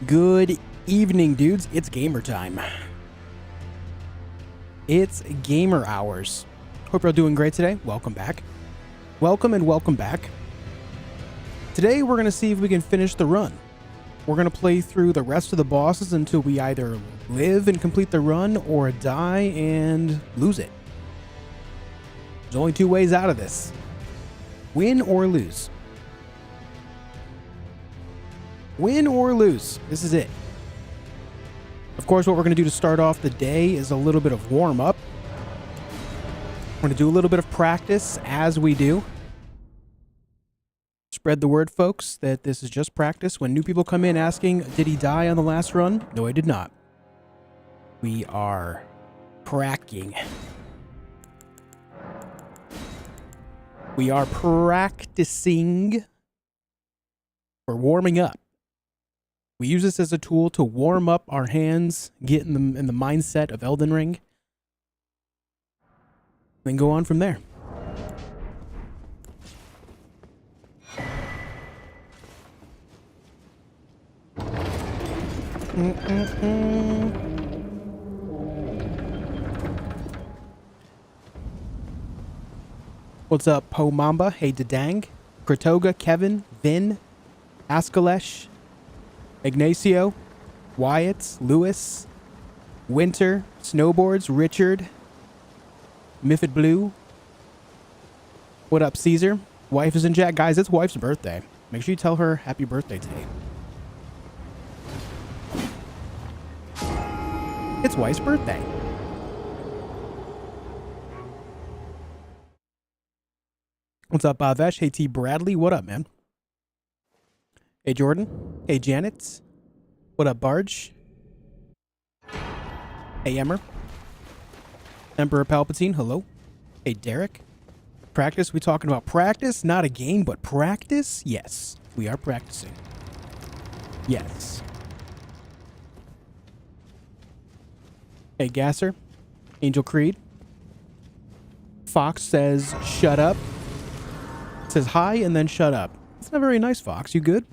Good evening, dudes. It's gamer time. It's gamer hours. Hope you're all doing great today. Welcome back. Welcome and welcome back. Today, we're going to see if we can finish the run. We're going to play through the rest of the bosses until we either live and complete the run or die and lose it. There's only two ways out of this. Win or lose. Win or lose. This is it. Of course, what we're going to do to start off the day is a little bit of warm-up. We're going to do a little bit of practice as we do. Spread the word, folks, that this is just practice. When new people come in asking, did he die on the last run? No, I did not. We are practicing. We are practicing. We're warming up. We use this as a tool to warm up our hands, get in the mindset of Elden Ring, then go on from there. What's up, Po Mamba? Hey, Dadang, Kratoga, Kevin, Vin, Askalesh, Ignacio, Wyatt, Lewis, Winter, Snowboards, Richard, Miffid Blue. What up, Caesar? Wife is in chat. Guys, it's wife's birthday. Make sure you tell her happy birthday today. It's wife's birthday. What's up, Vesh? Hey, T. Bradley. What up, man? Hey, Jordan. Hey, Janet. What up, Barge? Hey, Emmer. Emperor Palpatine. Hello. Hey, Derek. Practice. We talking about practice? Not a game, but practice? Yes, we are practicing. Yes. Hey, Gasser. Angel Creed. Fox says, shut up. Says hi and then shut up. It's not very nice, Fox. You good?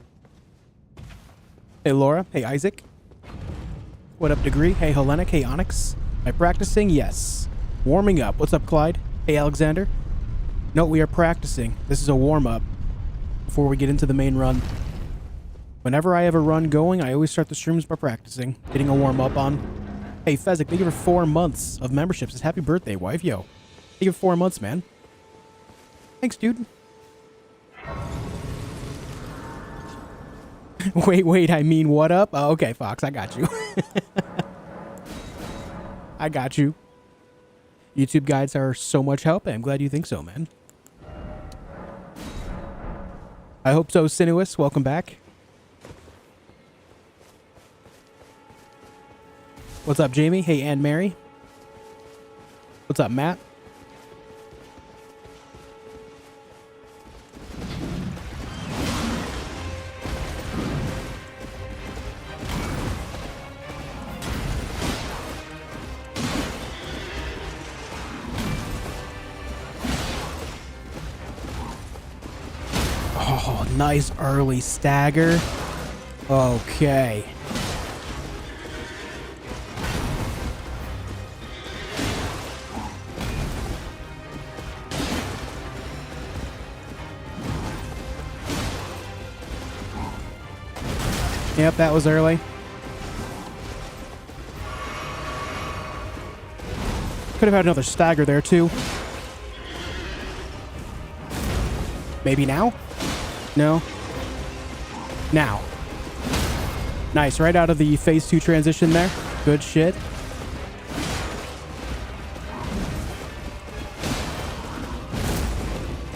Hey, Laura. Hey, Isaac. What up, Degree? Hey, Hellenic. Hey, Onyx. Am I practicing? Yes. Warming up. What's up, Clyde? Hey, Alexander. No, we are practicing. This is a warm-up before we get into the main run. Whenever I have a run going, I always start the streams by practicing, getting a warm-up on. Hey, Fezzik, thank you for 4 months of memberships. It's happy birthday, wife. Yo, thank you for 4 months, man. Thanks, dude. Wait, I mean, what up? Oh, okay, Fox, I got you. I got you. YouTube guides are so much help. I'm glad you think so, man. I hope so, Sinuous. Welcome back. What's up, Jamie? Hey, Anne Mary. What's up, Matt? Oh, nice early stagger. Okay. Yep, that was early. Could have had another stagger there, too. Maybe now? No. Now. Nice, right out of the phase 2 transition there. Good shit.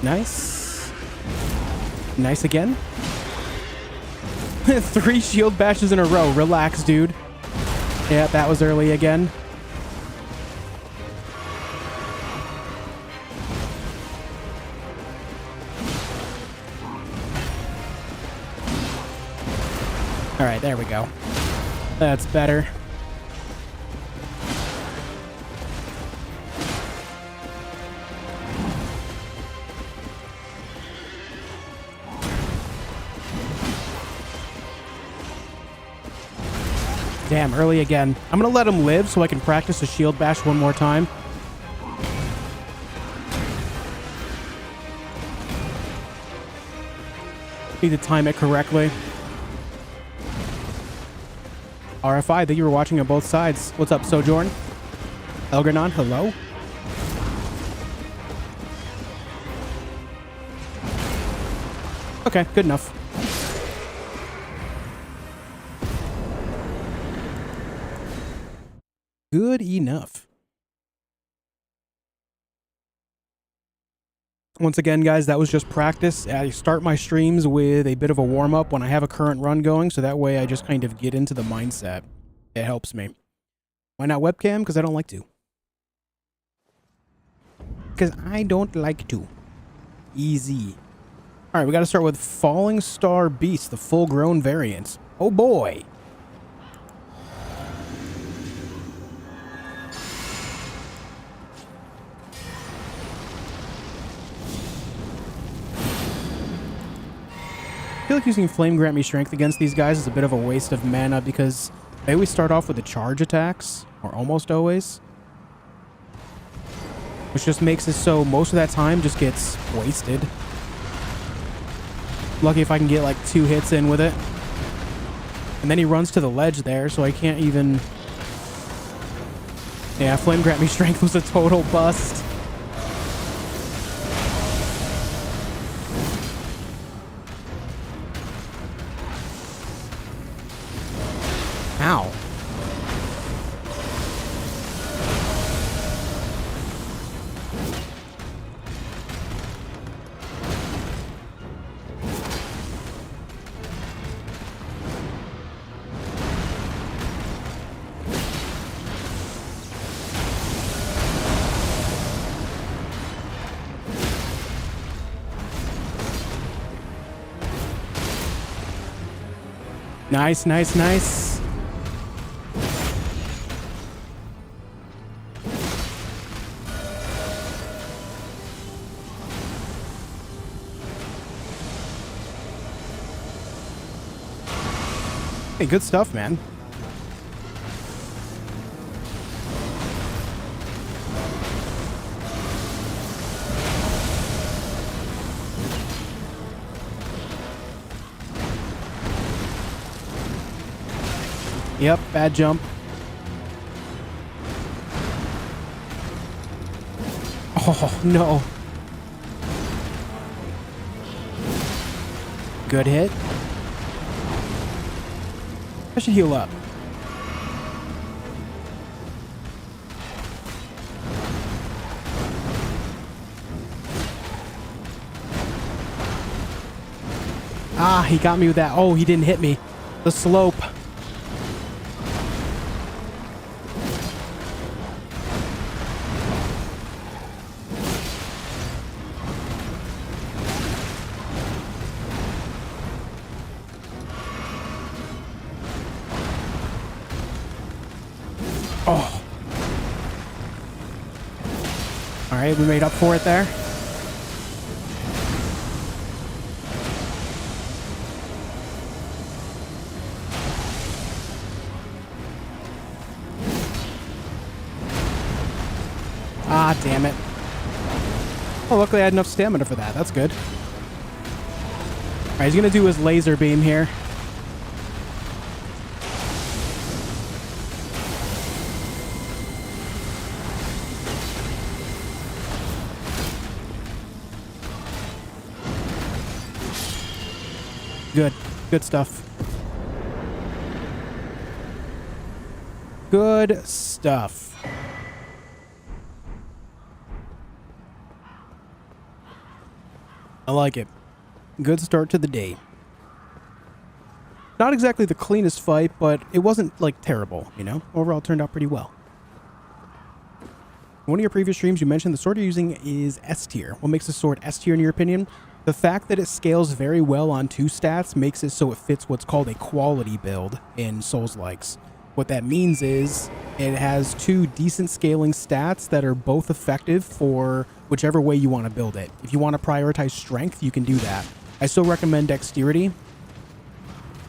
Nice. Nice again. 3 shield bashes in a row. Relax, dude. Yeah, that was early again. All right, there we go. That's better. Damn, early again. I'm going to let him live so I can practice a shield bash one more time. Need to time it correctly. RFI, thank you for watching on both sides. What's up, Sojourn? Elgernon, hello? Okay, good enough. Good enough. Once again, guys, that was just practice. I start my streams with a bit of a warm-up when I have a current run going, so that way I just kind of get into the mindset. It helps me. Why not webcam? Because I don't like to. Because I don't like to. Easy. All right, we got to start with Falling Star Beast, the full-grown variant. Oh, boy. I feel like using Flame Grant Me Strength against these guys is a bit of a waste of mana because they always start off with the charge attacks, or almost always. Which just makes it so most of that time just gets wasted. Lucky if I can get like 2 hits in with it. And then he runs to the ledge there, so I can't even... Yeah, Flame Grant Me Strength was a total bust. Ow. Nice, nice, nice. Hey, good stuff, man. Yep, bad jump. Oh, no. Good hit. I should heal up. Ah, he got me with that. Oh, he didn't hit me. The slope. Oh. All right, we made up for it there. Ah, damn it. Oh, luckily I had enough stamina for that. That's good. All right, he's going to do his laser beam here. Good. Good stuff. Good stuff. I like it. Good start to the day. Not exactly the cleanest fight, but it wasn't, like, terrible, you know? Overall, it turned out pretty well. In one of your previous streams, you mentioned the sword you're using is S tier. What makes the sword S tier in your opinion? The fact that it scales very well on 2 stats makes it so it fits what's called a quality build in Souls-likes. What that means is it has 2 decent scaling stats that are both effective for whichever way you want to build it. If you want to prioritize strength, you can do that. I still recommend dexterity.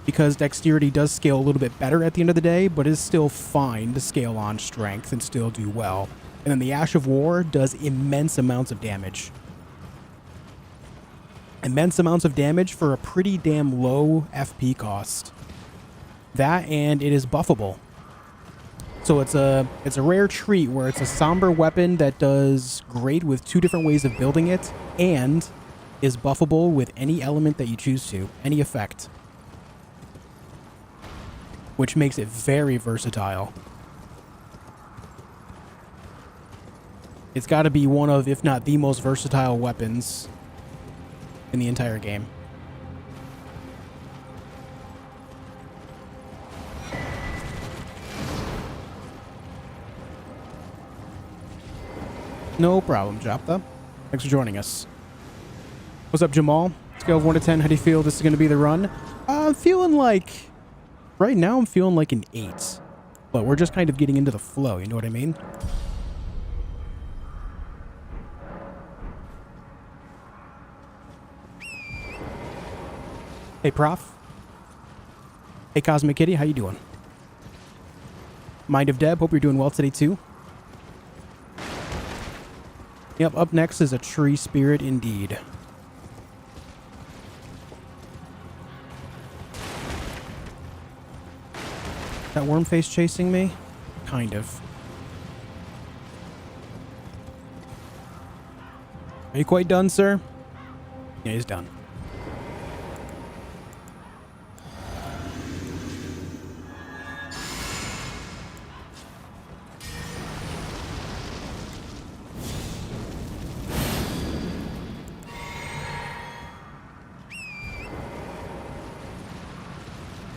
because dexterity does scale a little bit better at the end of the day, but is still fine to scale on strength and still do well. And then the Ash of War does immense amounts of damage. Immense amounts of damage for a pretty damn low FP cost. That, and it is buffable. So it's a rare treat where it's a somber weapon that does great with 2 different ways of building it, and is buffable with any element that you choose to, any effect. Which makes it very versatile. It's got to be one of, if not the most versatile weapons in the entire game. No problem, Japta. Thanks for joining us. What's up, Jamal? Scale of 1 to 10, how do you feel this is going to be the run? I'm feeling like... Right now, I'm feeling like an 8. But we're just kind of getting into the flow, you know what I mean? Hey, Prof. Hey, Cosmic Kitty, how you doing? Mind of Deb, hope you're doing well today, too. Yep, up next is a tree spirit indeed. That worm face chasing me? Kind of. Are you quite done, sir? Yeah, he's done.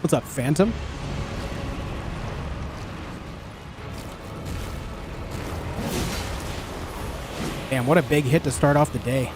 What's up, Phantom? Damn, what a big hit to start off the day.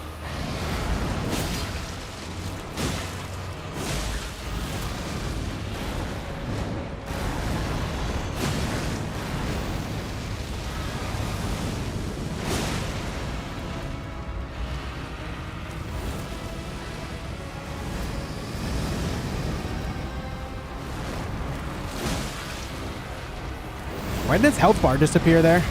Why did his health bar disappear there?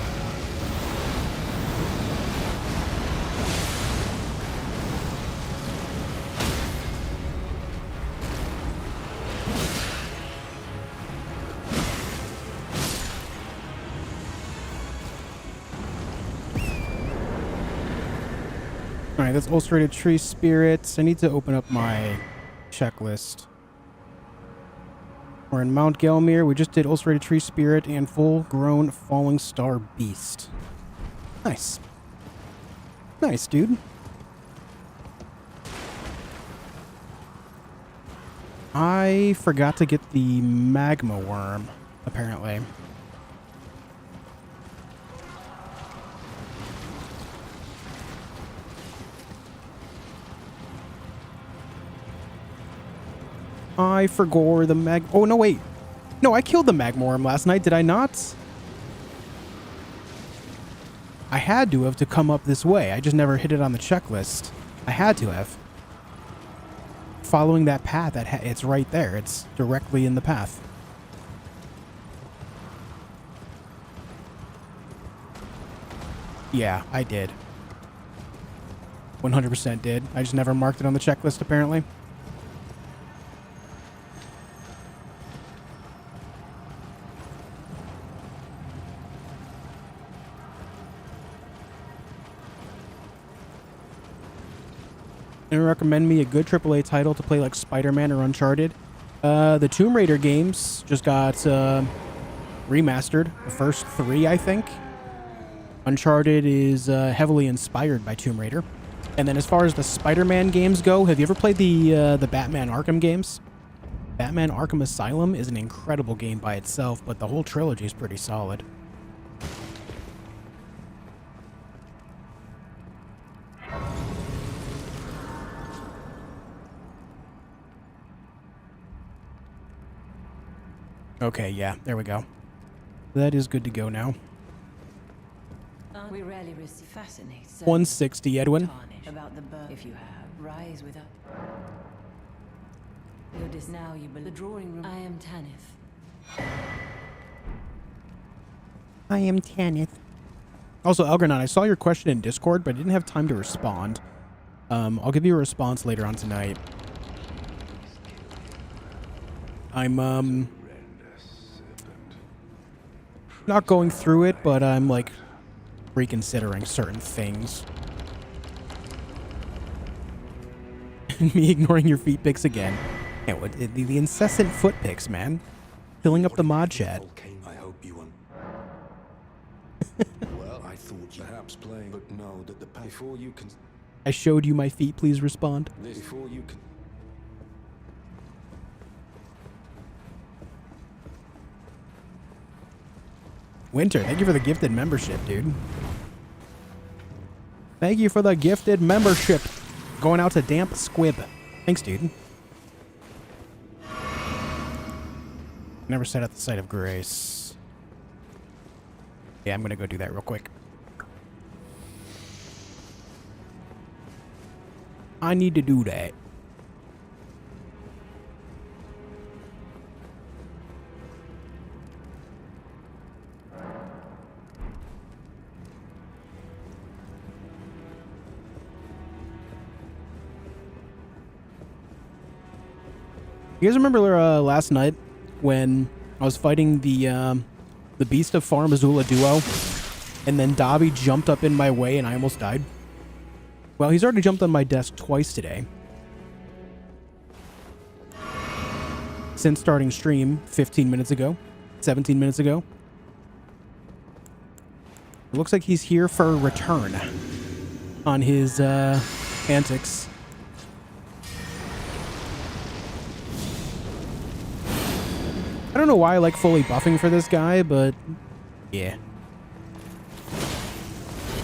Alright, that's ulcerated tree spirits. I need to open up my checklist. We're in Mount Gelmir. We just did ulcerated tree spirit and full-grown falling star beast. Nice. Nice, dude. I forgot to get the magma worm, apparently. I forgot the mag... Oh, no, wait. No, I killed the magma worm last night, did I not? I had to have to come up this way. I just never hit it on the checklist. I had to have. Following that path, it's right there. It's directly in the path. Yeah, I did. 100% did. I just never marked it on the checklist, apparently. Recommend me a good AAA title to play like Spider-Man or Uncharted. The Tomb Raider games just got remastered. The first 3, I think. Uncharted is heavily inspired by Tomb Raider. And then as far as the Spider-Man games go, have you ever played the Batman Arkham games? Batman Arkham Asylum is an incredible game by itself, but the whole trilogy is pretty solid. Okay, yeah, there we go. That is good to go now. We rarely receive fascinating. 160, Edwin. About the birth, if you have, rise with us. Now you believe the drawing room. I am Tanith. I am Tanith. Also, Elgranon, I saw your question in Discord, but I didn't have time to respond. I'll give you a response later on tonight. I'm, not going through it, but I'm, like, reconsidering certain things. Me ignoring your feet pics again. Yeah, what, the incessant foot pics, man. Filling up the mod chat. I hope you won. Well, I thought perhaps playing, but know that the before you can. I showed you my feet. Please respond. Before you can. Winter, thank you for the gifted membership, dude. Thank you for the gifted membership. Going out to Damp Squib. Thanks, dude. Never set at the site of grace. Yeah, I'm gonna go do that real quick. I need to do that. You guys remember last night when I was fighting the Beast of Farm Azula duo, and then Dobby jumped up in my way and I almost died? Well, he's already jumped on my desk twice today. Since starting stream 15 minutes ago, 17 minutes ago. It looks like he's here for a return on his antics. I don't know why I like fully buffing for this guy, but yeah.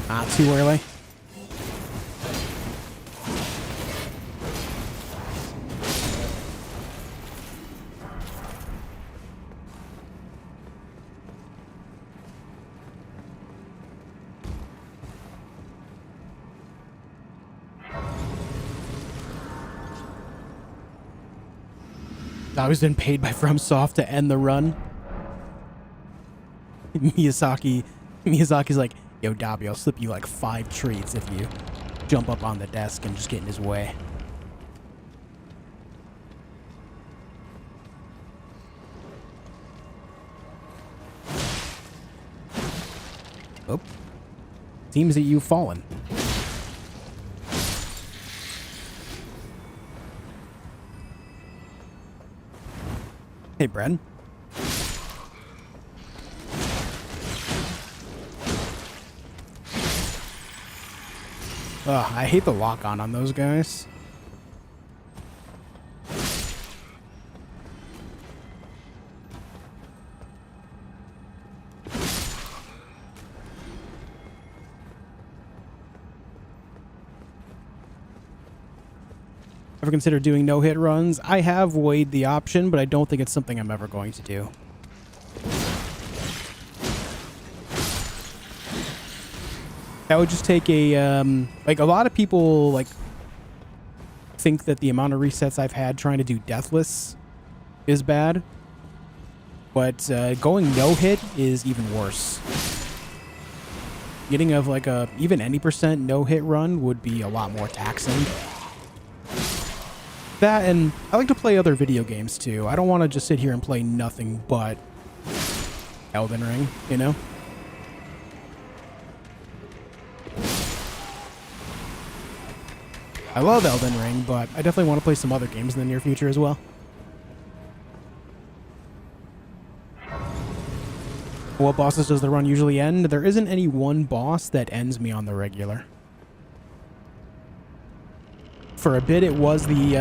Not too early. I was been paid by FromSoft to end the run. Miyazaki's like, yo, Dobby, I'll slip you like 5 treats if you jump up on the desk and just get in his way. Oh. Seems that you've fallen. Hey, Brad. Ugh, I hate the lock-on on those guys. Ever consider doing no-hit runs? I have weighed the option, but I don't think it's something I'm ever going to do. That would just take a, like, a lot of people, like, think that the amount of resets I've had trying to do Deathless is bad. But going no-hit is even worse. Getting of, like, a even any percent no-hit run would be a lot more taxing. That, and I like to play other video games too. I don't want to just sit here and play nothing but Elden Ring, you know? I love Elden Ring, but I definitely want to play some other games in the near future as well. What bosses does the run usually end? There isn't any one boss that ends me on the regular. For a bit, it was the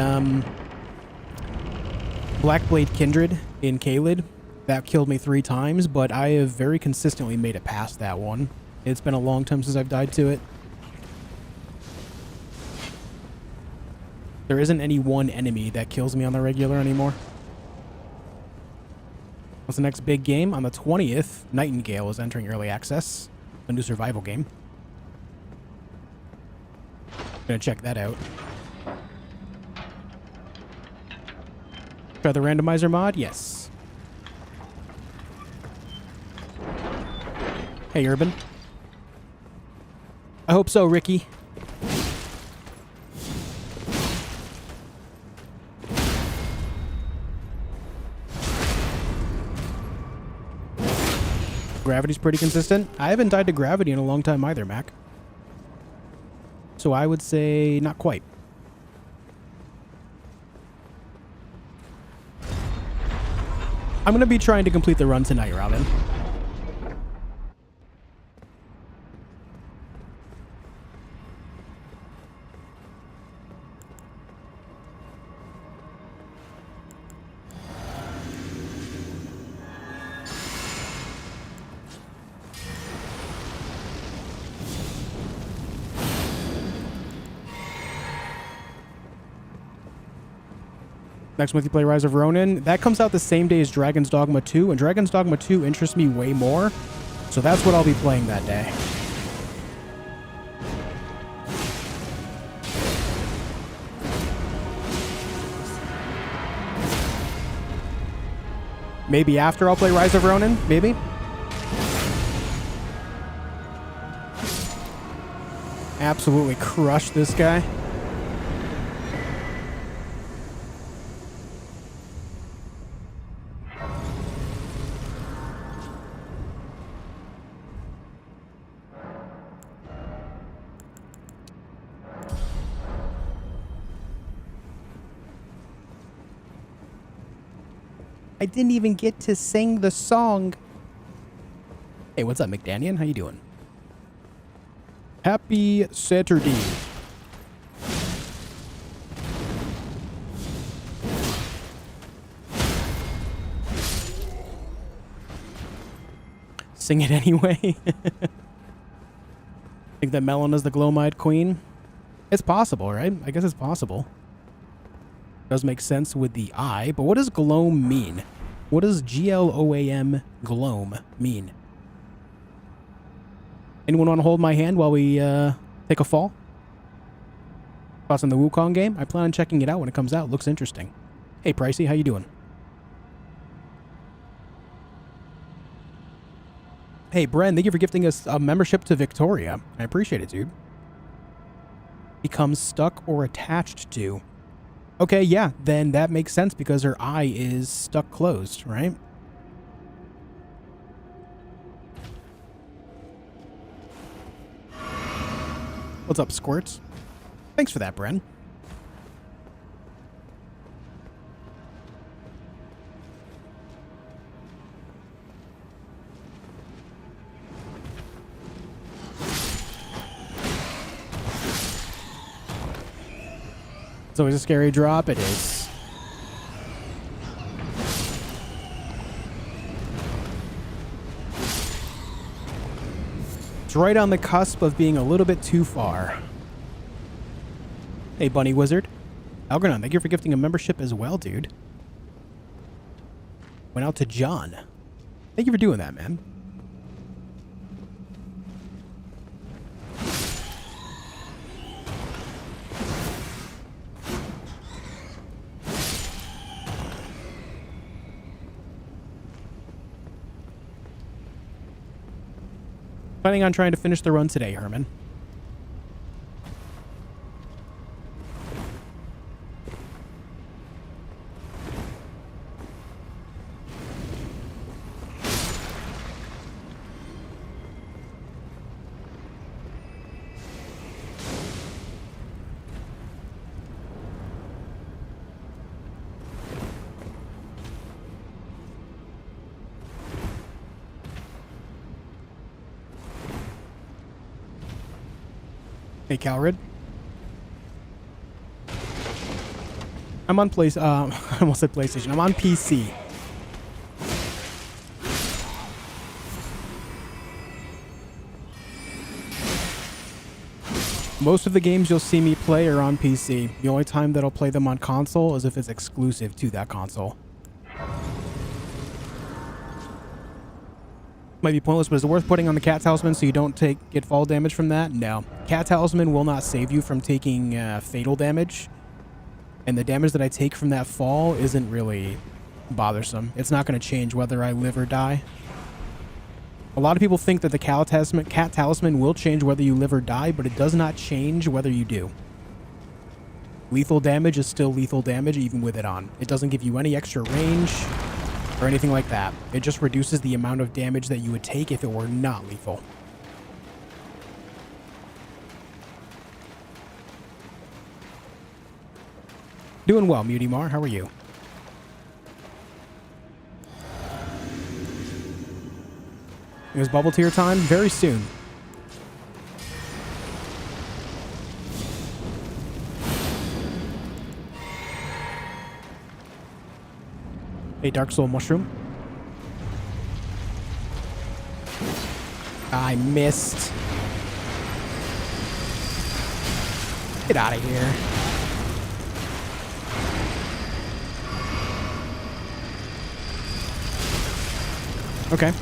Blackblade Kindred in Caelid. That killed me 3 times, but I have very consistently made it past that one. It's been a long time since I've died to it. There isn't any one enemy that kills me on the regular anymore. What's the next big game? On the 20th, Nightingale is entering early access. A new survival game. Gonna check that out. Try the randomizer mod? Yes. Hey, Urban. I hope so, Ricky. Gravity's pretty consistent. I haven't died to gravity in a long time either, Mac. So I would say not quite. I'm going to be trying to complete the run tonight, Robin. Next month you play Rise of Ronin. That comes out the same day as Dragon's Dogma 2, and Dragon's Dogma 2 interests me way more. So that's what I'll be playing that day. Maybe after I'll play Rise of Ronin? Maybe? Absolutely crush this guy. I didn't even get to sing the song. Hey, what's up, McDaniel? How you doing? Happy Saturday. Sing it anyway. Think that Melena's the Glowmite Queen? It's possible, right? I guess it's possible. Does make sense with the eye, but what does gloam mean? What does Gloam gloam mean? Anyone want to hold my hand while we take a fall? Thoughts on the Wukong game? I plan on checking it out when it comes out. Looks interesting. Hey, Pricey, how you doing? Hey, Bren, thank you for gifting us a membership to Victoria. I appreciate it, dude. Becomes stuck or attached to. Okay, yeah, then that makes sense because her eye is stuck closed, right? What's up, Squirts? Thanks for that, Bren. It's always a scary drop. It is. It's right on the cusp of being a little bit too far. Hey, Bunny Wizard. Algernon, thank you for gifting a membership as well, dude. Went out to John. Thank you for doing that, man. Planning on trying to finish the run today, Herman. Hey, Calrid. I'm on I almost said PlayStation. I'm on PC. Most of the games you'll see me play are on PC. The only time that I'll play them on console is if it's exclusive to that console. Might be pointless, but is it worth putting on the Cat Talisman so you don't get fall damage from that? No. Cat Talisman will not save you from taking fatal damage. And the damage that I take from that fall isn't really bothersome. It's not going to change whether I live or die. A lot of people think that the cat talisman will change whether you live or die, but it does not change whether you do. Lethal damage is still lethal damage even with it on. It doesn't give you any extra range or anything like that. It just reduces the amount of damage that you would take if it were not lethal. Doing well, Mutimar. How are you? It was bubble tier time very soon. Hey, Dark Soul Mushroom. I missed. Get out of here. Okay.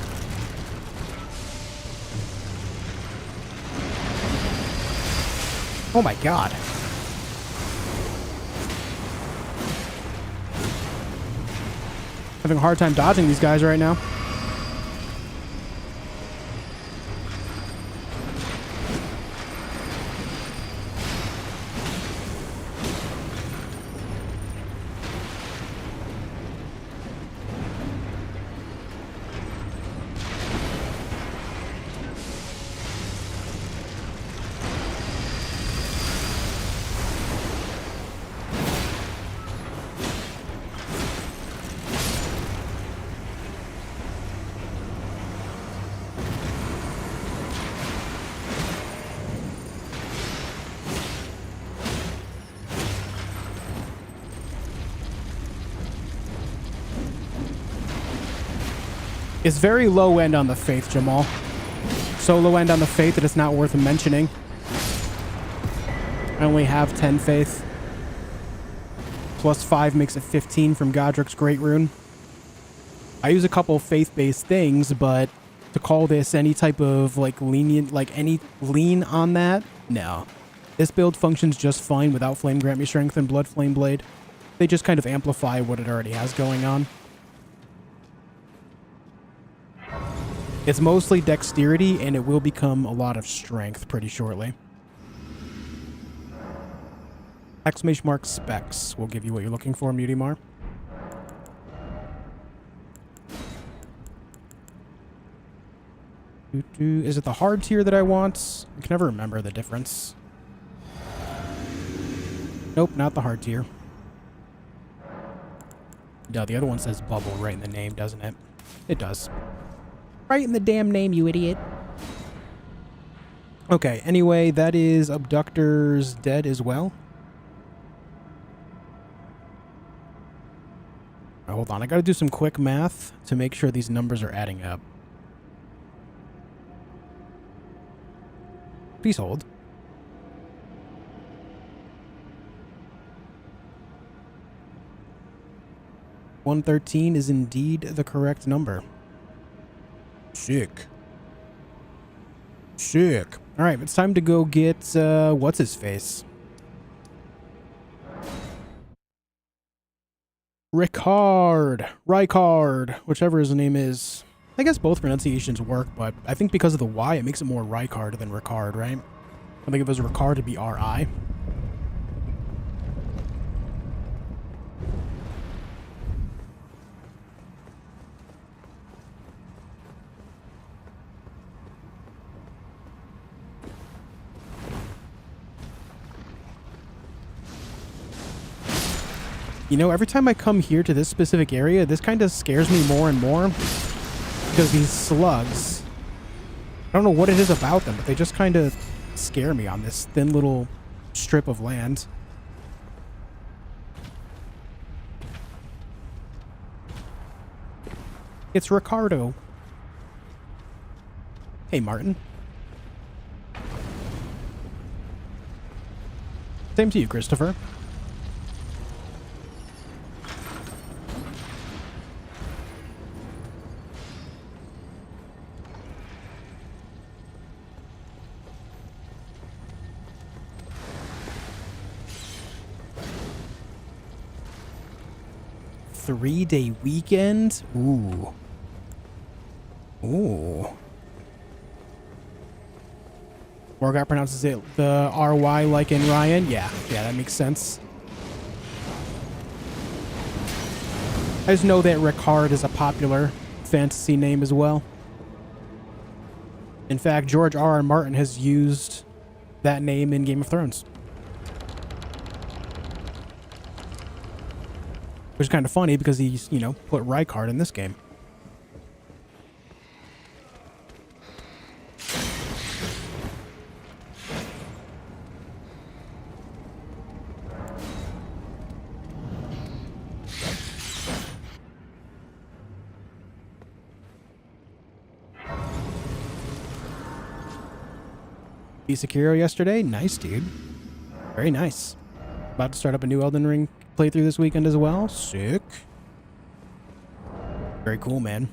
Oh my god. Having a hard time dodging these guys right now. It's very low end on the faith, Jamal. So low end on the faith that it's not worth mentioning. I only have 10 faith. Plus 5 makes it 15 from Godric's Great Rune. I use a couple faith-based things, but to call this any type of like lenient, like any lean on that, no. This build functions just fine without Flame Grant Me Strength and Blood Flame Blade. They just kind of amplify what it already has going on. It's mostly dexterity, and it will become a lot of strength pretty shortly. Exclamation mark specs will give you what you're looking for, Mutimar. Is it the hard tier that I want? I can never remember the difference. Nope, not the hard tier. No, the other one says bubble right in the name, doesn't it? It does. Right in the damn name, you idiot. Okay, anyway, that is Abductor's dead as well. Right, hold on, I gotta do some quick math to make sure these numbers are adding up. Please hold. $113 is indeed the correct number. Sick. Sick. All right, it's time to go get, what's his face? Rykard, whichever his name is. I guess both pronunciations work, but I think because of the Y, it makes it more Rykard than Ricard, right? I think if it was Ricard, it'd be R-I. You know, every time I come here to this specific area, this kind of scares me more and more. Because these slugs, I don't know what it is about them, but they just kind of scare me on this thin little strip of land. It's Ricardo. Hey, Martin. Same to you, Christopher. 3-day weekend. Ooh. Ooh. Morgoth pronounces it the R-Y like in Ryan. Yeah, that makes sense. I just know that Ricard is a popular fantasy name as well. In fact, George R.R. Martin has used that name in Game of Thrones. Which is kind of funny because he's, you know, put Ricard in this game. Beat Sekiro yesterday? Nice, dude. Very nice. About to start up a new Elden Ring playthrough this weekend as well. Sick. Very cool, man.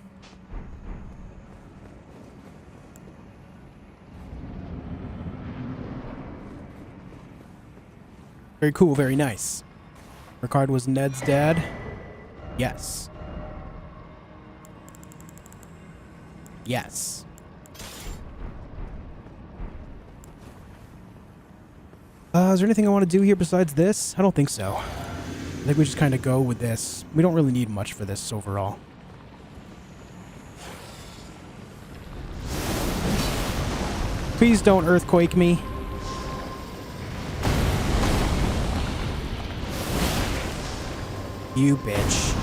Very cool, very nice. Ricard was Ned's dad. Yes. Yes. Is there anything I want to do here besides this? I don't think so. I think we just kind of go with this. We don't really need much for this overall. Please don't earthquake me. You bitch.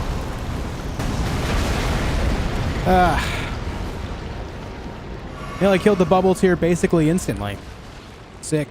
I killed the bubbles here basically instantly. Sick.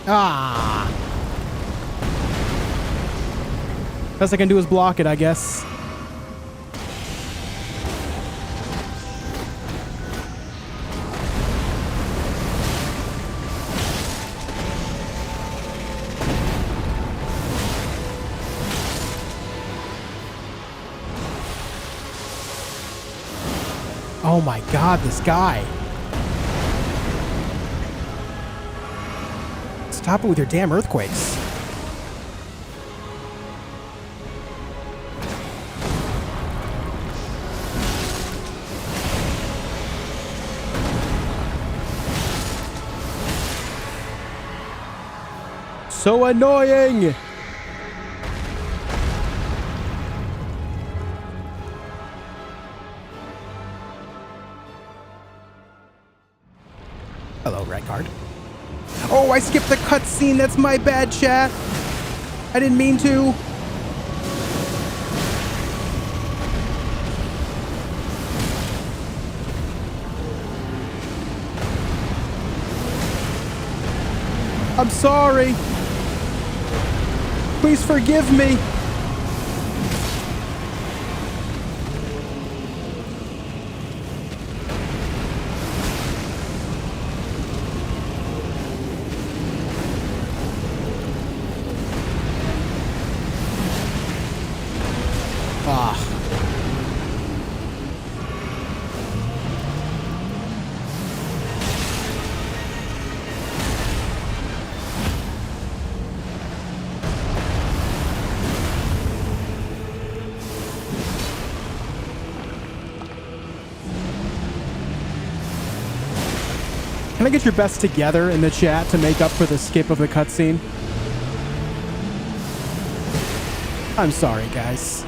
Ah. Best I can do is block it, I guess. Oh my god, this guy. Stop it with your damn earthquakes. So annoying! Hello, Ricard. Oh, I skipped the cutscene. That's my bad, chat. I didn't mean to. I'm sorry. Please forgive me. Can I get your best together in the chat to make up for the skip of the cutscene? I'm sorry, guys.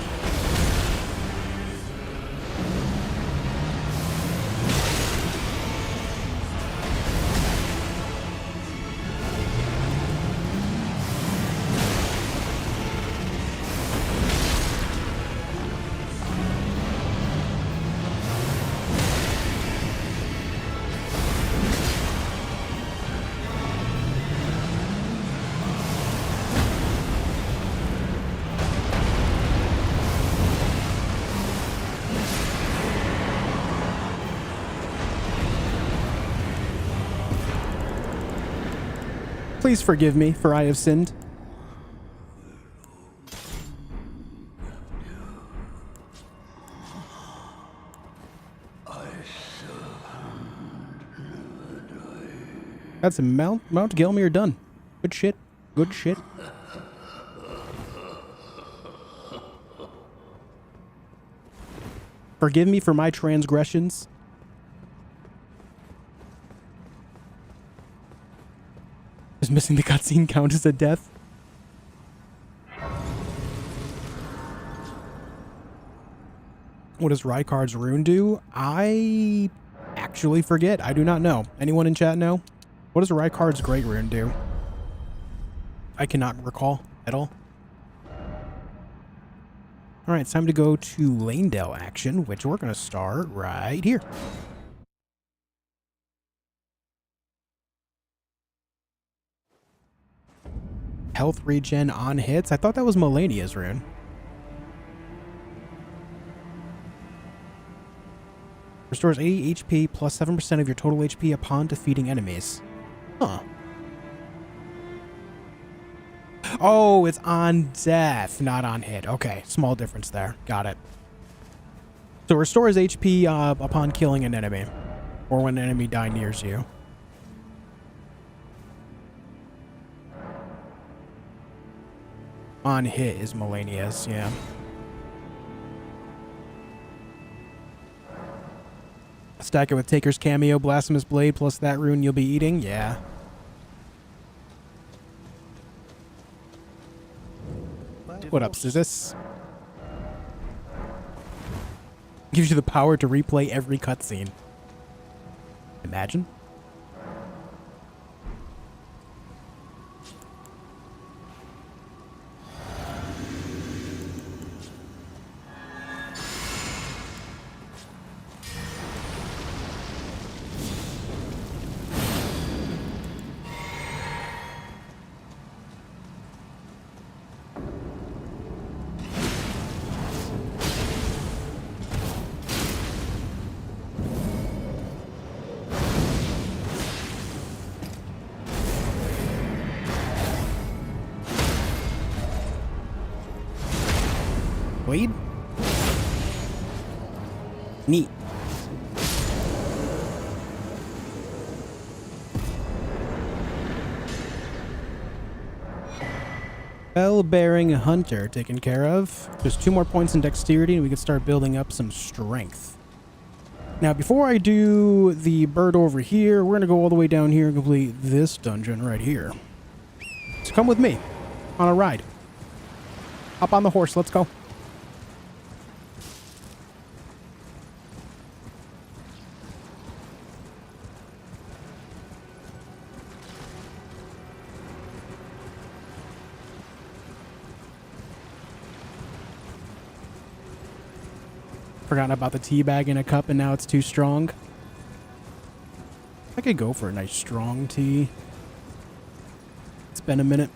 Please forgive me, for I have sinned. That's a Mount Gelmir done. Good shit. Good shit. Forgive me for my transgressions. Does missing the cutscene count as a death? What does Rykard's rune do? I actually forget. I do not know. Anyone in chat know? What does Rykard's great rune do? I cannot recall at all. Alright, it's time to go to Lanedale action, which we're going to start right here. Health regen on hits. I thought that was Melania's rune. Restores 80 HP plus 7% of your total HP upon defeating enemies. Huh. Oh, it's on death, not on hit. Okay, small difference there. Got it. So restores HP upon killing an enemy, or when an enemy die nears you. On hit is Melania's, yeah. Stack it with Taker's Cameo, Blasphemous Blade, plus that rune you'll be eating, yeah. What up, Sizzis? Gives you the power to replay every cutscene. Imagine. Blade? Neat. Bell-bearing hunter taken care of. Just 2 more points in dexterity and we can start building up some strength. Now, before I do the bird over here, we're going to go all the way down here and complete this dungeon right here. So come with me on a ride. Hop on the horse. Let's go. Forgotten about the tea bag in a cup and now it's too strong. I could go for a nice strong tea. It's been a minute.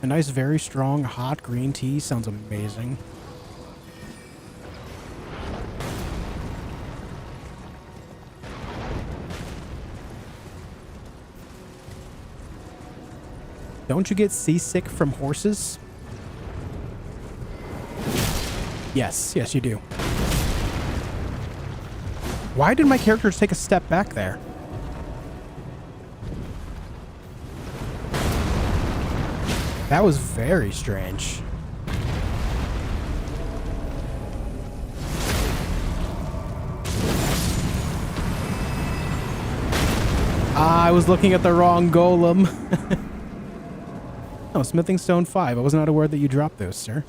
A nice, very strong, hot green tea sounds amazing. Don't you get seasick from horses? Yes, yes you do. Why did my character take a step back there? That was very strange. I was looking at the wrong golem. Oh, Smithing Stone 5. I was not aware that you dropped those, sir.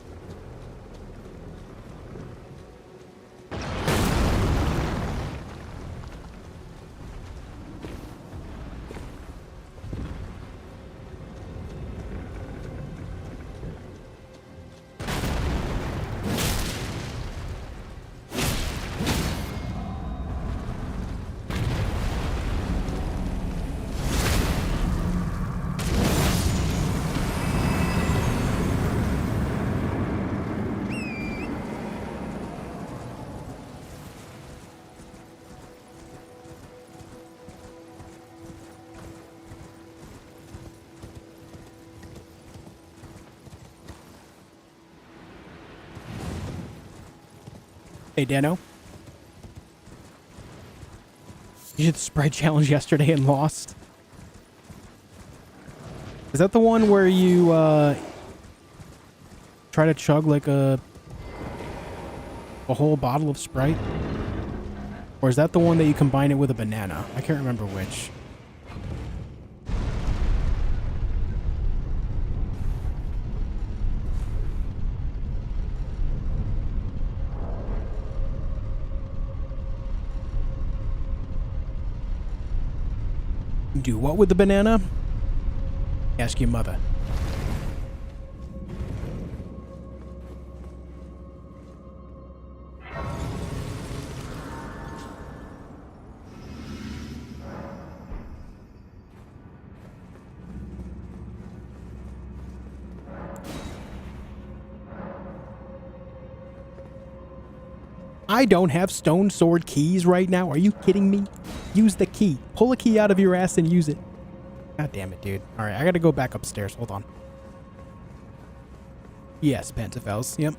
Hey, Dano. You did the Sprite challenge yesterday and lost. Is that the one where you try to chug like a whole bottle of Sprite? Or is that the one that you combine it with a banana? I can't remember which. Do what with the banana? Ask your mother. I don't have stone sword keys right now. Are you kidding me? Use the key. Pull a key out of your ass and use it. God damn it, dude. All right, I gotta go back upstairs. Hold on. Yes, Pentafels. Yep.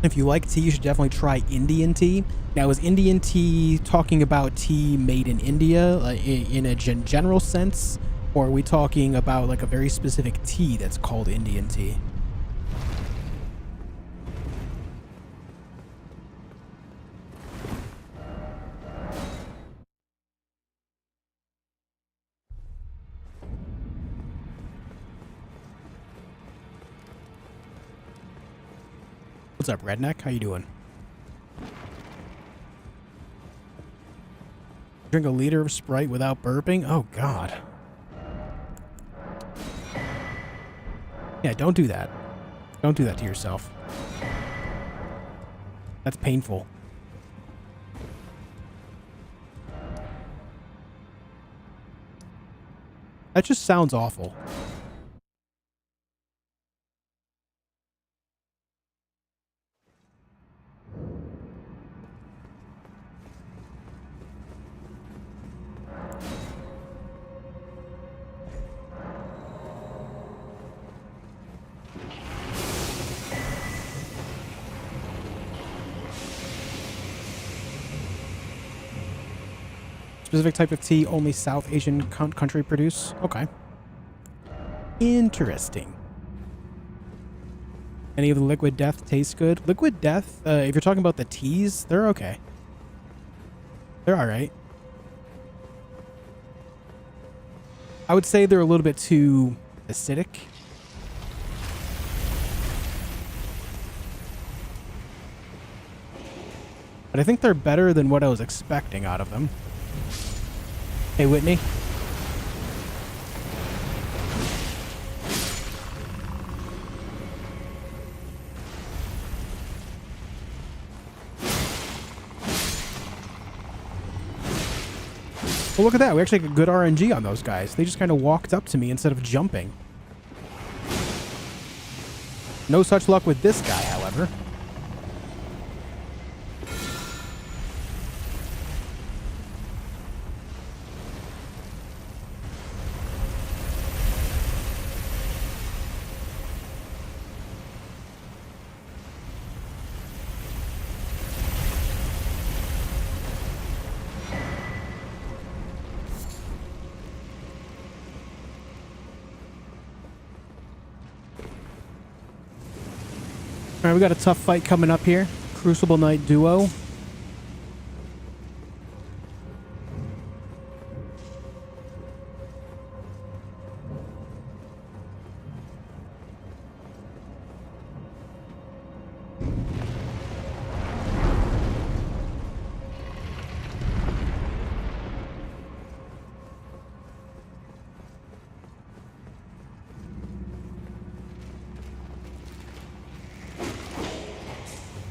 If you like tea, you should definitely try Indian tea. Now, is Indian tea talking about tea made in India in a general sense? Or are we talking about like a very specific tea that's called Indian tea? What's up, Redneck? How you doing? Drink a liter of Sprite without burping? Oh, God. Yeah, don't do that. Don't do that to yourself. That's painful. That just sounds awful. Specific type of tea only South Asian country produce? Okay. Interesting. Any of the Liquid Death taste good? Liquid Death, if you're talking about the teas, they're okay. They're alright. I would say they're a little bit too acidic. But I think they're better than what I was expecting out of them. Hey, Whitney. Well, look at that. We actually got good RNG on those guys. They just kind of walked up to me instead of jumping. No such luck with this guy, however. All right, we got a tough fight coming up here. Crucible Knight duo.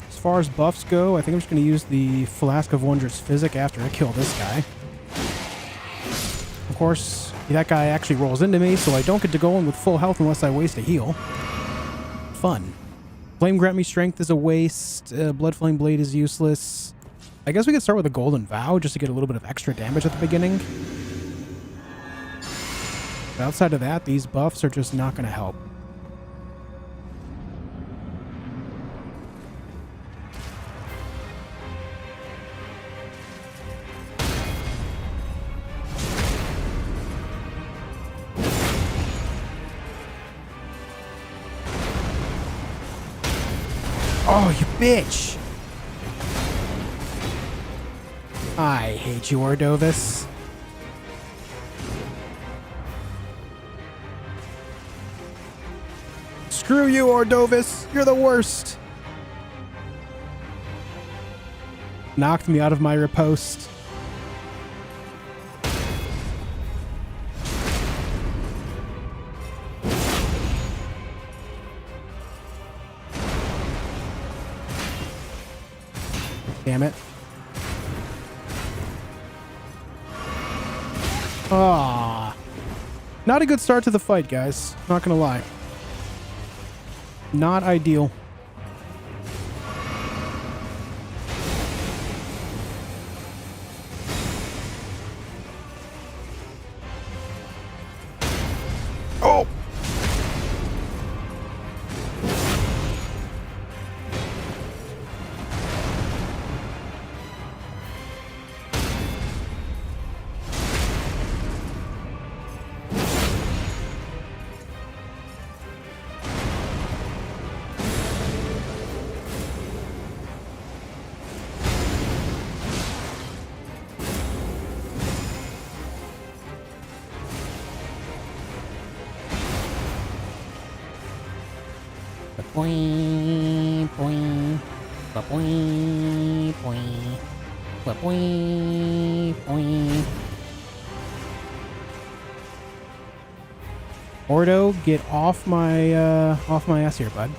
As far as buffs go, I think I'm just going to use the Flask of Wondrous Physic after I kill this guy. Of course, that guy actually rolls into me, so I don't get to go in with full health unless I waste a heal. Fun. Flame Grant Me Strength is a waste. Blood Flame Blade is useless. I guess we could start with a Golden Vow just to get a little bit of extra damage at the beginning. But outside of that, these buffs are just not going to help. Oh, you bitch! I hate you, Ordovis. Screw you, Ordovis. You're the worst. Knocked me out of my riposte. Damn it. Ah, not a good start to the fight, guys. Not gonna lie. Not ideal. Oh! Boing, boing, boing, boing, boing, boing. Ordo, get off my ass here, bud.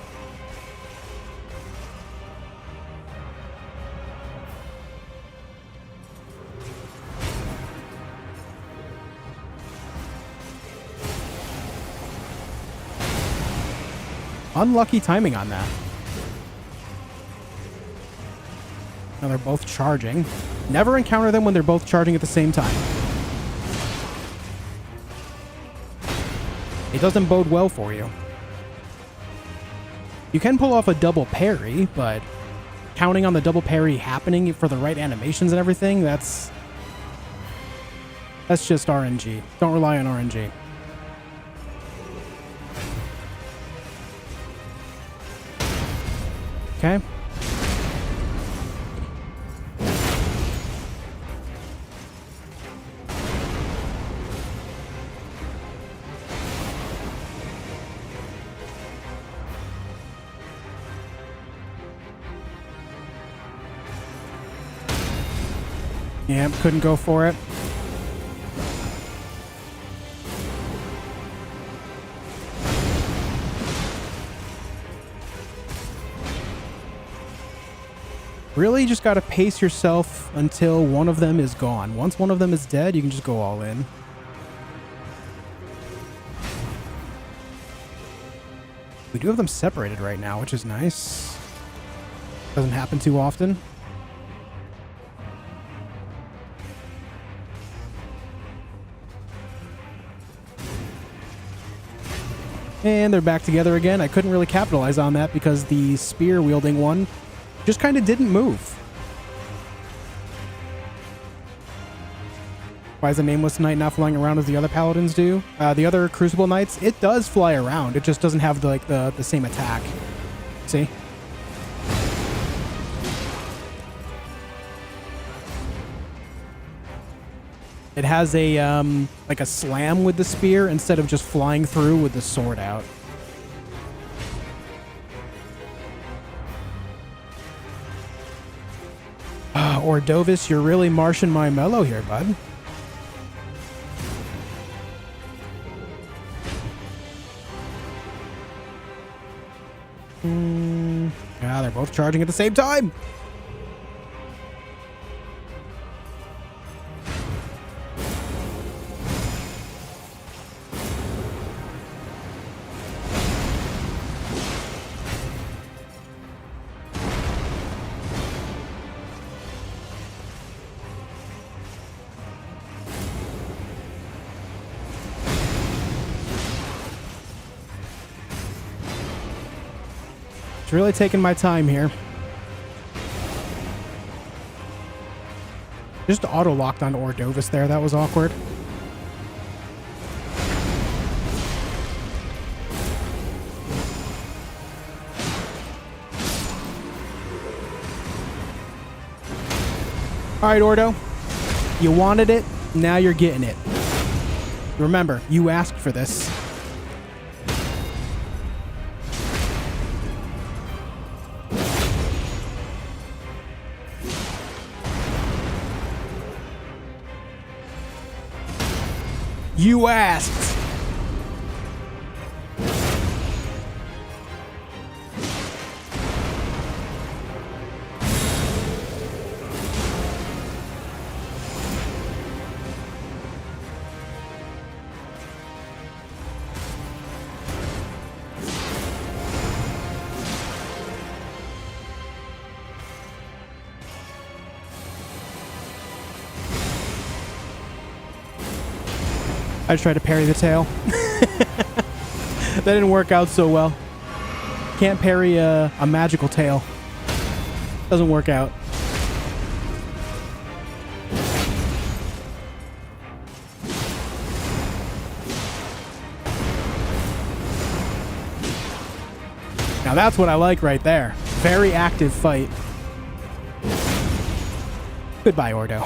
Unlucky timing on that. Now they're both charging. Never encounter them when they're both charging at the same time. It doesn't bode well for you. You can pull off a double parry, but counting on the double parry happening for the right animations and everything, that's just RNG. Don't rely on RNG. Okay. Yep, couldn't go for it. Really just got to pace yourself until one of them is gone. Once one of them is dead, you can just go all in. We do have them separated right now, which is nice. Doesn't happen too often. And they're back together again. I couldn't really capitalize on that because the spear-wielding one just kind of didn't move. Why is the Nameless Knight not flying around as the other paladins do? The other Crucible Knights, it does fly around. It just doesn't have the same attack. See? It has a like a slam with the spear instead of just flying through with the sword out. Ordovis, you're really marshing my mellow here, bud. Yeah, they're both charging at the same time. It's really taking my time here. Just auto-locked on Ordovis there. That was awkward. All right, Ordo. You wanted it. Now you're getting it. Remember, you asked for this. You asked. I just tried to parry the tail. That didn't work out so well. Can't parry a magical tail. Doesn't work out. Now that's what I like right there. Very active fight. Goodbye, Ordo.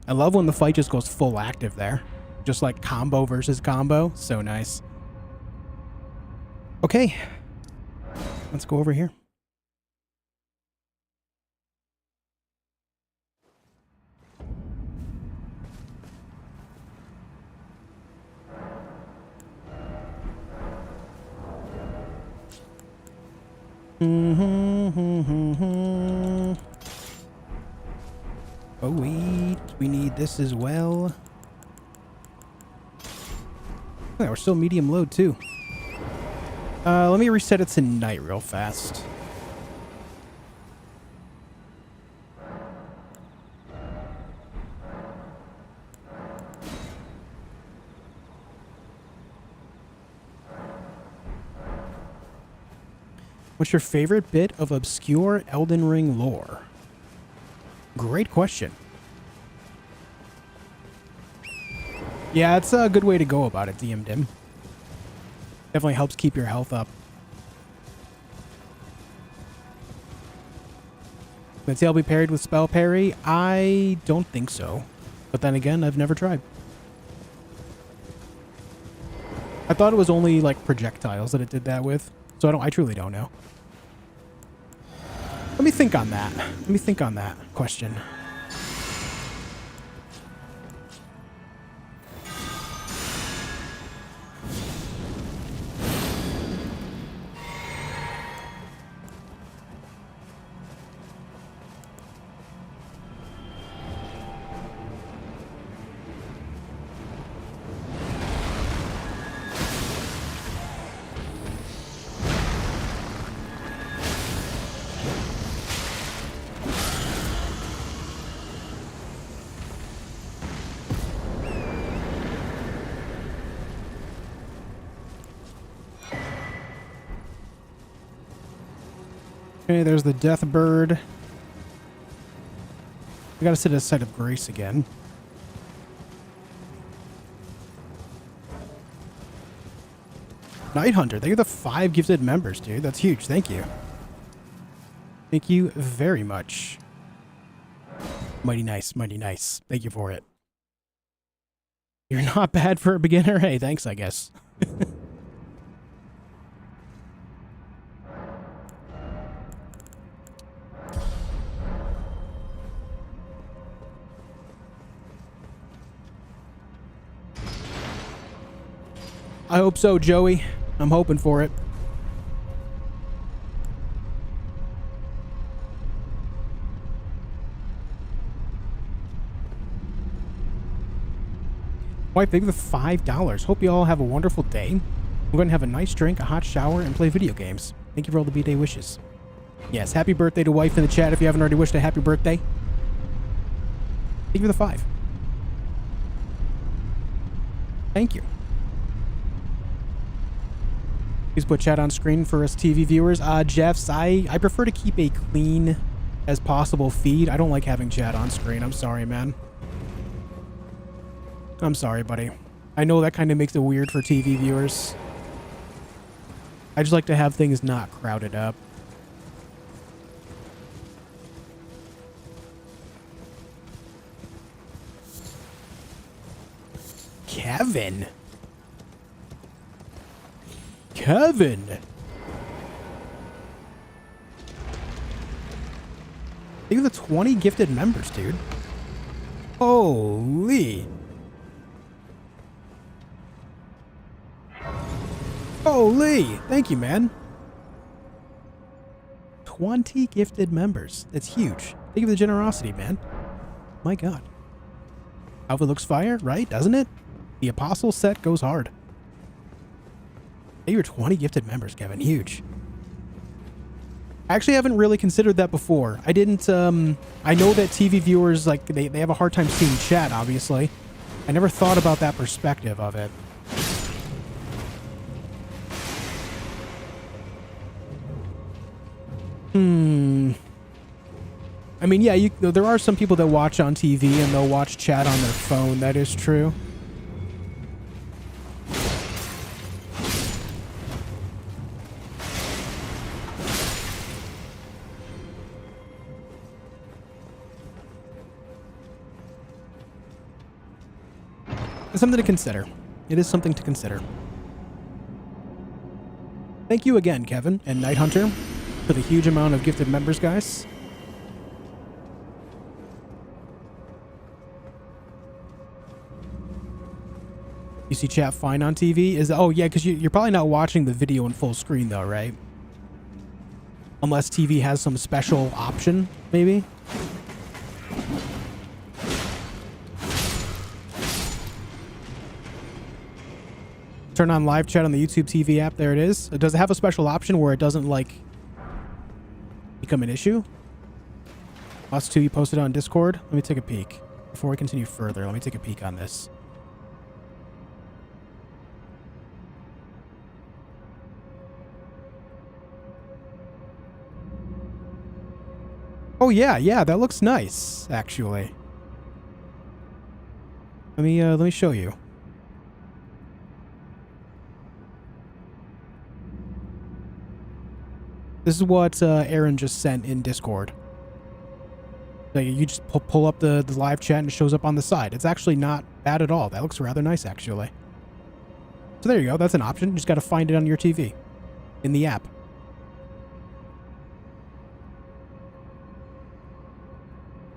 I love when the fight just goes full active there. Just like combo versus combo. So nice. Okay. Let's go over here. Oh wait, we need this as well. Yeah, we're still medium load too. Let me reset it to night real fast. What's your favorite bit of obscure Elden Ring lore? Great question. Yeah, it's a good way to go about it, DM Dim. Definitely helps keep your health up. The tail be parried with spell parry? I don't think so. But then again, I've never tried. I thought it was only like projectiles that it did that with. So I truly don't know. Let me think on that. Let me think on that question. Okay, there's the death bird. We gotta sit at a site of grace again. Night Hunter, thank you for the 5 gifted members, dude. That's huge. Thank you. Thank you very much. Mighty nice, mighty nice. Thank you for it. You're not bad for a beginner. Hey, thanks, I guess. I hope so, Joey. I'm hoping for it. Wife, thank you for $5. Hope you all have a wonderful day. I'm going to have a nice drink, a hot shower, and play video games. Thank you for all the B-Day wishes. Yes, happy birthday to wife in the chat if you haven't already wished a happy birthday. Thank you for the 5. Thank you. Please put chat on screen for us TV viewers. Jeffs, I prefer to keep a clean as possible feed. I don't like having chat on screen. I'm sorry, man. I'm sorry, buddy. I know that kind of makes it weird for TV viewers. I just like to have things not crowded up. Kevin. Kevin. Think of the 20 gifted members, dude. Holy. Holy. Thank you, man. 20 gifted members. That's huge. Think of the generosity, man. My God. Outfit looks fire, right? Doesn't it? The Apostle set goes hard. Hey, you're 20 gifted members, Kevin. Huge. I actually haven't really considered that before. I didn't, I know that TV viewers, like, they have a hard time seeing chat, obviously. I never thought about that perspective of it. I mean, yeah, there are some people that watch on TV and they'll watch chat on their phone. That is true. It's something to consider. It is something to consider. Thank you again, Kevin and Night Hunter, for the huge amount of gifted members, guys. You see chat fine on TV? Oh yeah, because you're probably not watching the video in full screen though, right? Unless TV has some special option, maybe? Turn on live chat on the YouTube TV app. There it is. Does it have a special option where it doesn't, like, become an issue? Us two, you posted on Discord. Let me take a peek. Before we continue further, let me take a peek on this. Oh yeah, that looks nice, actually. Let me show you. This is what Aaron just sent in Discord. Like, you just pull up the live chat and it shows up on the side. It's actually not bad at all. That looks rather nice, actually. So there you go. That's an option. You just got to find it on your TV in the app.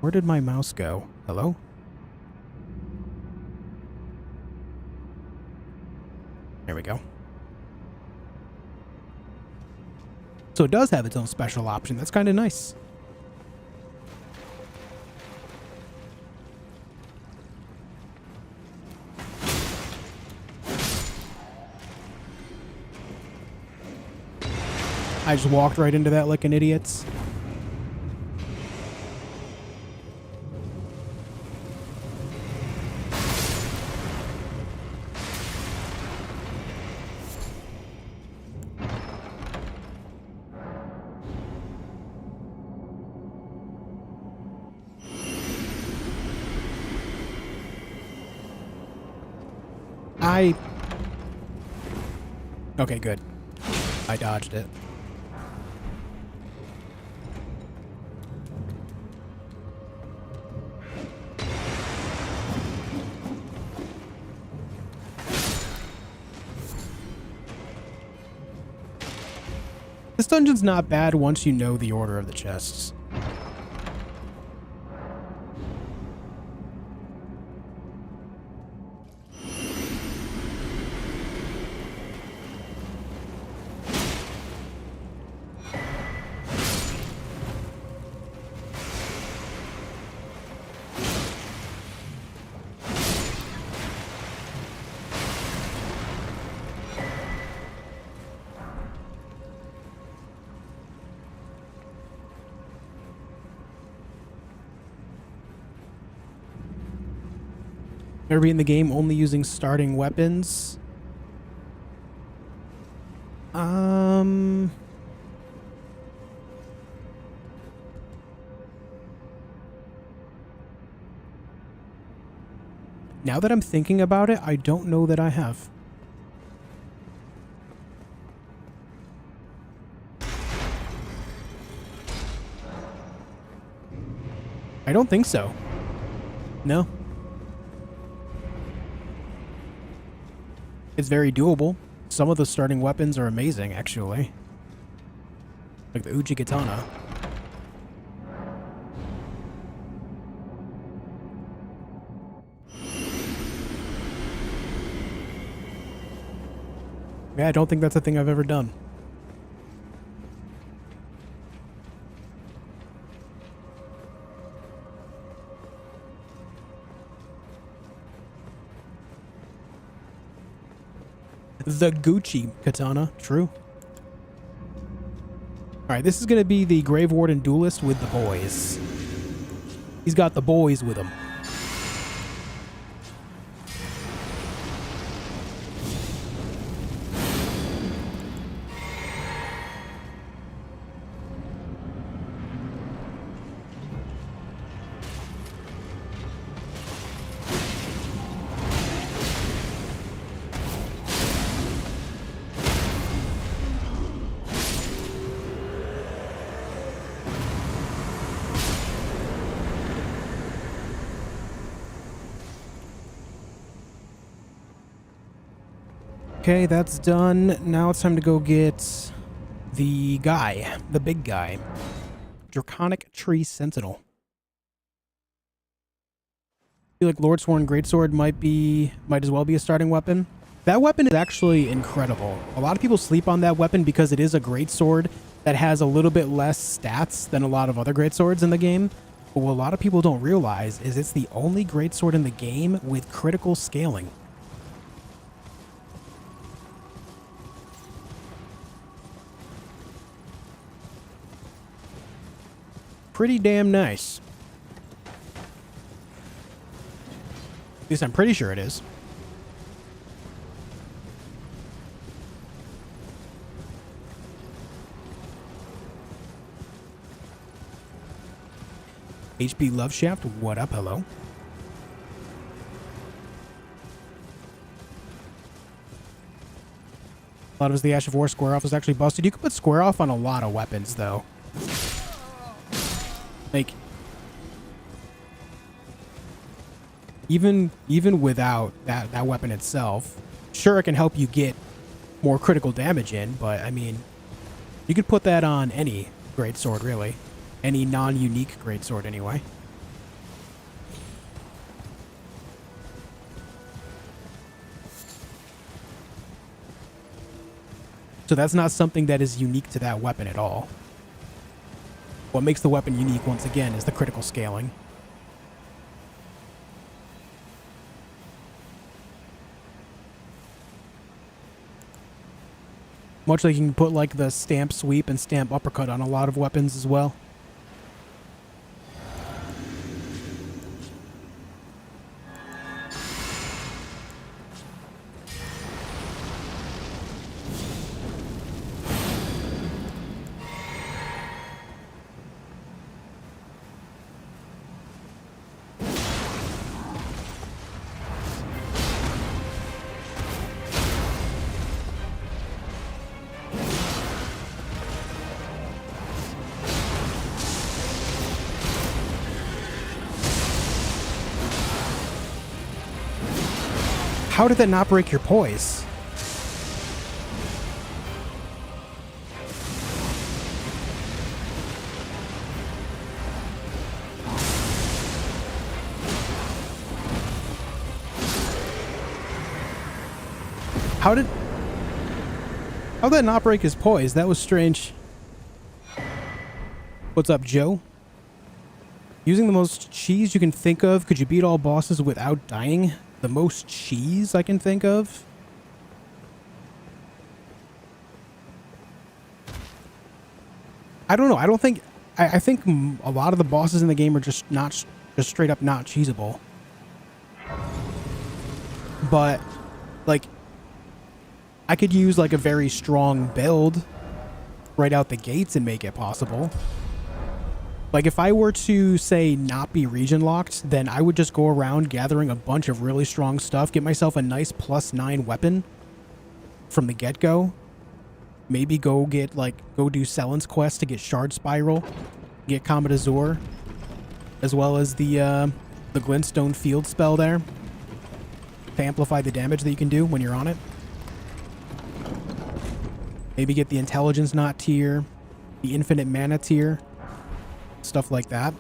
Where did my mouse go? Hello? There we go. So it does have its own special option. That's kind of nice. I just walked right into that like an idiot. Okay, good. I dodged it. This dungeon's not bad once you know the order of the chests. Never beaten the game only using starting weapons. Now that I'm thinking about it, I don't know that I have. I don't think so. No. It's very doable. Some of the starting weapons are amazing, actually. Like the Uchi Katana. Yeah, I don't think that's a thing I've ever done. The Gucci Katana, true. Alright, this is going to be the Grave Warden Duelist with the boys. He's got the boys with him. Okay, that's done. Now it's time to go get the guy, the big guy. Draconic Tree Sentinel. I feel like Lordsworn Greatsword might as well be a starting weapon. That weapon is actually incredible. A lot of people sleep on that weapon because it is a greatsword that has a little bit less stats than a lot of other greatswords in the game. But what a lot of people don't realize is it's the only greatsword in the game with critical scaling. Pretty damn nice. At least I'm pretty sure it is. HP Love Shaft, what up, hello? A lot of the Ash of War square off is actually busted. You could put square off on a lot of weapons, though. Like, even without that weapon itself, sure, it can help you get more critical damage in, but I mean, you could put that on any greatsword, really. Any non-unique greatsword, anyway. So that's not something that is unique to that weapon at all. What makes the weapon unique, once again, is the critical scaling. Much like you can put like the stamp sweep and stamp uppercut on a lot of weapons as well. How did that not break your poise? How'd that not break his poise? That was strange. What's up, Joe? Using the most cheese you can think of, could you beat all bosses without dying? The most cheese I can think of? I don't know. I don't think... I think a lot of the bosses in the game are just straight up not cheesable. But, like, I could use, like, a very strong build right out the gates and make it possible. Like, if I were to, say, not be region locked, then I would just go around gathering a bunch of really strong stuff, get myself a nice +9 weapon from the get-go. Maybe go get, like, go do Selen's quest to get Shard Spiral, get Comet Azure, as well as the Glintstone Field spell there to amplify the damage that you can do when you're on it. Maybe get the Intelligence Knot tier, the Infinite Mana tier, stuff like that.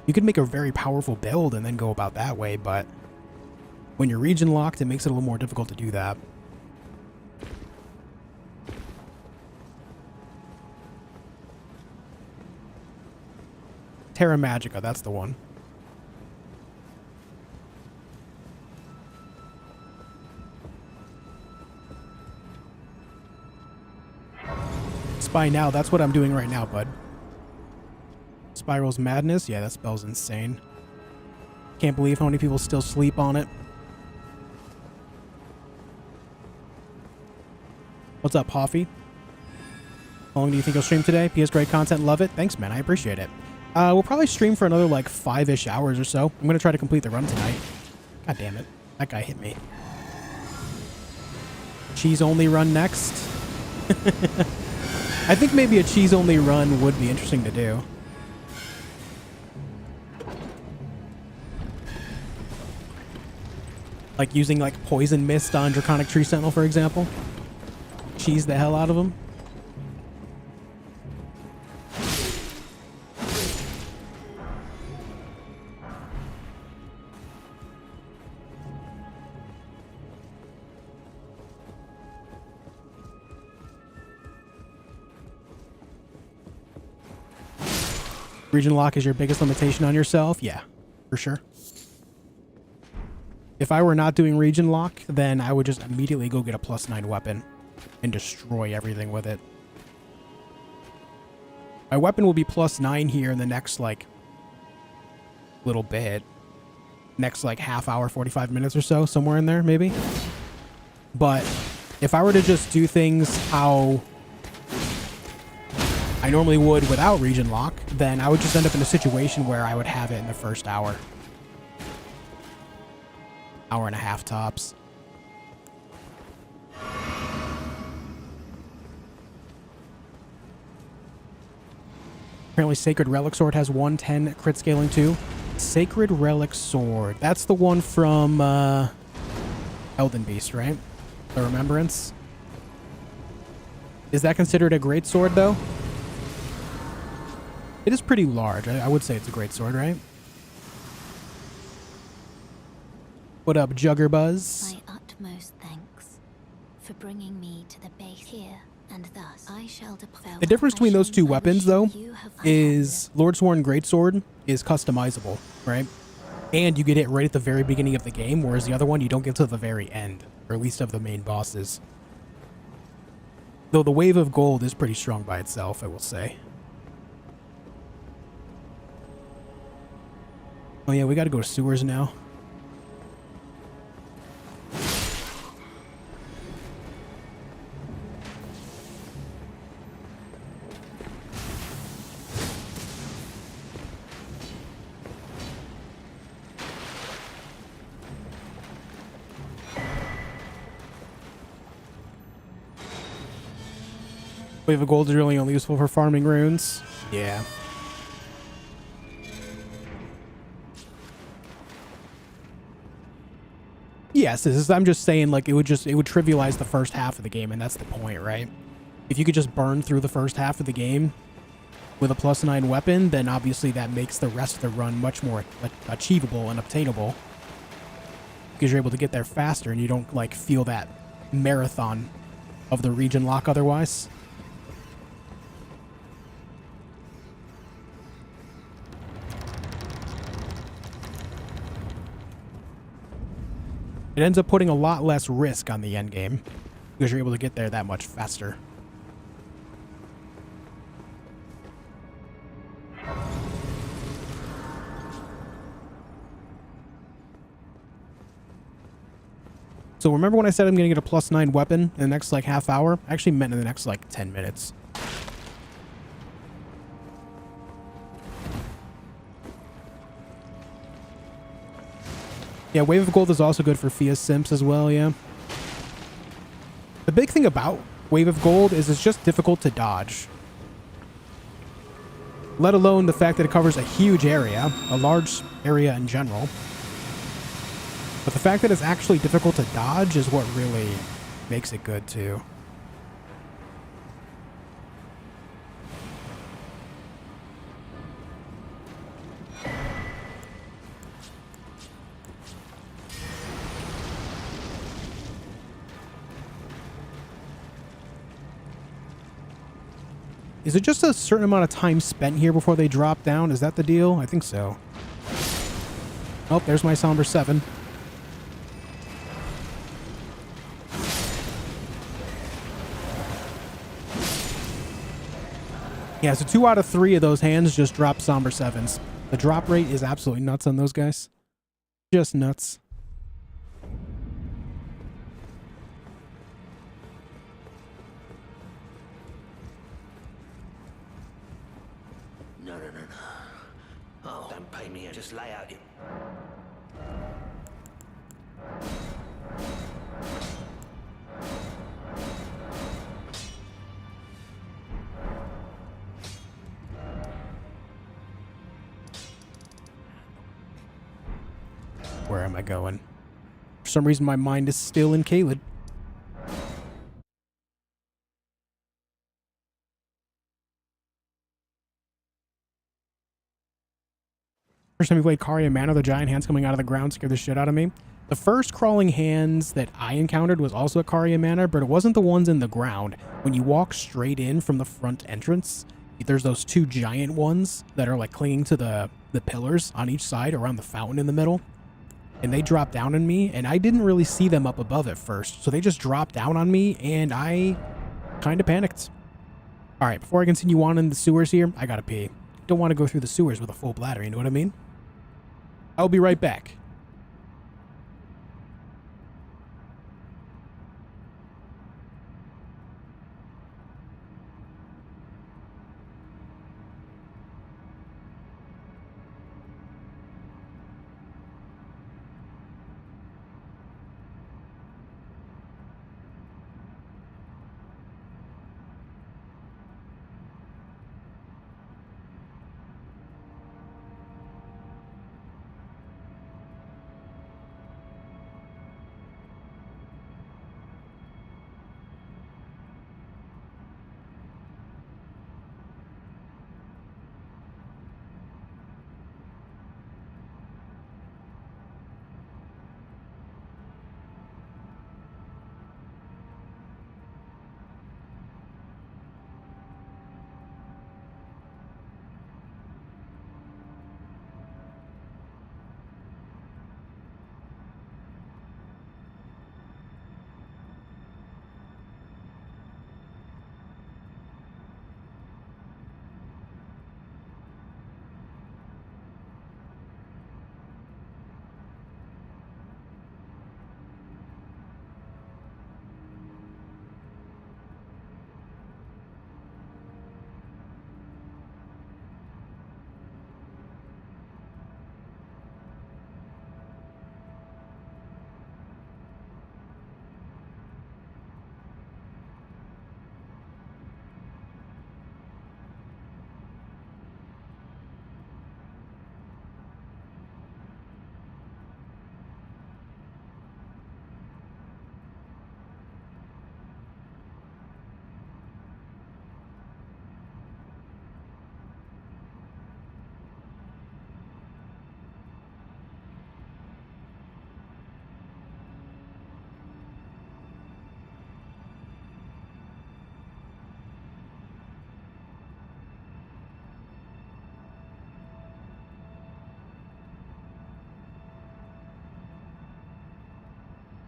You could make a very powerful build and then go about that way, but when you're region locked, it makes it a little more difficult to do that. Terra Magica, that's the one. Spy now, that's what I'm doing right now, bud. Spiral's Madness, yeah, that spell's insane. Can't believe how many people still sleep on it. What's up, Hoffy? How long do you think you'll stream today? PS great content, love it. Thanks, man, I appreciate it. We'll probably stream for another, like, 5-ish hours or so. I'm gonna try to complete the run tonight. God damn it. That guy hit me. Cheese-only run next. I think maybe a cheese-only run would be interesting to do. Like using, like, Poison Mist on Draconic Tree Sentinel, for example. Cheese the hell out of him. Region lock is your biggest limitation on yourself? Yeah, for sure. If I were not doing region lock, then I would just immediately go get a +9 weapon and destroy everything with it. My weapon will be +9 here in the next, like, little bit. Next, like, half hour, 45 minutes or so, somewhere in there, maybe. But if I were to just do things how I normally would without region lock, then I would just end up in a situation where I would have it in the first hour. Hour and a half tops. Apparently Sacred Relic Sword has 110 crit scaling too. Sacred Relic Sword. That's the one from Elden Beast, right? The Remembrance. Is that considered a great sword though? It is pretty large. I would say it's a great sword, right? What up, Juggerbuzz? My utmost thanks for bringing me to the base here, and thus I shall depart. The difference between those two weapons, though, is Lordsworn Greatsword is customizable, right? And you get it right at the very beginning of the game, whereas the other one you don't get to the very end, or at least of the main bosses. Though the Wave of Gold is pretty strong by itself, I will say. Oh yeah, we gotta go to sewers now. Wave of Gold is really only useful for farming runes. Yeah. Yes, I'm just saying, like, it would trivialize the first half of the game, and that's the point, right? If you could just burn through the first half of the game with a +9 weapon, then obviously that makes the rest of the run much more achievable and obtainable. Because you're able to get there faster, and you don't, like, feel that marathon of the region lock otherwise. It ends up putting a lot less risk on the end game because you're able to get there that much faster. So remember when I said I'm going to get a +9 weapon in the next, like, half hour? I actually meant in the next, like, 10 minutes. Yeah, Wave of Gold is also good for Fia Simps as well, yeah. The big thing about Wave of Gold is it's just difficult to dodge. Let alone the fact that it covers a huge area, a large area in general. But the fact that it's actually difficult to dodge is what really makes it good too. Is it just a certain amount of time spent here before they drop down? Is that the deal? I think so. Oh, there's my Somber 7. Yeah, so 2 out of 3 of those hands just drop Somber 7s. The drop rate is absolutely nuts on those guys. Just nuts. No. Oh, don't pay me, just lay out your... Where am I going? For some reason, my mind is still in Caelid. First time we played Karia Mana, the giant hands coming out of the ground scared the shit out of me. The first crawling hands that I encountered was also at Karia Manor, but it wasn't the ones in the ground. When you walk straight in from the front entrance, there's those 2 giant ones that are like clinging to the pillars on each side around the fountain in the middle. And they dropped down on me, and I didn't really see them up above at first. So they just dropped down on me, and I kind of panicked. All right, before I continue on in the sewers here, I gotta pee. Don't want to go through the sewers with a full bladder, you know what I mean? I'll be right back.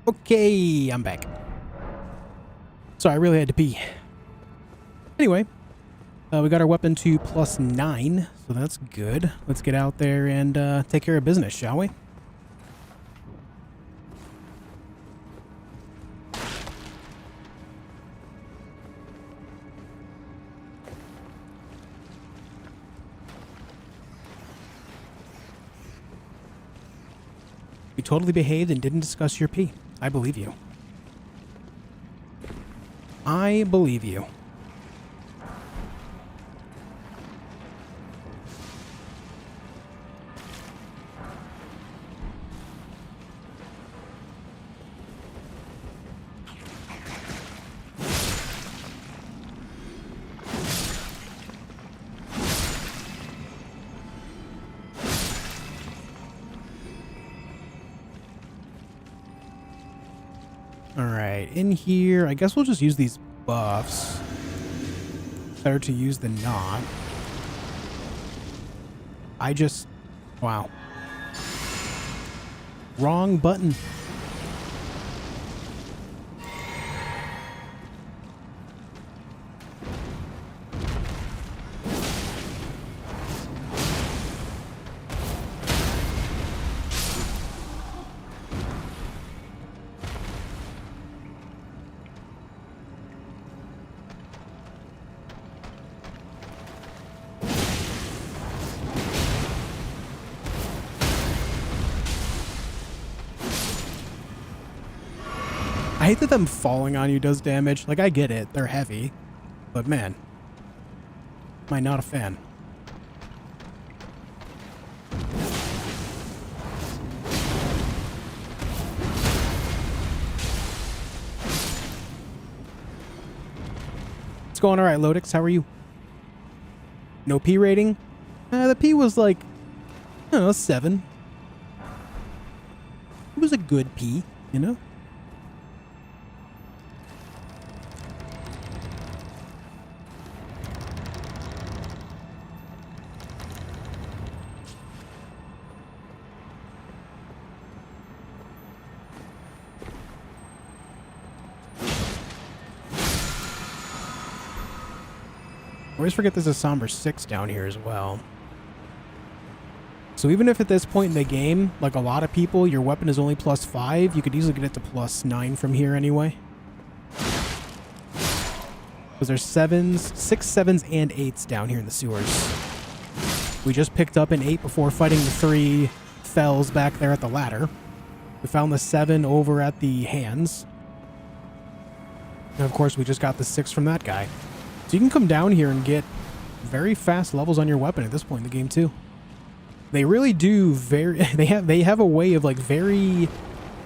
Okay, I'm back. Sorry, I really had to pee. Anyway, we got our weapon to +9, so that's good. Let's get out there and take care of business, shall we? We You totally behaved and didn't discuss your pee. I believe you. I believe you. Alright, in here, I guess we'll just use these buffs. Better to use than not. Wow. Wrong button. I hate that them falling on you does damage. Like, I get it. They're heavy. But, man. Am I not a fan? It's going alright, Lodix. How are you? No P rating? The P was like, I don't know, 7. It was a good P, you know? I always forget there's a Somber 6 down here as well. So even if at this point in the game, like a lot of people, your weapon is only +5, you could easily get it to +9 from here anyway. Because there's 7s, 6, 7s, and 8s down here in the sewers. We just picked up an 8 before fighting the 3 fells back there at the ladder. We found the 7 over at the hands. And of course we just got the 6 from that guy. So you can come down here and get very fast levels on your weapon at this point in the game too. They really do they have a way of like very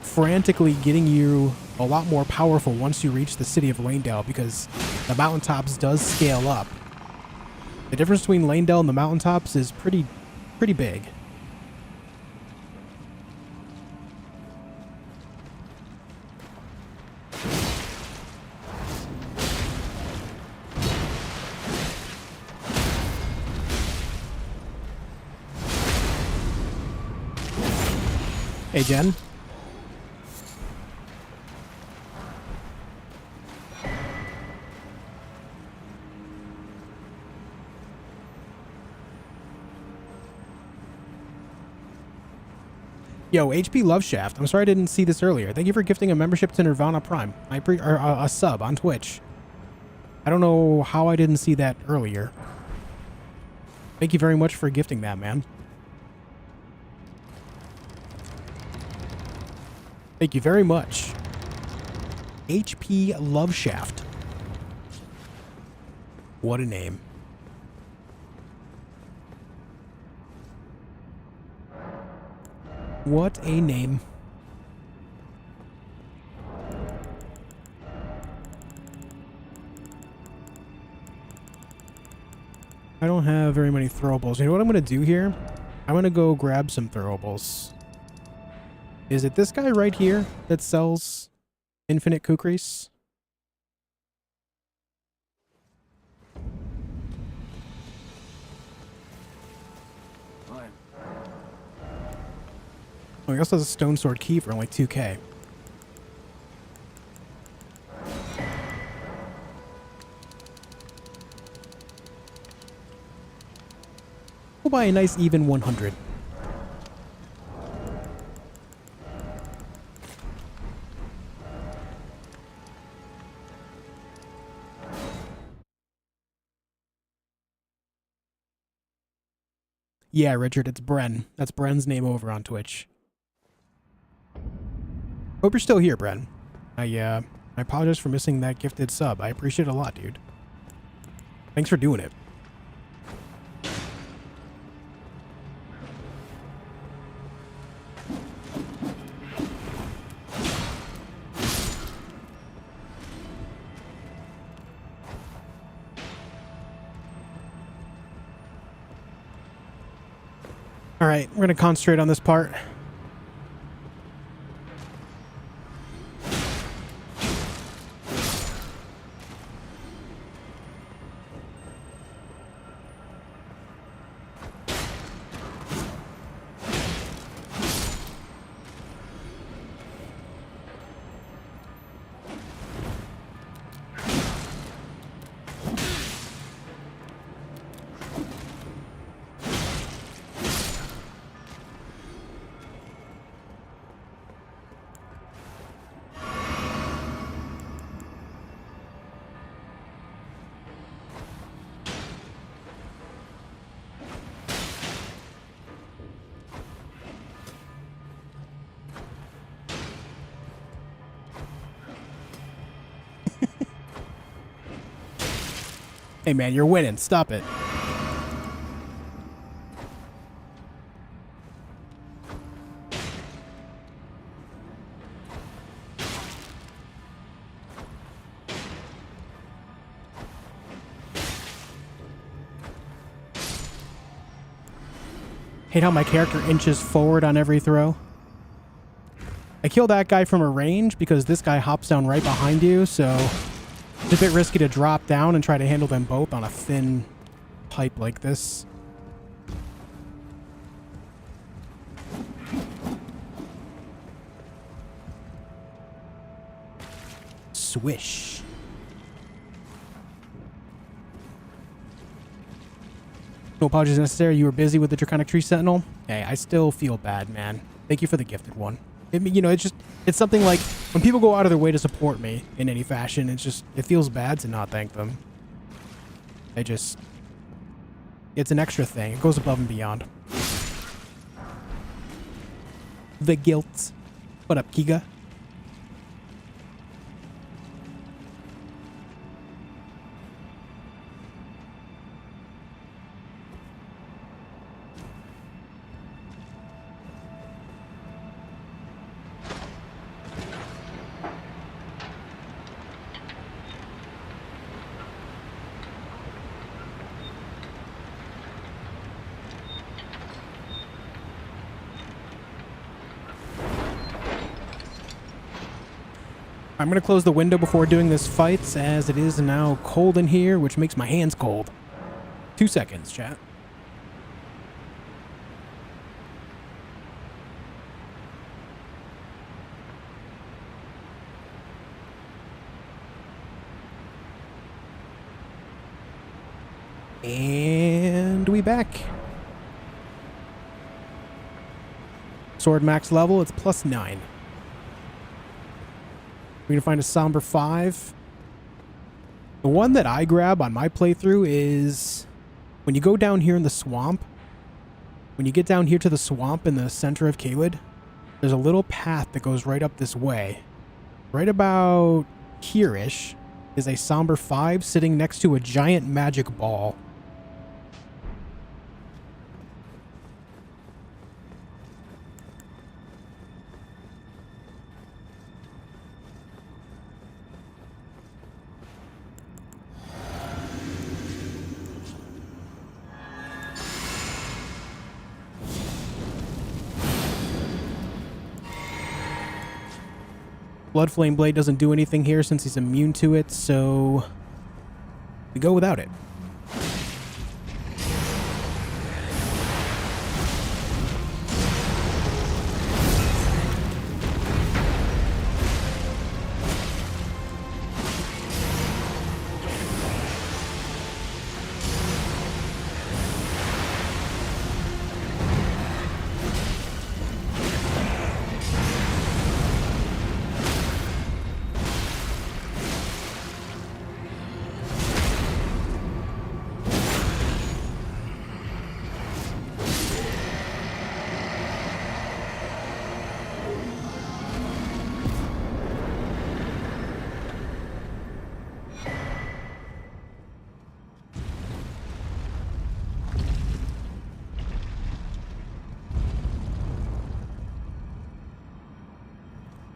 frantically getting you a lot more powerful once you reach the city of Lanedale, because the mountaintops does scale up. The difference between Lanedale and the mountaintops is pretty big. Hey, Jen. Yo, HP Loveshaft. I'm sorry I didn't see this earlier. Thank you for gifting a membership to Nirvana Prime. A sub on Twitch. I don't know how I didn't see that earlier. Thank you very much for gifting that, man. Thank you very much. HP Loveshaft. What a name. What a name. I don't have very many throwables. You know what I'm going to do here? I'm going to go grab some throwables. Is it this guy right here that sells infinite kukris? Oh, he also has a stone sword key for only 2k. We'll buy a nice even 100. Yeah, Richard, it's Bren. That's Bren's name over on Twitch. Hope you're still here, Brent. I apologize for missing that gifted sub. I appreciate it a lot, dude. Thanks for doing it. All right, we're going to concentrate on this part. Hey man, you're winning. Stop it. Hate how my character inches forward on every throw. I kill that guy from a range because this guy hops down right behind you, so it's a bit risky to drop down and try to handle them both on a thin pipe like this. Swish. No apologies necessary. You were busy with the Draconic Tree Sentinel. Hey, I still feel bad, man. Thank you for the gifted one. You know, it's something like when people go out of their way to support me in any fashion, it feels bad to not thank them. It's an extra thing. It goes above and beyond. The guilt. What up, Kiga? I'm going to close the window before doing this fight, as it is now cold in here, which makes my hands cold. 2 seconds, chat. And we back. Sword max level, it's +9. We're going to find a Somber 5. The one that I grab on my playthrough is when you go down here in the swamp, when you get down here to the swamp in the center of Caelid, there's a little path that goes right up this way. Right about here-ish is a Somber 5 sitting next to a giant magic ball. Bloodflame Blade doesn't do anything here since he's immune to it, so we go without it.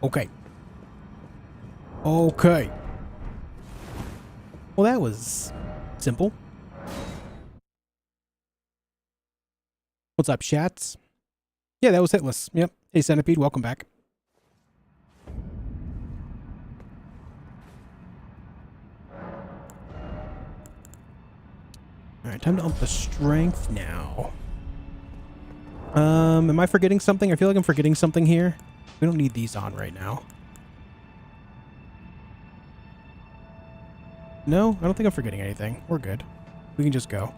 Okay. Okay. Well, that was simple. What's up, chats? Yeah, that was hitless. Yep. Hey, Centipede, welcome back. Alright, time to up the strength now. Am I forgetting something? I feel like I'm forgetting something here. We don't need these on right now. No, I don't think I'm forgetting anything. We're good. We can just go.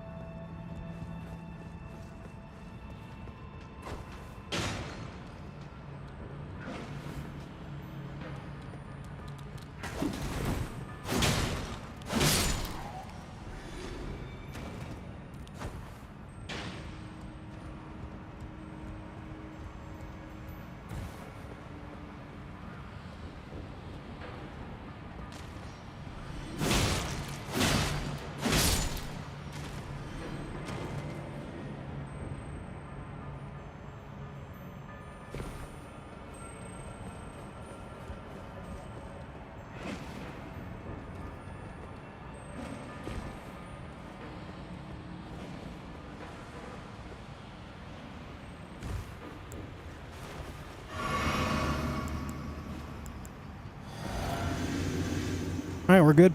All right, we're good.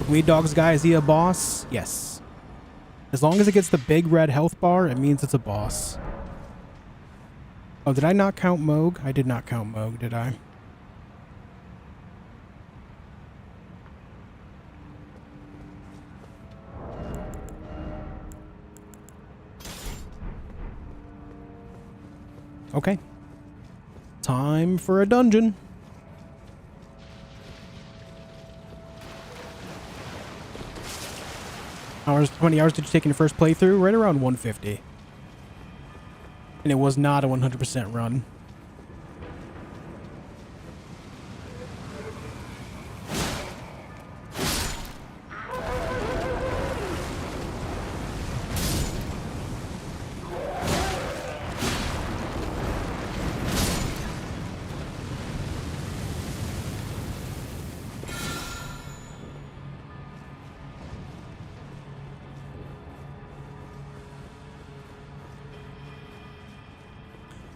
Weed Dogs guy, is he a boss? Yes. As long as it gets the big red health bar, it means it's a boss. Oh, did I not count Moog? I did not count Moog, did I? Okay. Time for a dungeon. How many hours did you take in your first playthrough? Right around 150. And it was not a 100% run.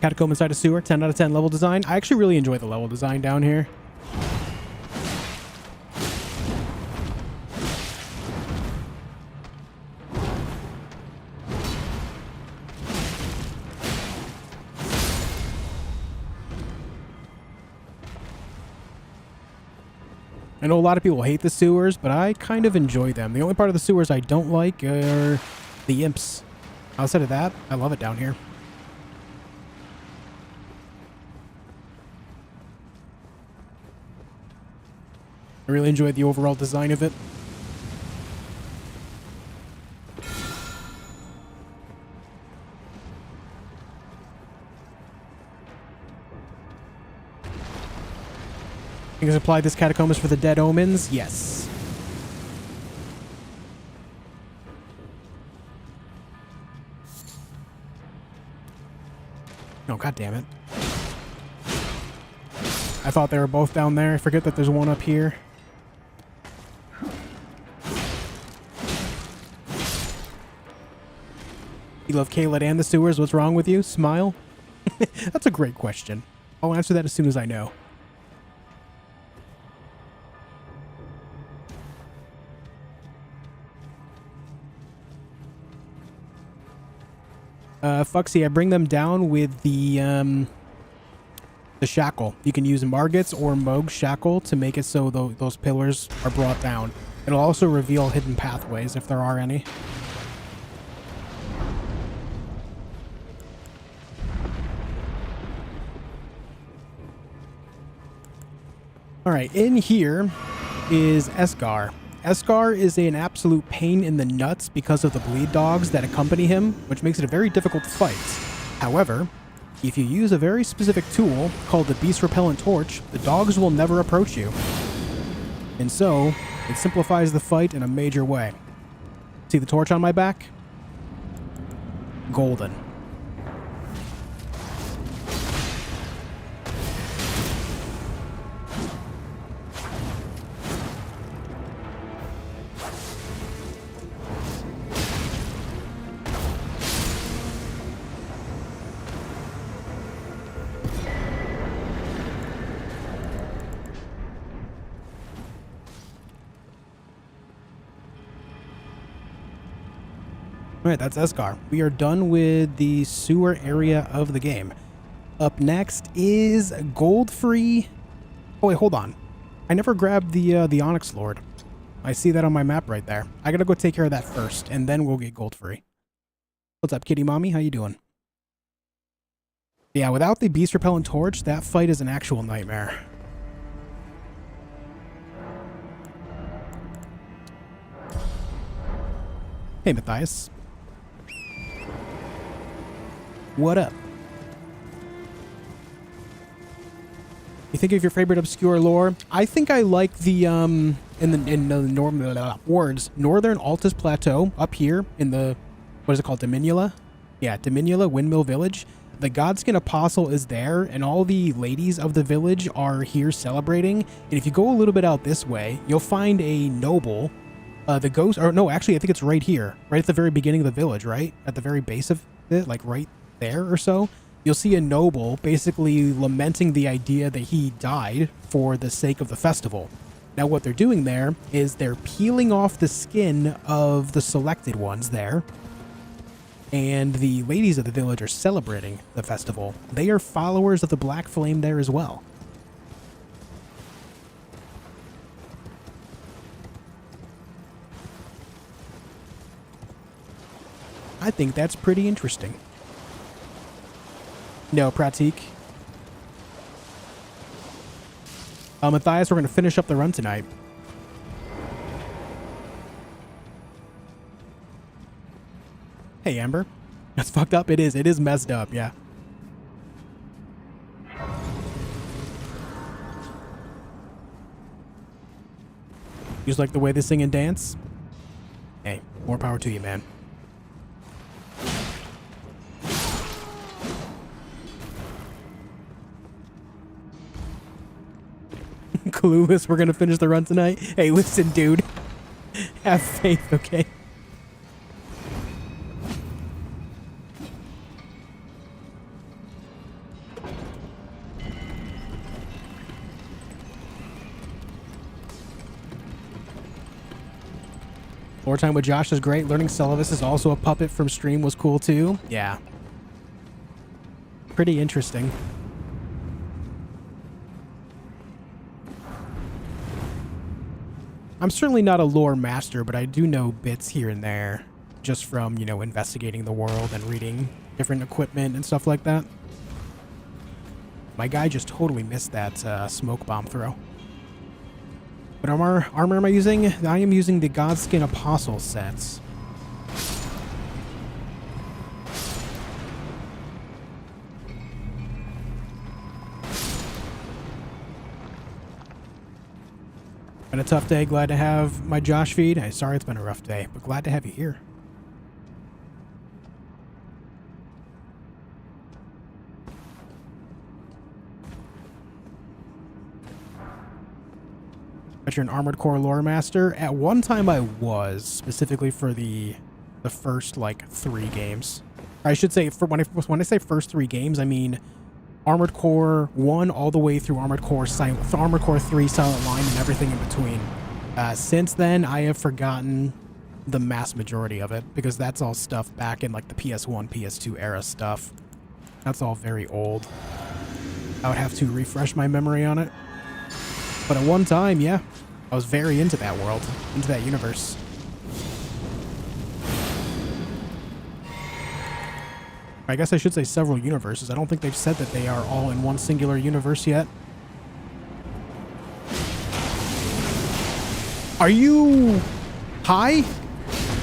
Catacomb inside a sewer, 10 out of 10 level design. I actually really enjoy the level design down here. I know a lot of people hate the sewers, but I kind of enjoy them. The only part of the sewers I don't like are the imps. Outside of that, I love it down here. I really enjoyed the overall design of it. You guys apply this catacombs for the dead omens? Yes. Oh, god damn it. I thought they were both down there. I forget that there's one up here. You love Kayla and the sewers. What's wrong with you? Smile? That's a great question. I'll answer that as soon as I know. Fuxy, I bring them down with the shackle. You can use Margit's or Moog's shackle to make it so those pillars are brought down. It'll also reveal hidden pathways if there are any. Alright, in here is Esgar. Esgar is an absolute pain in the nuts because of the bleed dogs that accompany him, which makes it a very difficult fight. However, If you use a very specific tool called the Beast Repellent Torch, the dogs will never approach you. And so, it simplifies the fight in a major way. See the torch on my back? Golden. Alright, that's Escar. We are done with the sewer area of the game. Up next is gold free. Oh wait, hold on. I never grabbed the Onyx Lord. I see that on my map right there. I gotta go take care of that first, and then we'll get gold free. What's up, kitty mommy? How you doing? Yeah, without the Beast Repellent Torch, that fight is an actual nightmare. Hey, Matthias. What up? You think of your favorite obscure lore? I think I like the Northern Altus Plateau up here in the, what is it called, Dominula? Yeah, Dominula Windmill Village. The Godskin Apostle is there, and all the ladies of the village are here celebrating. And if you go a little bit out this way, you'll find a noble. The ghost, or no, actually, I think it's right here, right at the very beginning of the village, right? At the very base of it, like right there or so. You'll see a noble basically lamenting the idea that he died for the sake of the festival. Now, what they're doing there is they're peeling off the skin of the selected ones there. And the ladies of the village are celebrating the festival. They are followers of the Black Flame there as well. I think that's pretty interesting. No, Pratik. Matthias, we're going to finish up the run tonight. Hey, Amber. That's fucked up. It is. It is messed up, yeah. You just like the way they sing and dance? Hey, more power to you, man. Clueless, we're gonna finish the run tonight. Hey, listen, dude. Have faith, okay? More time with Josh is great. Learning Celovis is also a puppet from stream was cool too. Yeah. Pretty interesting. I'm certainly not a lore master, but I do know bits here and there just from, you know, investigating the world and reading different equipment and stuff like that. My guy just totally missed that smoke bomb throw. What armor am I using? I am using the Godskin Apostle sets. Been a tough day. Glad to have my Josh feed. Hey, sorry it's been a rough day, but glad to have you here. But you're an Armored Core lore master. At one time I was, specifically for the first like 3 games. Or I should say, for when I say first 3 games, I mean Armored Core 1 all the way through Armored Core 3 Silent Line and everything in between. Since then, I have forgotten the mass majority of it because that's all stuff back in like the PS1, PS2 era stuff. That's all very old. I would have to refresh my memory on it. But at one time, yeah, I was very into that world, into that universe. I guess I should say several universes. I don't think they've said that they are all in one singular universe yet. Are you high?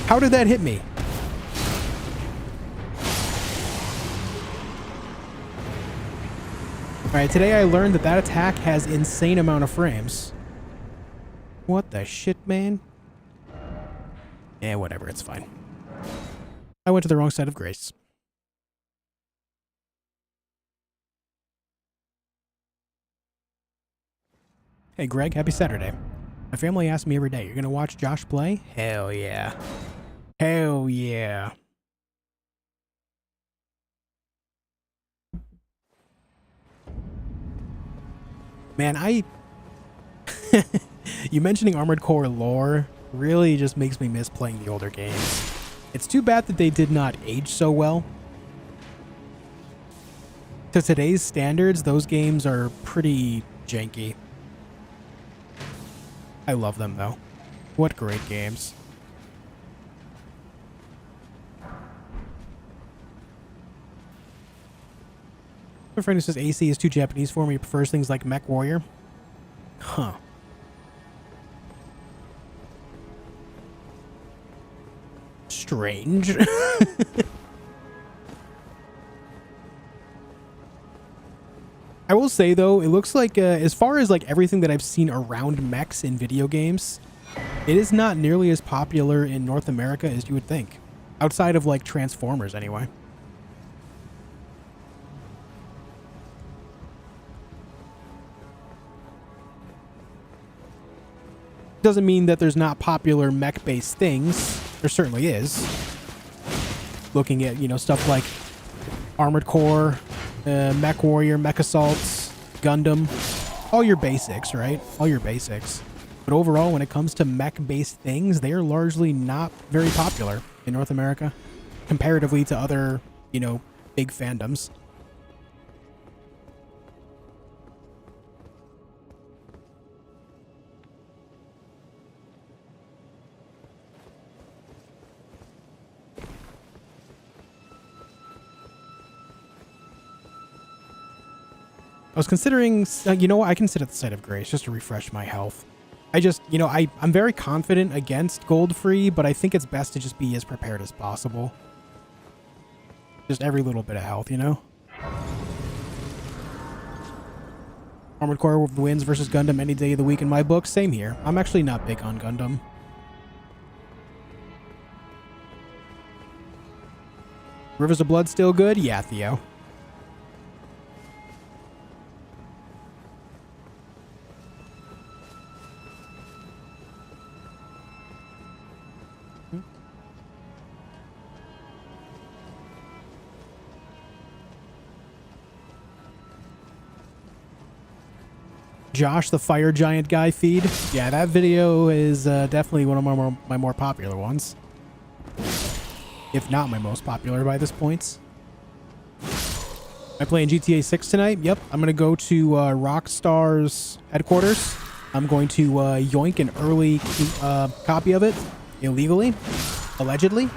How did that hit me? Alright, today I learned that that attack has insane amount of frames. What the shit, man? Eh, whatever, it's fine. I went to the wrong side of grace. Hey Greg, happy Saturday. My family asks me every day, you're gonna watch Josh play? Hell yeah. Hell yeah. Man, you mentioning Armored Core lore really just makes me miss playing the older games. It's too bad that they did not age so well. To today's standards, those games are pretty janky. I love them though. What great games. My friend who says AC is too Japanese for me. He prefers things like Mech Warrior. Huh. Strange. I will say though, it looks like as far as like everything that I've seen around mechs in video games, it is not nearly as popular in North America as you would think. Outside of like Transformers anyway. Doesn't mean that there's not popular mech-based things. There certainly is. Looking at, you know, stuff like Armored Core, Mech Warrior, Mech Assaults, Gundam. All your basics, right? All your basics. But overall, when it comes to mech-based things, they are largely not very popular in North America. Comparatively to other, you know, big fandoms. I was considering, you know what, I can sit at the site of grace just to refresh my health. I just, you know, I'm very confident against gold free, but I think it's best to just be as prepared as possible. Just every little bit of health, you know? Armored Core wins versus Gundam any day of the week in my book. Same here. I'm actually not big on Gundam. Rivers of Blood still good? Yeah, Theo. Josh the Fire Giant guy feed. Yeah, that video is definitely one of my more popular ones. If not my most popular by this point. Am I playing GTA 6 tonight? Yep. I'm going to go to Rockstar's headquarters. I'm going to yoink an early copy of it illegally, allegedly. And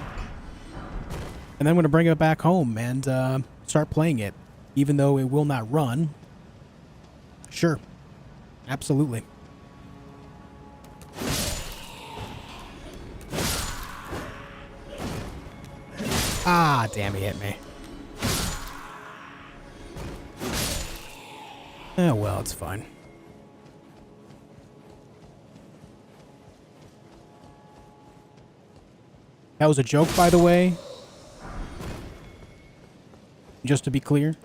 then I'm going to bring it back home and start playing it, even though it will not run. Sure. Absolutely. Ah, damn, he hit me. Oh, well, it's fine. That was a joke, by the way. Just to be clear.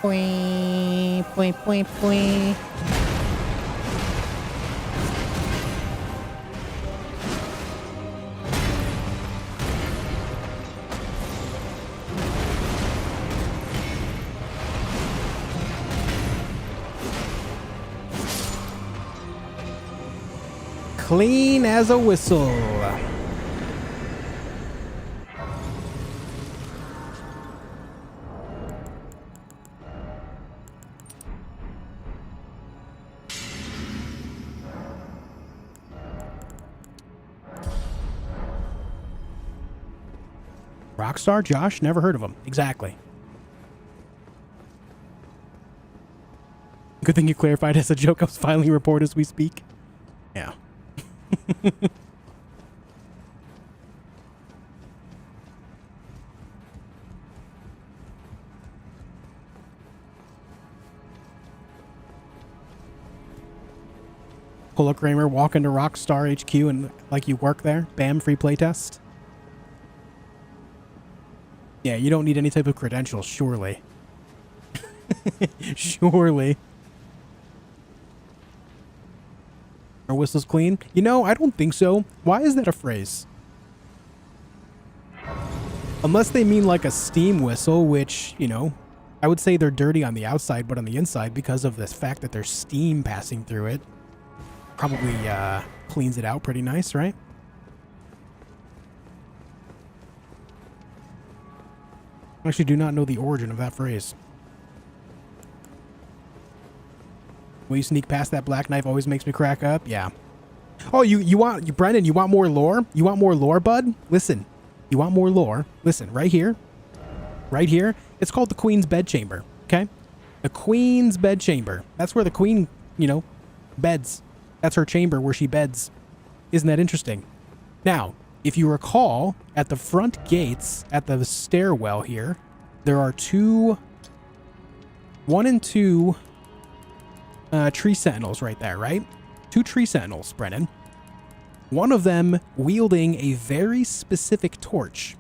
Point, point, point, point. Clean as a whistle. Rockstar? Josh? Never heard of him. Exactly. Good thing you clarified as a joke. I was filing a report as we speak. Yeah. Pull a Kramer, walk into Rockstar HQ and like you work there. Bam, free playtest. Yeah, you don't need any type of credentials, surely. Surely. Our whistle's clean? You know, I don't think so. Why is that a phrase? Unless they mean like a steam whistle, which, you know, I would say they're dirty on the outside, but on the inside, because of the fact that there's steam passing through it, probably cleans it out pretty nice, right? I actually do not know the origin of that phrase. Will you sneak past that black knife always makes me crack up? Yeah. Oh, Brendan, you want more lore? You want more lore, bud? Listen. You want more lore? Listen, right here. Right here. It's called the Queen's Bedchamber, okay? The Queen's Bedchamber. That's where the Queen, you know, beds. That's her chamber where she beds. Isn't that interesting? Now, if you recall, at the front gates, at the stairwell here, there are one and two tree sentinels right there, right? 2 tree sentinels, Brennan. One of them wielding a very specific torch.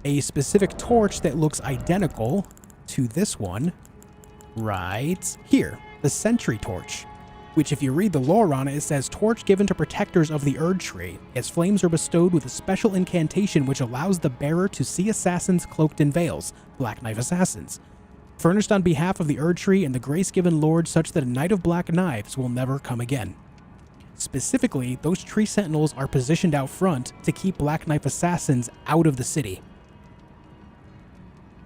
A specific torch that looks identical to this one right here, the sentry torch. Which, if you read the lore on it, it says, torch given to protectors of the Erd Tree. Its flames are bestowed with a special incantation which allows the bearer to see assassins cloaked in veils, Black Knife assassins. Furnished on behalf of the Erd Tree and the grace-given Lord such that a Knight of Black Knives will never come again. Specifically, those tree sentinels are positioned out front to keep Black Knife assassins out of the city.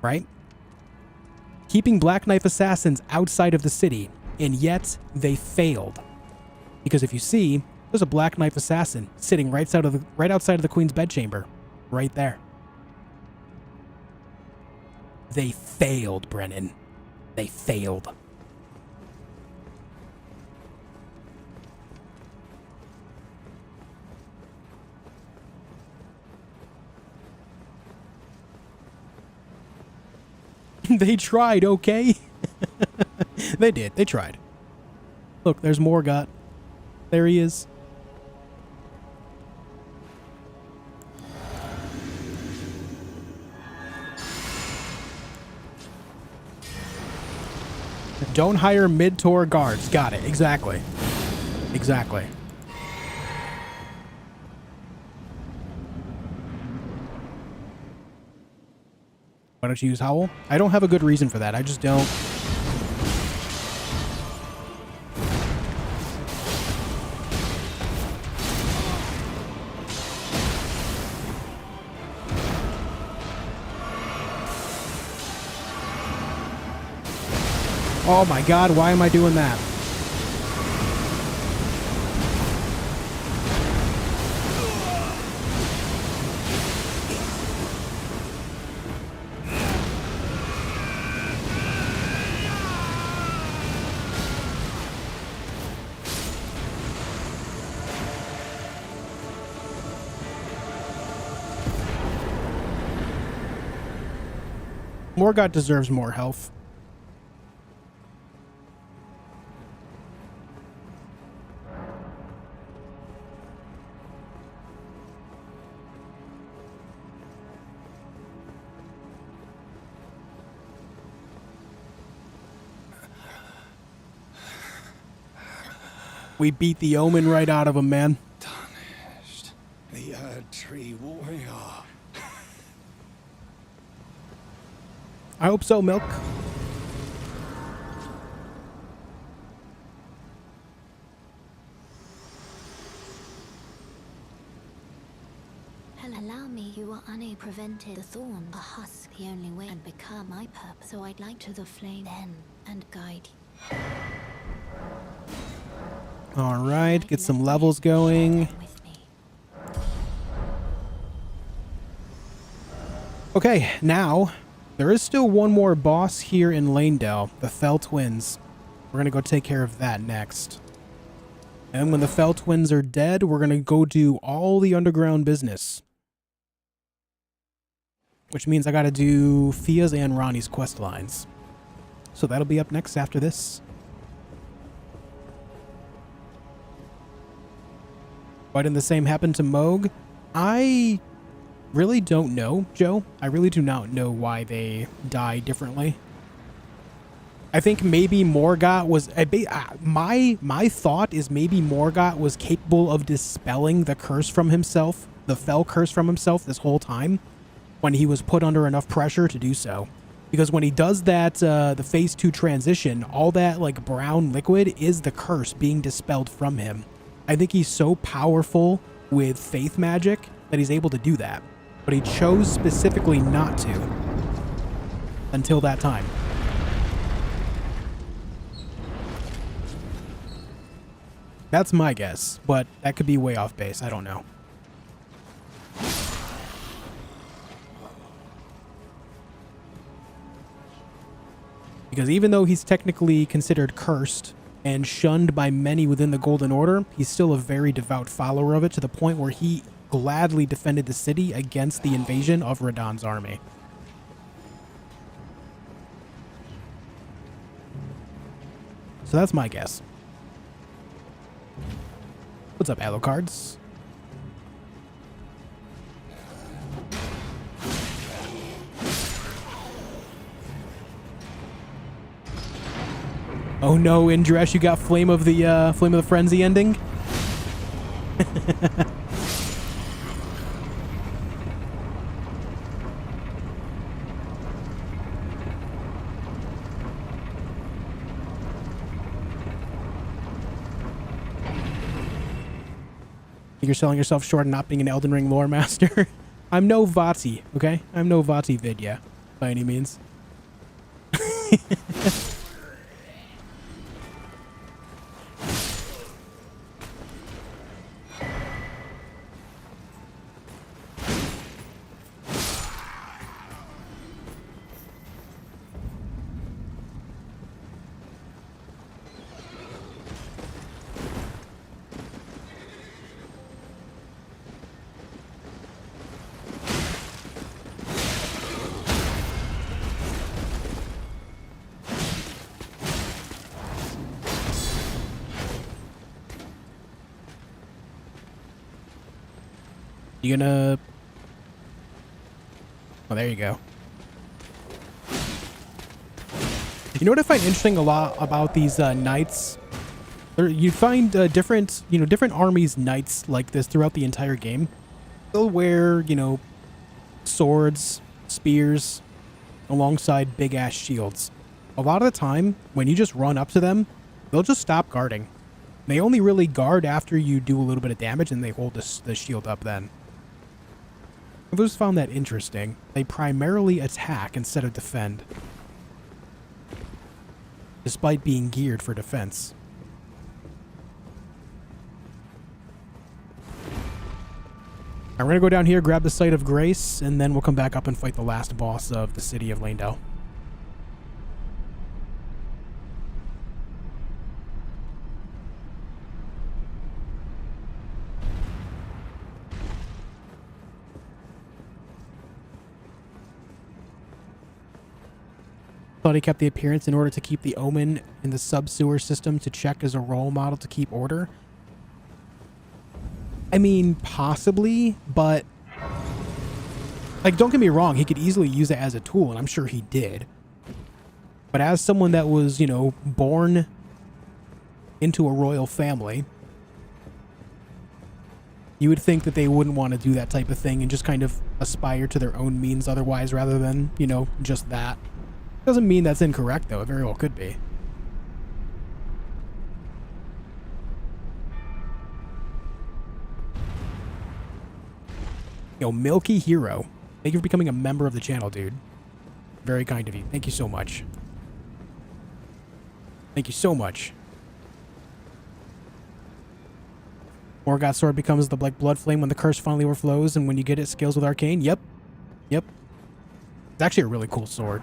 Right? Keeping Black Knife assassins outside of the city. And yet, they failed. Because if you see, there's a Black Knife assassin sitting right outside of the Queen's Bedchamber. Right there. They failed, Brennan. They failed. They tried, okay? They did. They tried. Look, there's Morgott. There he is. Don't hire mid-tour guards. Got it. Exactly. Exactly. Why don't you use Howl? I don't have a good reason for that. I just don't. Oh my god, why am I doing that? Morgott deserves more health. We beat the omen right out of him, man. Tarnished. The Erd Tree warrior. I hope so, Milk. Allow me, you are unable prevented the thorn, a husk, the only way and become my purpose. So I'd like to the flame then and guide you. All right, get some levels going. Okay, now there is still one more boss here in Lanedale, the Fell Twins. We're gonna go take care of that next. And when the Fell Twins are dead, we're gonna go do all the underground business. Which means I gotta do Fia's and Ronnie's quest lines. So that'll be up next after this. Why didn't the same happen to Moog? I really don't know, Joe. I really do not know why they die differently. I think maybe Morgott was... my thought is maybe Morgott was capable of dispelling the curse from himself, the Fell curse from himself this whole time, when he was put under enough pressure to do so. Because when he does that, the phase 2 transition, all that like brown liquid is the curse being dispelled from him. I think he's so powerful with faith magic that he's able to do that. But he chose specifically not to until that time. That's my guess, but that could be way off base. I don't know. Because even though he's technically considered cursed and shunned by many within the Golden Order, he's still a very devout follower of it, to the point where he gladly defended the city against the invasion of Radahn's army. So that's my guess. What's up, Alucards? Oh no, Indresh, you got Flame of the Frenzy ending? You're selling yourself short and not being an Elden Ring lore master. I'm no Vati, okay? I'm no Vati Vidya, by any means. You gonna... Oh, there you go. You know what I find interesting a lot about these knights? You find different armies knights like this throughout the entire game. They'll wear, swords, spears, alongside big-ass shields. A lot of the time, when you just run up to them, they'll just stop guarding. They only really guard after you do a little bit of damage, and they hold the shield up then. I've always found that interesting. They primarily attack instead of defend, despite being geared for defense. We're going to go down here, grab the Site of Grace, and then we'll come back up and fight the last boss of the city of Leyndell. Thought he kept the appearance in order to keep the Omen in the sub-sewer system to check as a role model to keep order. I mean, possibly, but... Like, don't get me wrong, he could easily use it as a tool, and I'm sure he did. But as someone that was, born into a royal family, you would think that they wouldn't want to do that type of thing and just kind of aspire to their own means otherwise, rather than, just that. Doesn't mean that's incorrect, though. It very well could be. Yo, Milky Hero. Thank you for becoming a member of the channel, dude. Very kind of you. Thank you so much. Thank you so much. Morgoth's sword becomes the blood flame when the curse finally overflows, and when you get it, scales with arcane. Yep. It's actually a really cool sword.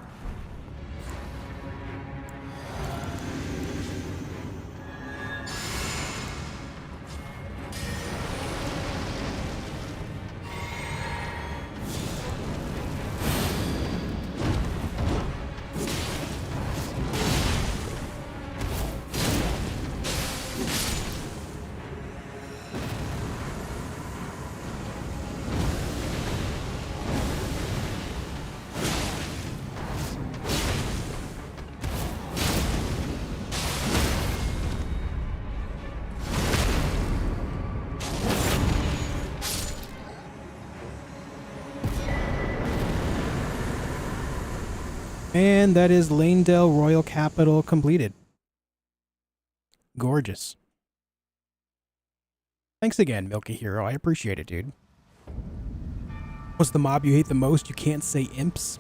And that is Lanedale Royal Capital completed. Gorgeous. Thanks again, Milky Hero. I appreciate it, dude. What's the mob you hate the most? You can't say imps.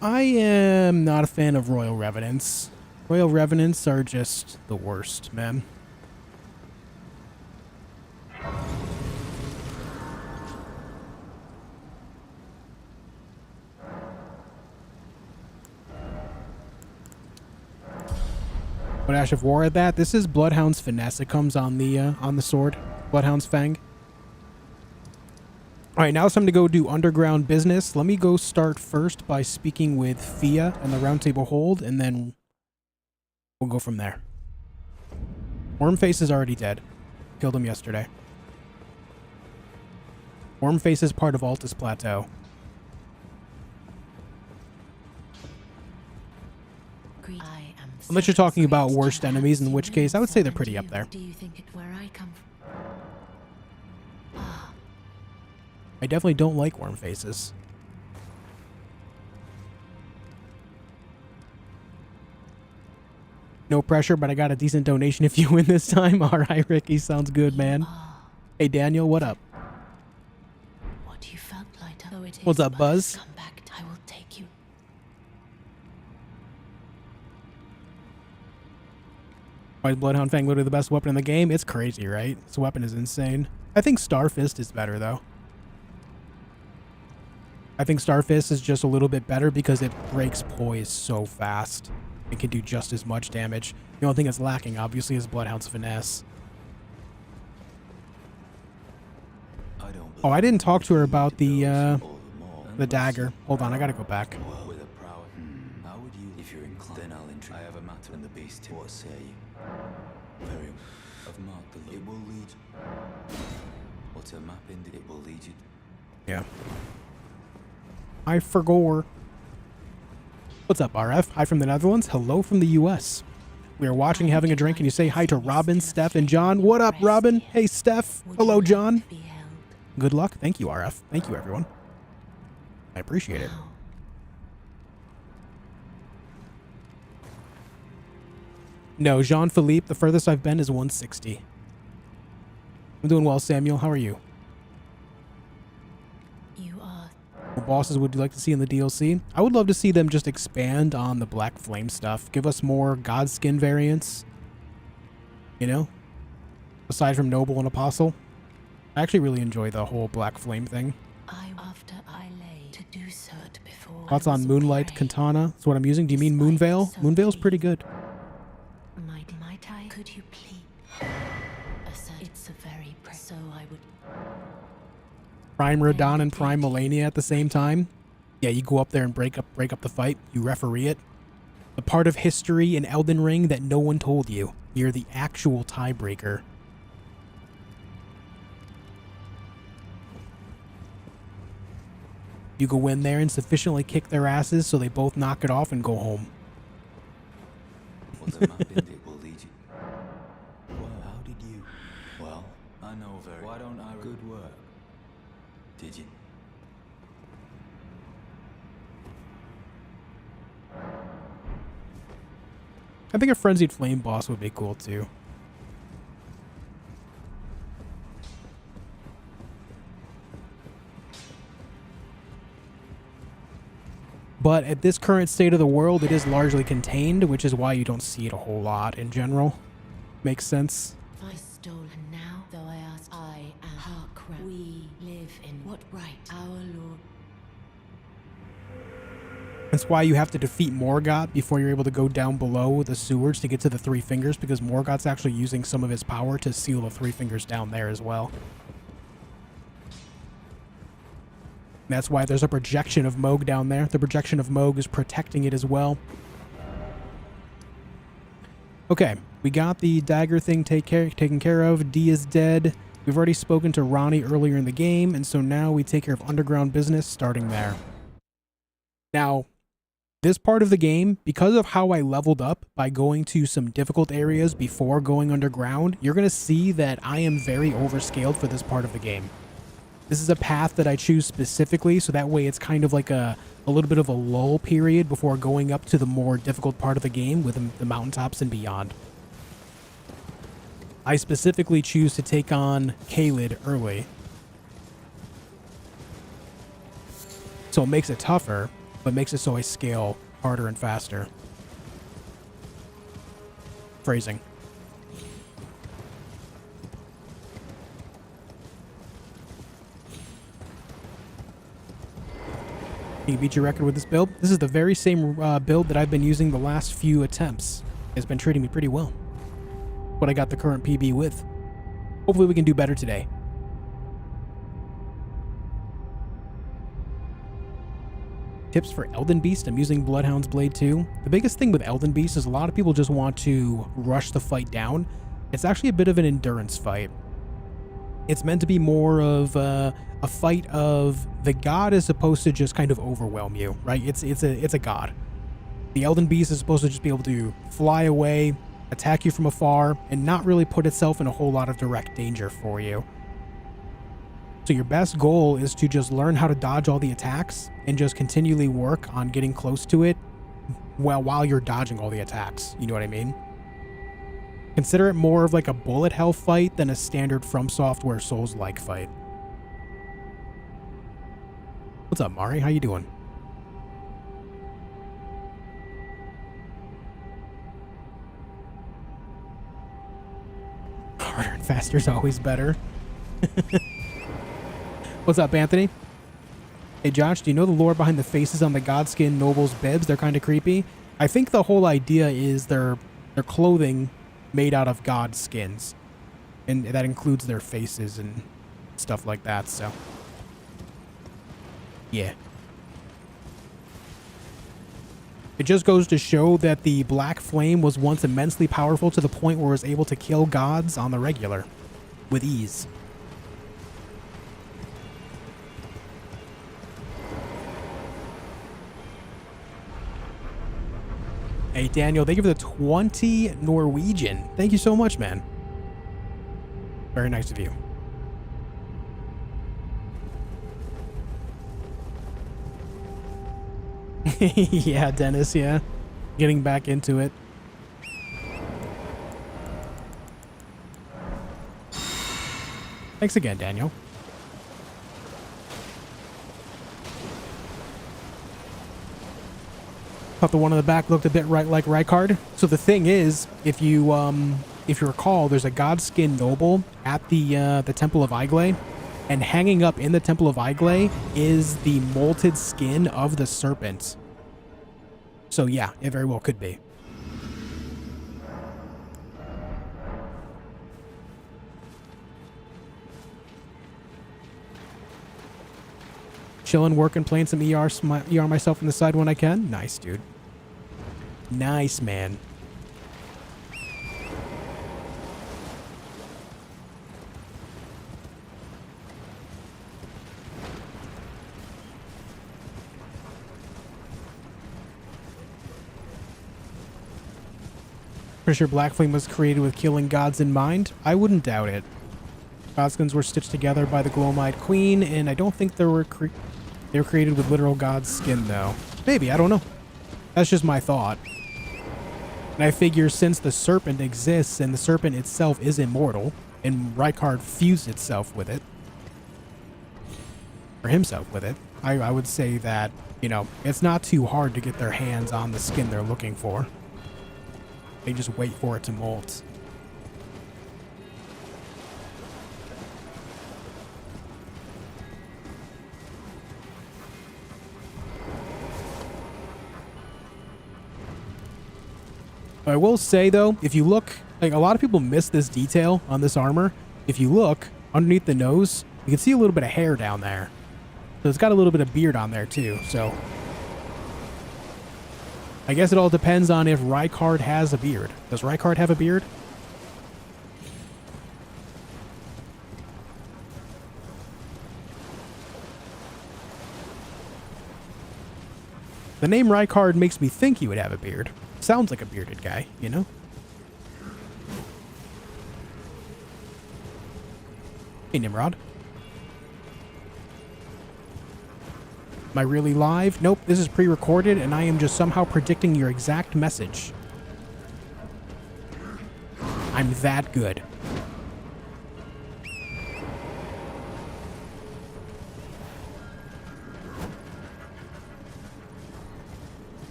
I am not a fan of Royal Revenants. Royal Revenants are just the worst, man. What Ash of War at that? This is Bloodhound's Finesse. It comes on the sword. Bloodhound's Fang. Alright, now it's time to go do underground business. Let me go start first by speaking with Fia and the Roundtable Hold, and then we'll go from there. Wormface is already dead. Killed him yesterday. Wormface is part of Altus Plateau. Unless you're talking about worst enemies, in which case I would say they're pretty up there. Do you think it where I come from? I definitely don't like worm faces. No pressure, but I got a decent donation if you win this time. Alright, Ricky, sounds good, man. Hey, Daniel, what up? What you felt like, though it What's is, up, Buzz? Come back, I will take you. Why is Bloodhound Fang literally the best weapon in the game? It's crazy, right? This weapon is insane. I think Starfist is better, though. I think Starfist is just a little bit better because it breaks poise so fast. It can do just as much damage. The only thing that's lacking, obviously, is Bloodhound's Finesse. Oh, I didn't talk to her about the dagger. Hold on, I gotta go back. With a proud. How would you, if you're inclined? Then I'll intrude. I have a matter in the beast. What say you? Very. I've marked the. It will lead. What's a map in? It will lead you. Yeah. I forgot. What's up, RF? Hi from the Netherlands. Hello from the US. We are watching, having a drink, and you say hi to Robin, Steph, and John. What up, Robin? Hey, Steph. Hello, John. Good luck. Thank you, RF. Thank you, everyone. I appreciate it. No, Jean-Philippe, the furthest I've been is 160. I'm doing well, Samuel. How are you? You are. What bosses would you like to see in the DLC? I would love to see them just expand on the Black Flame stuff. Give us more Godskin variants. You know? Aside from Noble and Apostle. I actually really enjoy the whole Black Flame thing. After I lay to do so before. Thoughts on Moonlight Katana? That's what I'm using. Do you mean Moonveil? Moonveil's pretty good. Might I? Could you please? It's a very so I would. Prime Radon and Prime Melania at the same time. Yeah, you go up there and break up the fight. You referee it. The part of history in Elden Ring that no one told you. You're the actual tiebreaker. You go in there and sufficiently kick their asses so they both knock it off and go home. What's a map in? It will lead you. Well, how did you? Well, I know very. Why don't I? Good work. Did you? I think a Frenzied Flame boss would be cool too. But at this current state of the world, it is largely contained, which is why you don't see it a whole lot in general. Makes sense. I stole, and now, though I ask, I am Hark. We live in what right? Our Lord. That's why you have to defeat Morgoth before you're able to go down below the sewers to get to the Three Fingers, because Morgoth's actually using some of his power to seal the Three Fingers down there as well. That's why there's a projection of Moog down there. The projection of Moog is protecting it as well. Okay, we got the dagger thing taken care of. D is dead. We've already spoken to Ronnie earlier in the game, and so now we take care of underground business starting there. Now, this part of the game, because of how I leveled up by going to some difficult areas before going underground, you're going to see that I am very overscaled for this part of the game. This is a path that I choose specifically, so that way it's kind of like a little bit of a lull period before going up to the more difficult part of the game with the mountaintops and beyond. I specifically choose to take on Caelid early. So it makes it tougher, but makes it so I scale harder and faster. Phrasing. Can you beat your record with this build? This is the very same build that I've been using the last few attempts. It's been treating me pretty well. What I got the current PB with. Hopefully we can do better today. Tips for Elden Beast. I'm using Bloodhound's Blade 2. The biggest thing with Elden Beast is a lot of people just want to rush the fight down. It's actually a bit of an endurance fight. It's meant to be more of a fight of the god is supposed to just kind of overwhelm you, right? It's a god. The Elden Beast is supposed to just be able to fly away, attack you from afar, and not really put itself in a whole lot of direct danger for you. So your best goal is to just learn how to dodge all the attacks and just continually work on getting close to it while you're dodging all the attacks. You know what I mean? Consider it more of like a bullet hell fight than a standard From Software Souls-like fight. What's up, Mari? How you doing? Harder and faster is always better. What's up, Anthony? Hey, Josh, do you know the lore behind the faces on the Godskin Nobles' bibs? They're kind of creepy. I think the whole idea is their clothing made out of god skins, and that includes their faces and stuff like that, so yeah. It just goes to show that the Black Flame was once immensely powerful to the point where it was able to kill gods on the regular with ease. Hey, Daniel, thank you for the 20 Norwegian. Thank you so much, man. Very nice of you. Yeah, Dennis, yeah. Getting back into it. Thanks again, Daniel. Thought the one on the back looked a bit like Rykard. So the thing is, if you recall, there's a Godskin Noble at the Temple of Iglay, and hanging up in the Temple of Iglay is the molted skin of the serpent. So yeah, it very well could be. Chilling, working, playing some ER myself on the side when I can. Nice, dude. Nice, man. Pretty sure Black Flame was created with killing gods in mind. I wouldn't doubt it. Godskins were stitched together by the Gloam-Eyed Queen, and I don't think they were created with literal god's skin, though. Maybe, I don't know. That's just my thought. And I figure since the serpent exists and the serpent itself is immortal, and Rykard fused itself with it, or himself with it, I would say that, you know, it's not too hard to get their hands on the skin they're looking for. They just wait for it to molt. I will say, though, if you look, like a lot of people miss this detail on this armor. If you look underneath the nose, you can see a little bit of hair down there. So it's got a little bit of beard on there, too. So I guess it all depends on if Rykard has a beard. Does Rykard have a beard? The name Rykard makes me think he would have a beard. Sounds like a bearded guy, you know? Hey, Nimrod. Am I really live? Nope, this is pre-recorded, and I am just somehow predicting your exact message. I'm that good.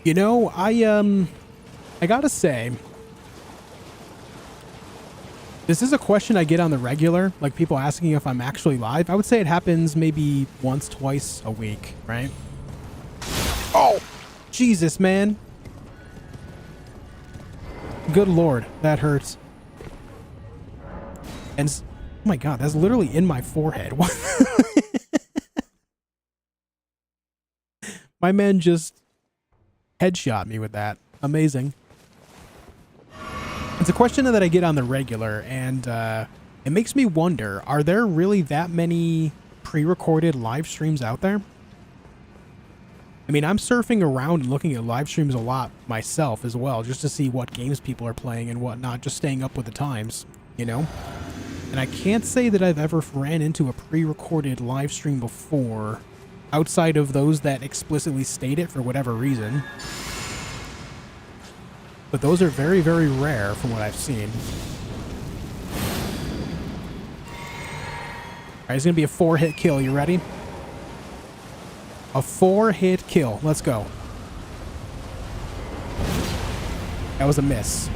You know, I gotta say, this is a question I get on the regular, like people asking if I'm actually live. I would say it happens maybe once, twice a week, right? Oh, Jesus, man. Good Lord, that hurts. And, oh my God, that's literally in my forehead. My man just headshot me with that. Amazing. It's a question that I get on the regular, and it makes me wonder, are there really that many pre-recorded live streams out there? I mean, I'm surfing around and looking at live streams a lot myself as well, just to see what games people are playing and whatnot, just staying up with the times, you know? And I can't say that I've ever ran into a pre-recorded live stream before, outside of those that explicitly state it for whatever reason. But those are very, very rare from what I've seen. Alright, it's going to be a 4-hit kill. You ready? A 4-hit kill. Let's go. That was a miss.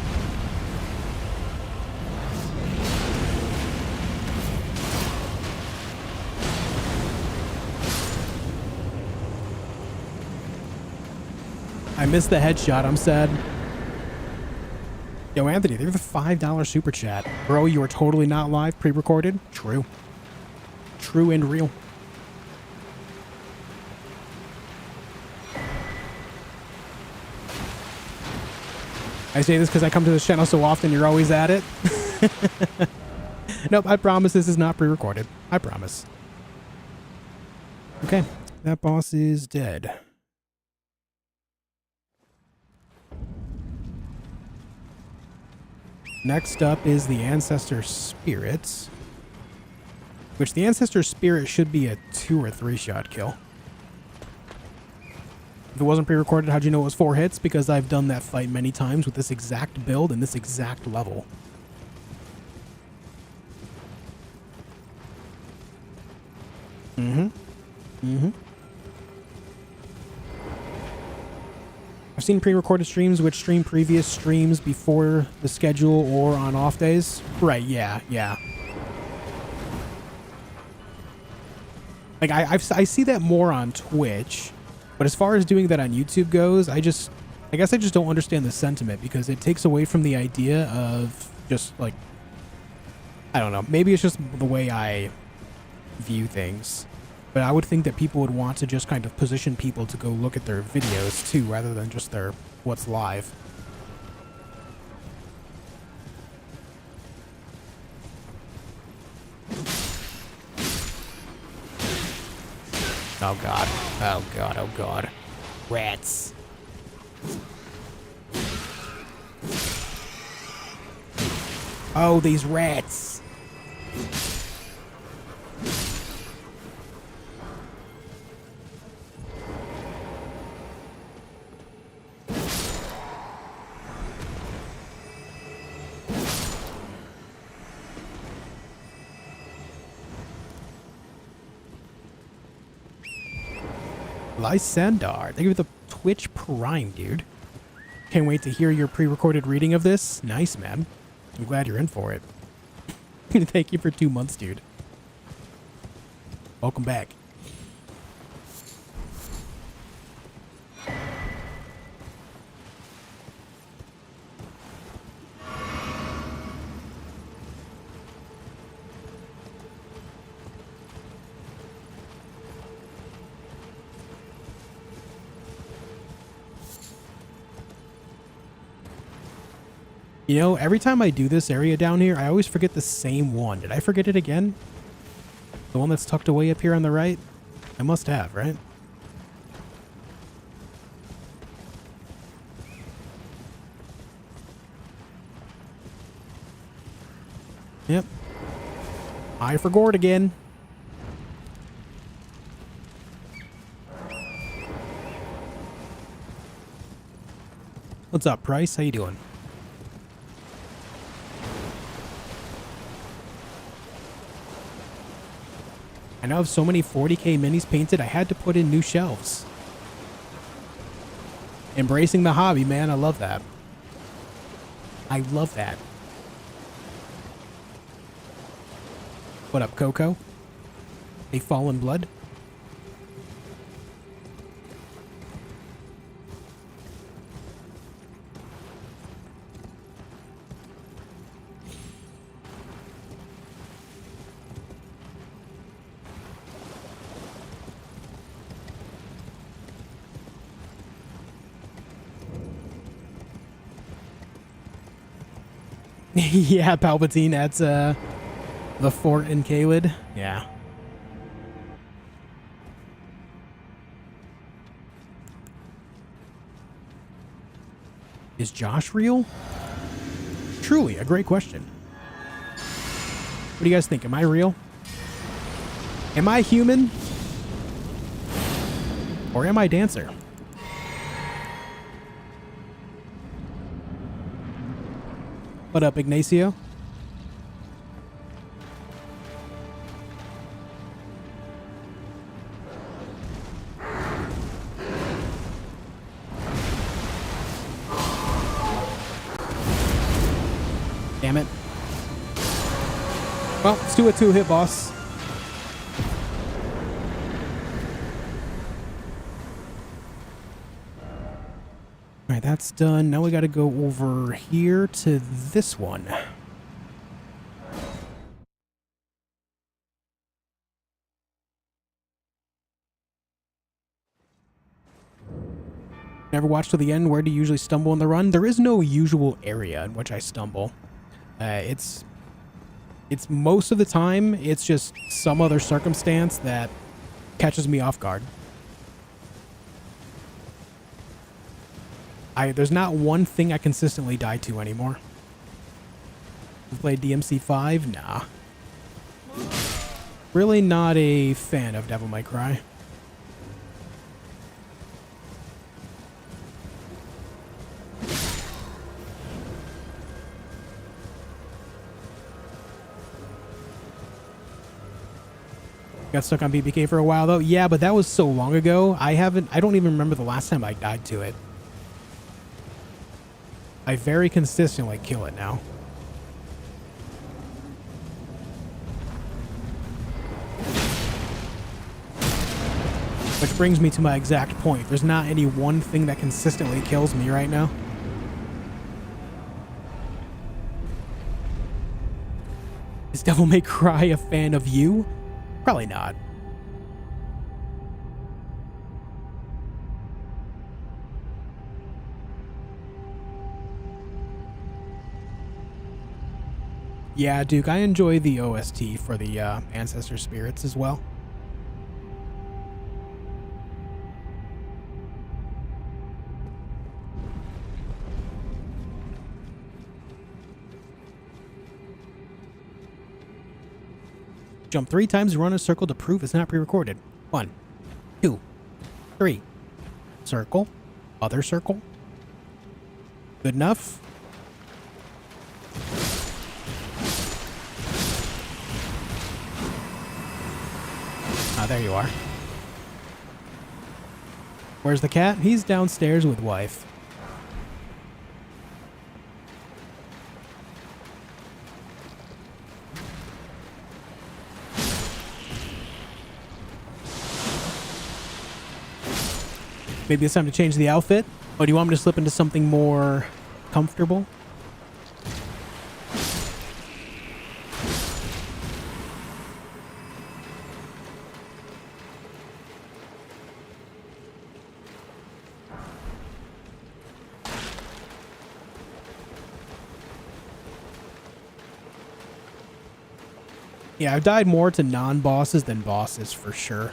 I missed the headshot. I'm sad. Yo, Anthony, there's a $5 super chat. Bro, you are totally not live, pre-recorded? True. True and real. I say this because I come to this channel so often, you're always at it. Nope, I promise this is not pre-recorded. I promise. Okay, that boss is dead. Next up is the Ancestor Spirits, which the Ancestor Spirit should be a 2 or 3 shot kill. If it wasn't pre-recorded, how'd you know it was 4 hits? Because I've done that fight many times with this exact build and this exact level. I've seen pre-recorded streams which stream previous streams before the schedule or on off days. Right, yeah. Like, I see that more on Twitch, but as far as doing that on YouTube goes, I guess I just don't understand the sentiment, because it takes away from the idea of just, like, I don't know, maybe it's just the way I view things. But I would think that people would want to just kind of position people to go look at their videos too, rather than just their what's live. Oh God. Oh God. Oh God. Rats. Oh, these rats. Lysandar, thank you for the Twitch Prime, dude. Can't wait to hear your pre-recorded reading of this. Nice, man. I'm glad you're in for it. Thank you for 2 months, dude. Welcome back. You know, every time I do this area down here, I always forget the same one. Did I forget it again? The one that's tucked away up here on the right? I must have, right? Yep. I forgot again. What's up, Price? How you doing? I now have so many 40k minis painted, I had to put in new shelves. Embracing the hobby, man. I love that. I love that. What up, Coco? A fallen blood? Yeah, Palpatine, that's the fort in Kaled. Yeah. Is Josh real? Truly, a great question. What do you guys think? Am I real? Am I human? Or am I Dancer? What up, Ignacio? Damn it. Well, let's do a 2-hit boss. Alright, that's done. Now we gotta go over here to this one. Never watched to the end. Where do you usually stumble in the run? There is no usual area in which I stumble. It's most of the time, it's just some other circumstance that catches me off guard. There's not one thing I consistently die to anymore. You played DMC5? Nah. Really not a fan of Devil May Cry. Got stuck on BBK for a while though. Yeah, but that was so long ago. I don't even remember the last time I died to it. I very consistently kill it now. Which brings me to my exact point. There's not any one thing that consistently kills me right now. Is Devil May Cry a fan of you? Probably not. Yeah, Duke, I enjoy the OST for the Ancestor Spirits as well. Jump 3 times, run a circle to prove it's not pre-recorded. 1, 2, 3. Circle. Other circle. Good enough. Ah, there you are. Where's the cat? He's downstairs with wife. Maybe it's time to change the outfit? Or do you want me to slip into something more comfortable? Yeah, I've died more to non-bosses than bosses for sure.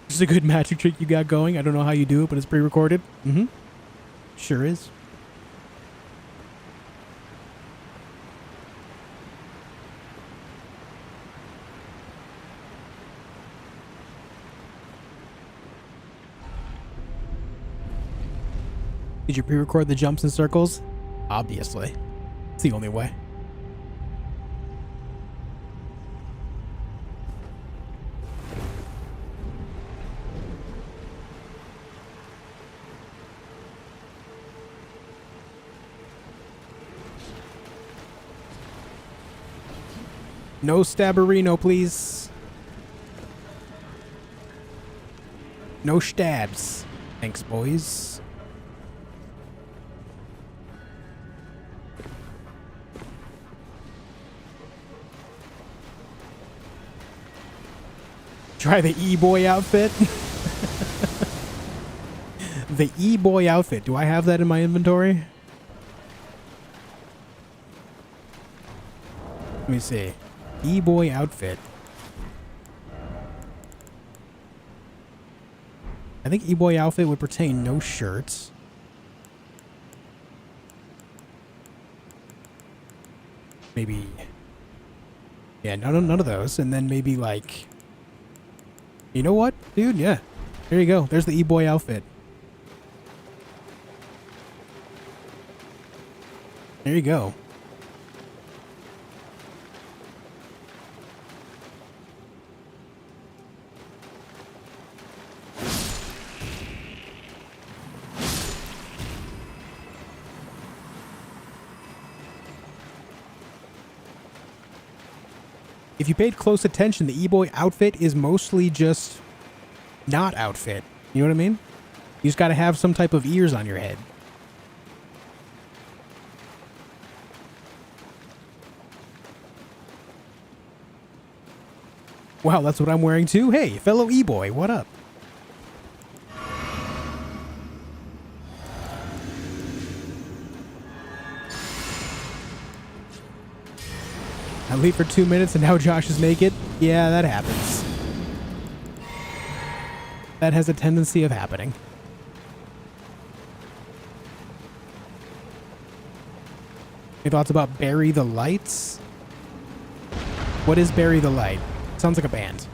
This is a good magic trick you got going. I don't know how you do it, but it's pre-recorded. Mm-hmm. Sure is. Did you pre-record the jumps and circles? Obviously. It's the only way. No stabberino, please. No stabs. Thanks, boys. Try the E-boy outfit. The E-boy outfit. Do I have that in my inventory? Let me see. E-boy outfit. I think E-boy outfit would pertain no shirts. Maybe. Yeah, none of those. And then maybe like. You know what, dude? Yeah. There you go. There's the E-boy outfit. There you go. If you paid close attention, the E-boy outfit is mostly just not outfit. You know what I mean? You just got to have some type of ears on your head. Wow, that's what I'm wearing too? Hey, fellow E-boy, what up? I leave for 2 minutes and now Josh is naked? Yeah, that happens. That has a tendency of happening. Any thoughts about Bury the Lights? What is Bury the Light? Sounds like a band.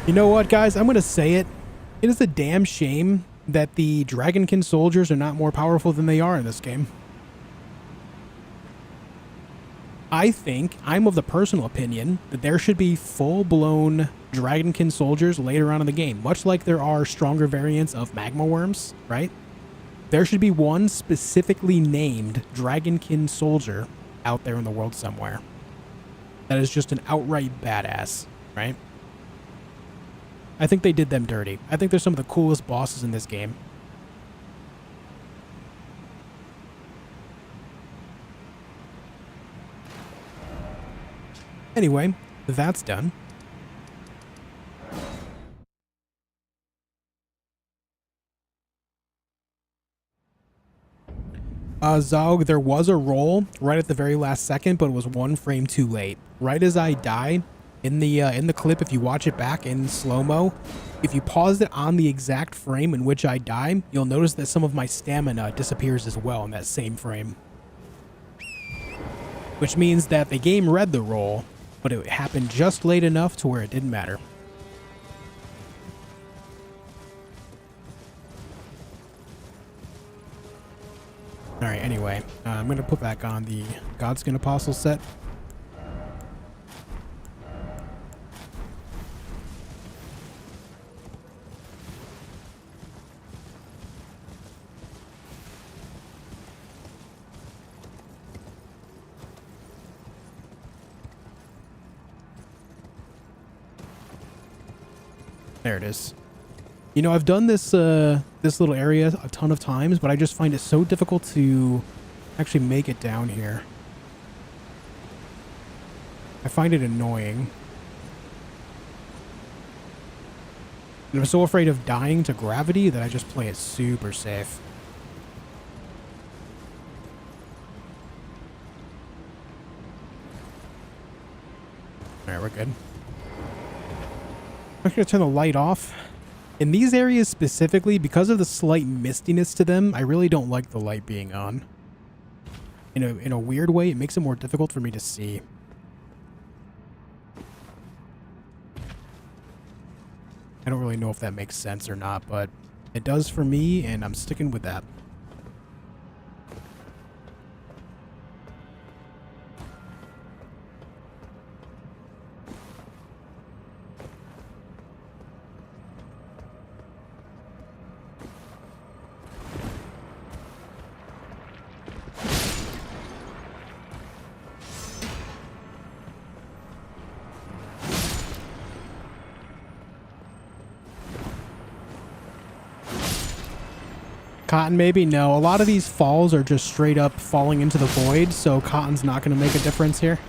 You know what, guys? I'm going to say it. It is a damn shame that the Dragonkin soldiers are not more powerful than they are in this game. I think, I'm of the personal opinion, that there should be full-blown Dragonkin soldiers later on in the game, much like there are stronger variants of magma worms, right? There should be one specifically named Dragonkin soldier out there in the world somewhere. That is just an outright badass, right? I think they did them dirty. I think they're some of the coolest bosses in this game. Anyway, that's done. Zog, there was a roll right at the very last second, but it was 1 frame too late. Right as I died, in the clip, if you watch it back in slow-mo, if you pause it on the exact frame in which I die, you'll notice that some of my stamina disappears as well in that same frame. Which means that the game read the roll, but it happened just late enough to where it didn't matter. Alright, anyway, I'm going to put back on the Godskin Apostle set. There it is. You know, I've done this this little area a ton of times, but I just find it so difficult to actually make it down here. I find it annoying. And I'm so afraid of dying to gravity that I just play it super safe. Alright, we're good. I'm going to turn the light off. In these areas specifically, because of the slight mistiness to them, I really don't like the light being on. In a weird way, it makes it more difficult for me to see. I don't really know if that makes sense or not, but it does for me, and I'm sticking with that. Cotton maybe? No. A lot of these falls are just straight up falling into the void, so cotton's not going to make a difference here.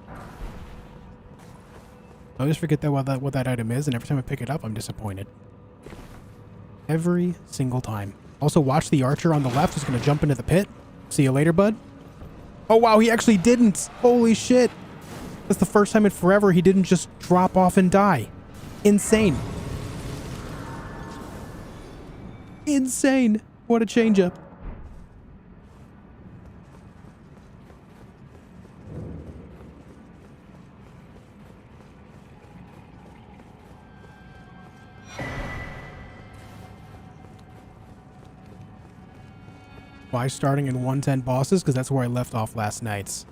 I always forget that what that item is, and every time I pick it up, I'm disappointed. Every single time. Also, watch the archer on the left who's going to jump into the pit. See you later, bud. Oh, wow, he actually didn't. Holy shit. That's the first time in forever he didn't just drop off and die. Insane. Insane. What a change-up. Why starting in 110 bosses? Because that's where I left off last night.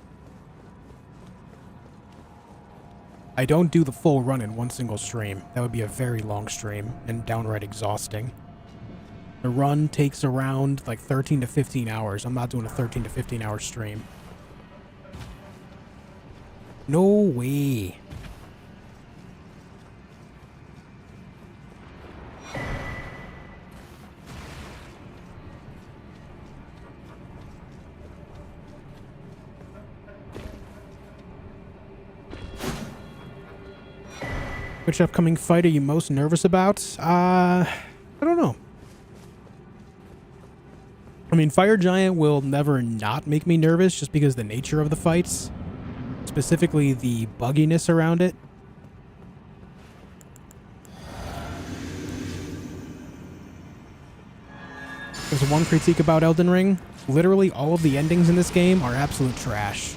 I don't do the full run in one single stream. That would be a very long stream and downright exhausting. The run takes around like 13 to 15 hours. I'm not doing a 13 to 15 hour stream. No way. Which upcoming fight are you most nervous about? I don't know. I mean, Fire Giant will never not make me nervous just because the nature of the fights. Specifically, the bugginess around it. There's one critique about Elden Ring. Literally all of the endings in this game are absolute trash.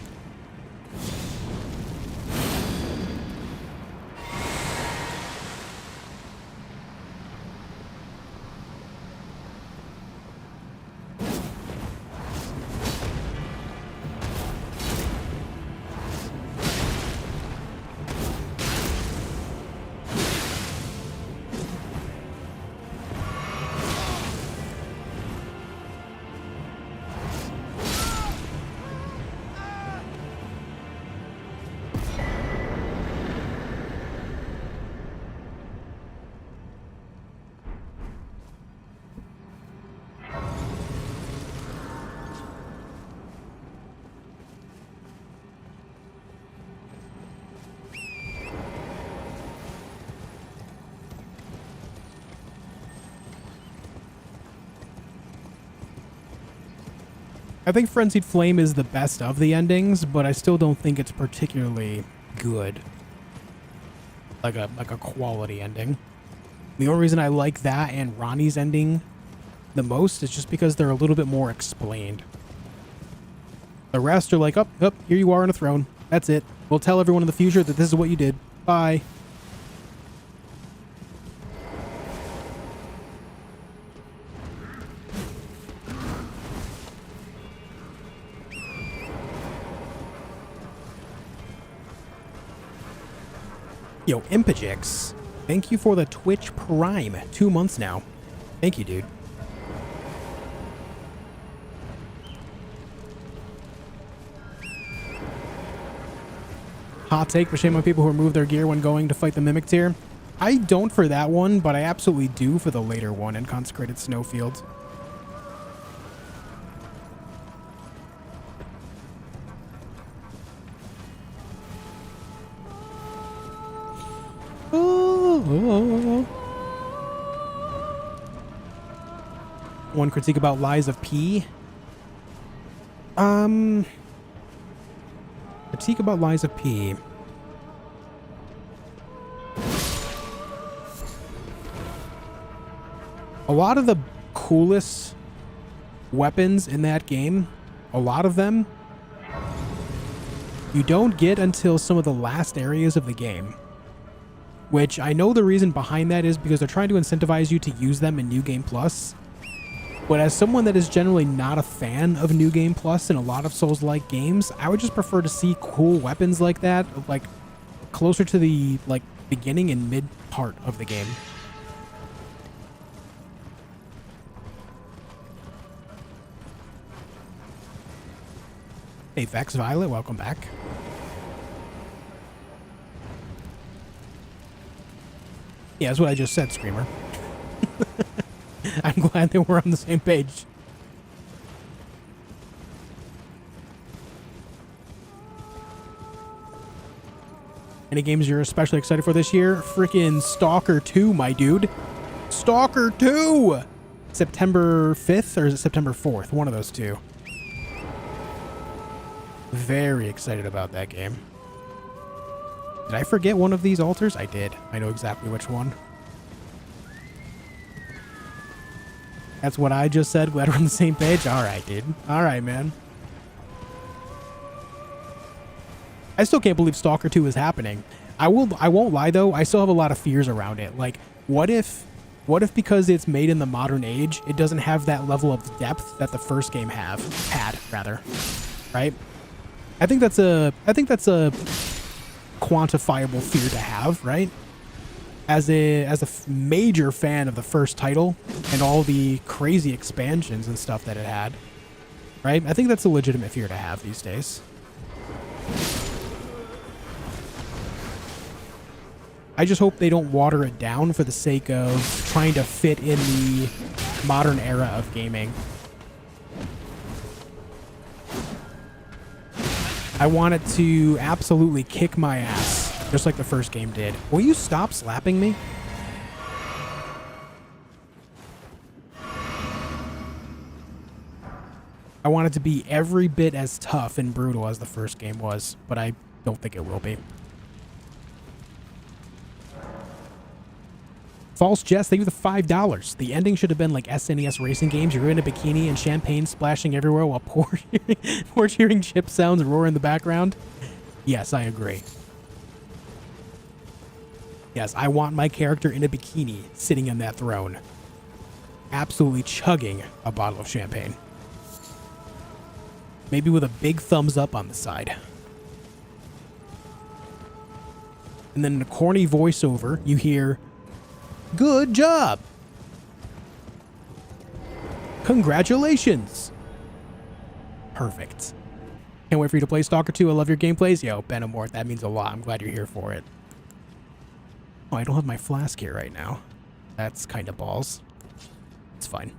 I think Frenzied Flame is the best of the endings, but I still don't think it's particularly good. Like a quality ending. The only reason I like that and Ronnie's ending the most is just because they're a little bit more explained. The rest are like, oh, here you are on a throne. That's it. We'll tell everyone in the future that this is what you did. Bye. Yo, Impajix, thank you for the Twitch Prime. 2 months now. Thank you, dude. Hot take, but shame on people who remove their gear when going to fight the Mimic tier. I don't for that one, but I absolutely do for the later one in Consecrated Snowfield. Oh. One critique about Lies of P. Critique about Lies of P. A lot of the coolest weapons in that game, a lot of them, you don't get until some of the last areas of the game. Which I know the reason behind that is because they're trying to incentivize you to use them in New Game Plus. But as someone that is generally not a fan of New Game Plus in a lot of Souls-like games, I would just prefer to see cool weapons like that, like closer to the beginning and mid part of the game. Hey, Vex Violet, welcome back. Yeah, that's what I just said, Screamer. I'm glad that we're on the same page. Any games you're especially excited for this year? Freaking Stalker 2, my dude. Stalker 2! September 5th, or is it September 4th? One of those two. Very excited about that game. Did I forget one of these altars? I did. I know exactly which one. That's what I just said. Glad we're on the same page. All right, dude. All right, man. I still can't believe Stalker 2 is happening. I won't lie though. I still have a lot of fears around it. Like, what if because it's made in the modern age, it doesn't have that level of depth that the first game had, right? I think that's a quantifiable fear to have, right? As a major fan of the first title and all the crazy expansions and stuff that it had, right? I think that's a legitimate fear to have these days. I just hope they don't water it down for the sake of trying to fit in the modern era of gaming. I want it to absolutely kick my ass, just like the first game did. Will you stop slapping me? I want it to be every bit as tough and brutal as the first game was, but I don't think it will be. False Jest, thank you for the $5. The ending should have been like SNES racing games. You're in a bikini and champagne splashing everywhere while poor hearing chip sounds roar in the background. Yes, I agree. Yes, I want my character in a bikini sitting on that throne, absolutely chugging a bottle of champagne. Maybe with a big thumbs up on the side. And then in a corny voiceover, you hear, "Good job! Congratulations!" Perfect. Can't wait for you to play Stalker 2. I love your gameplays. Yo, Benamort, that means a lot. I'm glad you're here for it. Oh, I don't have my flask here right now. That's kind of balls. It's fine.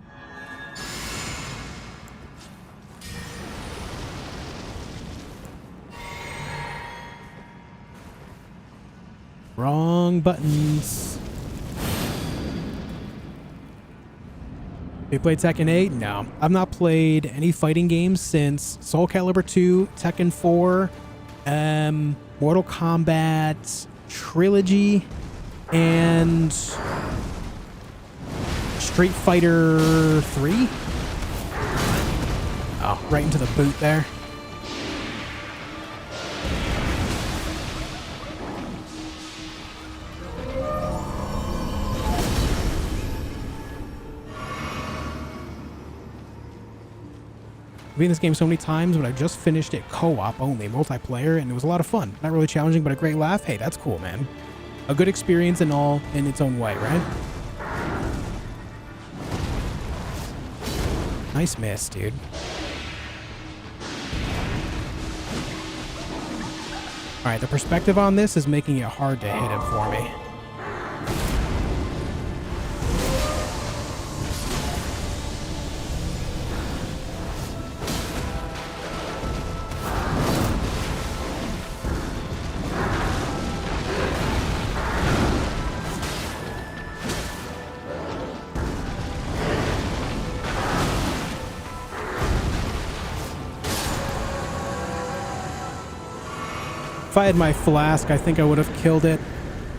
Wrong buttons. You played Tekken 8? No. I've not played any fighting games since Soul Calibur 2, Tekken 4, Mortal Kombat Trilogy, and Street Fighter 3. Oh, right into the boot there. I've been in this game so many times, but I just finished it co-op only, multiplayer, and it was a lot of fun. Not really challenging, but a great laugh. Hey, that's cool, man. A good experience and all in its own way, right? Nice miss, dude. Alright, the perspective on this is making it hard to hit him for me. If I had my flask, I think I would have killed it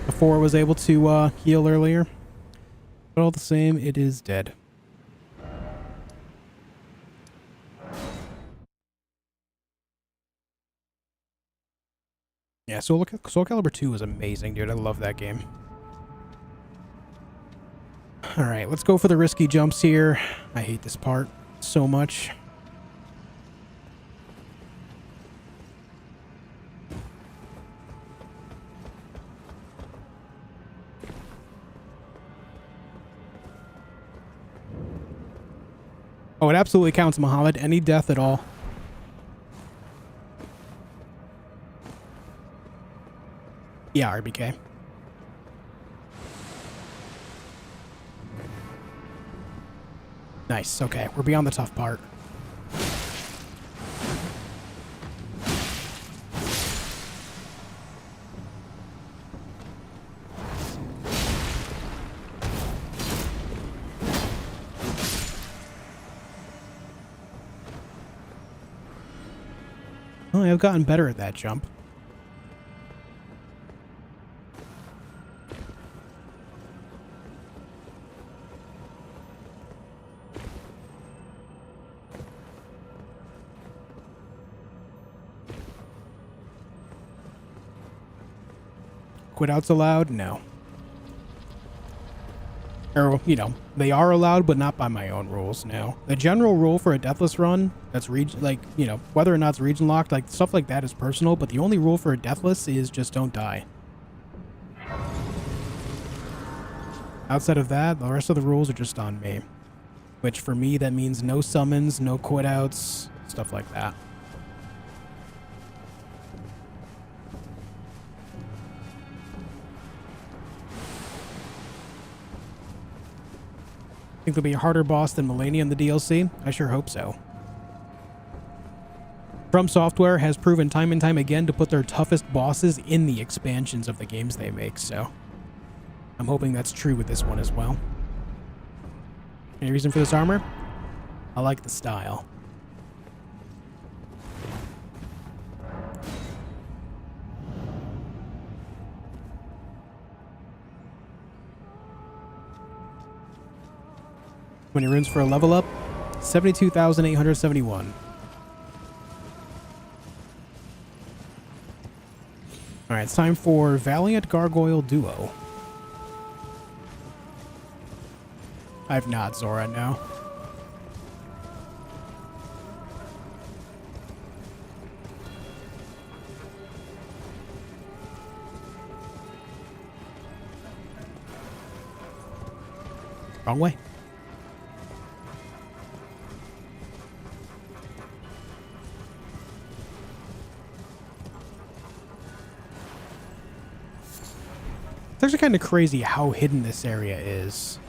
before it was able to heal earlier. But all the same, it is dead. Yeah, Soul Calibur 2 is amazing, dude. I love that game. Alright, let's go for the risky jumps here. I hate this part so much. Oh, it absolutely counts, Muhammad. Any death at all. Yeah, RBK. Nice. Okay, we're beyond the tough part. Oh, I've gotten better at that jump. Quit outs allowed? No. Or, you know, they are allowed, but not by my own rules, no. The general rule for a deathless run, that's, like, you know, whether or not it's region locked, like, stuff like that is personal, but the only rule for a deathless is just don't die. Outside of that, the rest of the rules are just on me. Which, for me, that means no summons, no quit outs, stuff like that. Think there'll be a harder boss than Melania in the DLC? I sure hope so. From Software has proven time and time again to put their toughest bosses in the expansions of the games they make, so I'm hoping that's true with this one as well. Any reason for this armor? I like the style. How many runes for a level up? 72,871. Alright, it's time for Valiant Gargoyle Duo. I have not Zora now. Wrong way. It's actually kind of crazy how hidden this area is.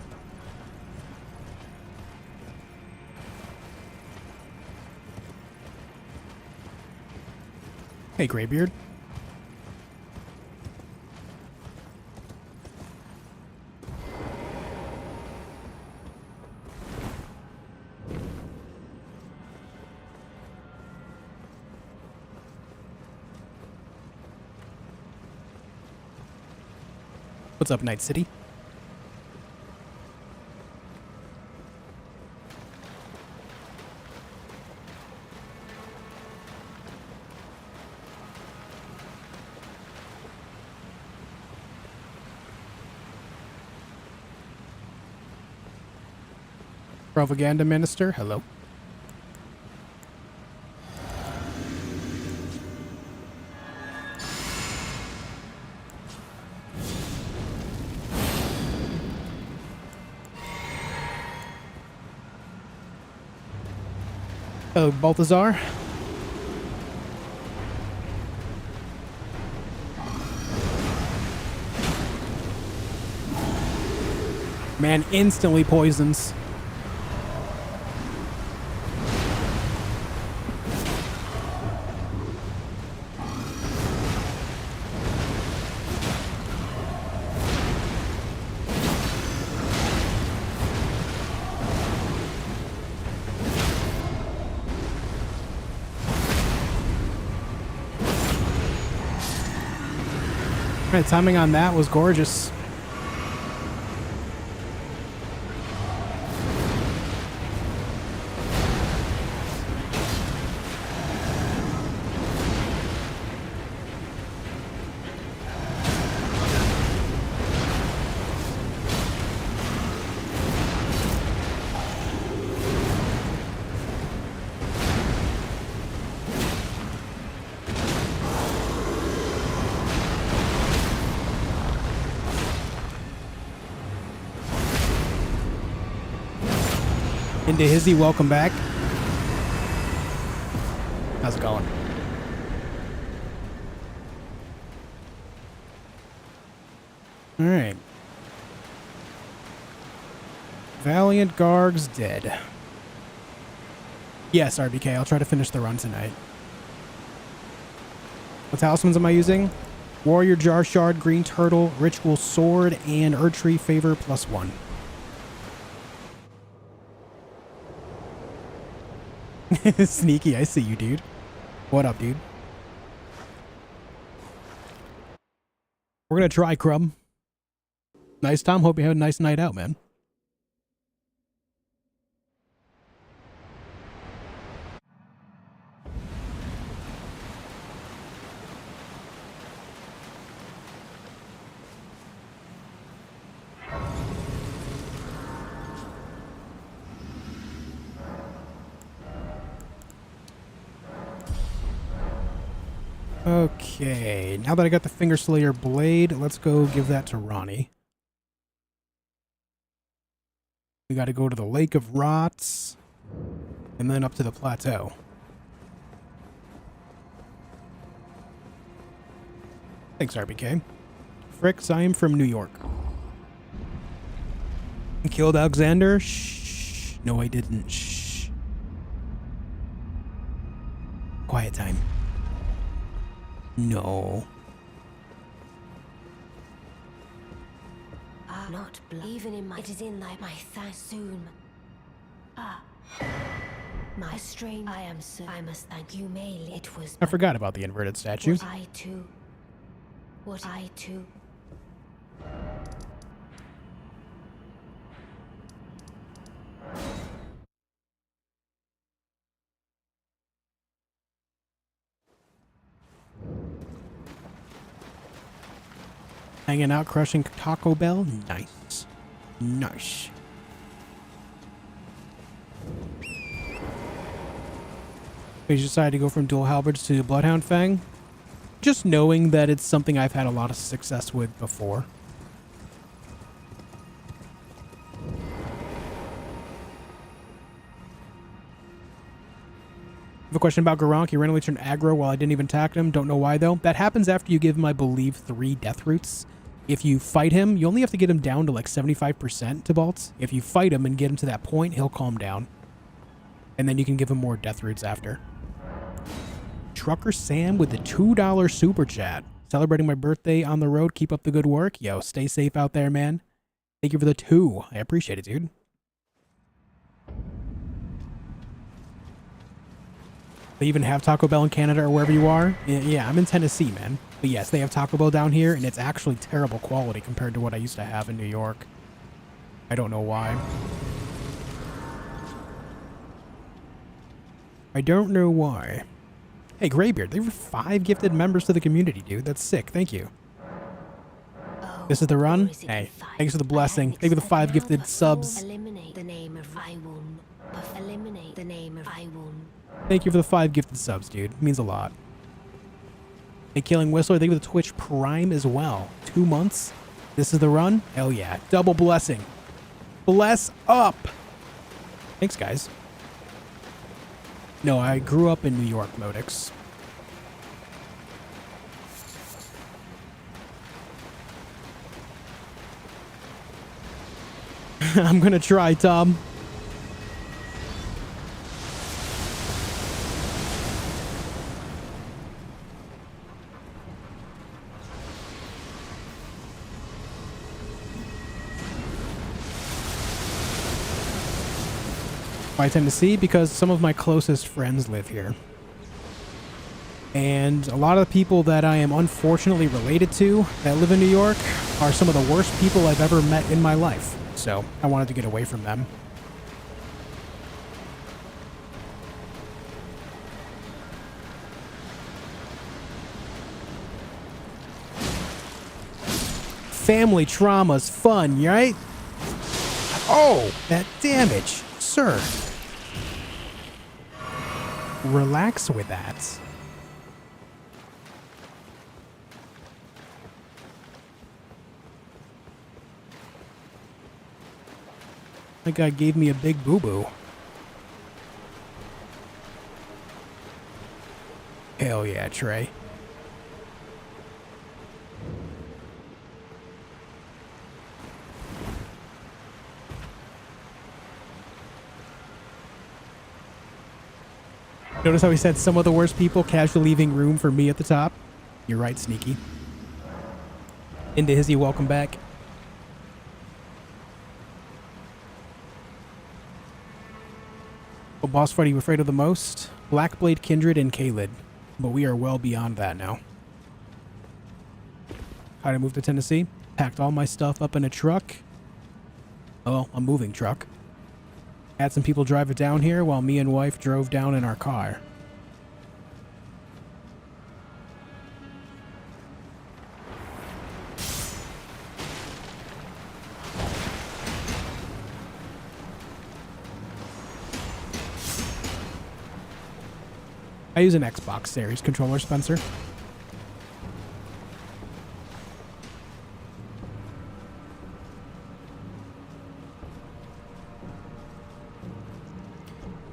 Hey, Greybeard. What's up, Night City? Propaganda Minister, hello. Hello, Balthazar. Man instantly poisons. The timing on that was gorgeous. Into Hizzy, welcome back. How's it going? All right. Valiant Garg's dead. Yes, RBK, I'll try to finish the run tonight. What talismans am I using? Warrior Jar Shard, Green Turtle, Ritual Sword, and Erdtree Favor +1. Sneaky, I see you, dude. What up, dude? We're gonna try, Crumb. Nice, Tom. Hope you have a nice night out, man. Okay, now that I got the Finger Slayer blade, let's go give that to Ronnie. We got to go to the Lake of Rots, and then up to the plateau. Thanks, RBK. Fricks, I am from New York. Killed Alexander? Shh. No, I didn't. Shh. Quiet time. No. Not even in my. It is in thy my thanks soon. My strain. I am so. I must thank you, May. It was. I forgot about the inverted statue. What I too. What I too. Hanging out, crushing Taco Bell. Nice. Nice. We decided to go from dual halberds to Bloodhound Fang. Just knowing that it's something I've had a lot of success with before. I have a question about Garunk. He randomly turned aggro while I didn't even attack him. Don't know why, though. That happens after you give him, I believe, 3 death roots. If you fight him, you only have to get him down to like 75% to Baltz. If you fight him and get him to that point, he'll calm down. And then you can give him more death roots after. Trucker Sam with the $2 super chat. Celebrating my birthday on the road. Keep up the good work. Yo, stay safe out there, man. Thank you for the 2. I appreciate it, dude. They even have Taco Bell in Canada or wherever you are. Yeah, I'm in Tennessee, man. But yes, they have Taco Bell down here, and it's actually terrible quality compared to what I used to have in New York. I don't know why. I don't know why. Hey, Graybeard, they were 5 gifted members to the community, dude. That's sick. Thank you. This is the run? Hey, thanks for the blessing. Thank you for the 5 gifted subs. Eliminate the name of I will. Eliminate the name of I will. Thank you for the 5 gifted subs, dude. It means a lot. Hey, Killing Whistler, thank you for the Twitch Prime as well. 2 months. This is the run? Hell yeah. Double blessing. Bless up. Thanks, guys. No, I grew up in New York, Modix. I'm gonna try, Tom. Why Tennessee? Because some of my closest friends live here. And a lot of the people that I am unfortunately related to that live in New York are some of the worst people I've ever met in my life. So I wanted to get away from them. Family trauma's fun, right? Oh, that damage, sir. Relax with that. That guy gave me a big boo-boo. Hell yeah, Trey. Notice how he said some of the worst people casually leaving room for me at the top? You're right, Sneaky. Into Hizzy, welcome back. What boss fight are you afraid of the most? Blackblade, Kindred, and Kaled. But we are well beyond that now. How'd I move to Tennessee? Packed all my stuff up in a truck. Oh, a moving truck. Had some people drive it down here while me and wife drove down in our car. I use an Xbox Series controller, Spencer.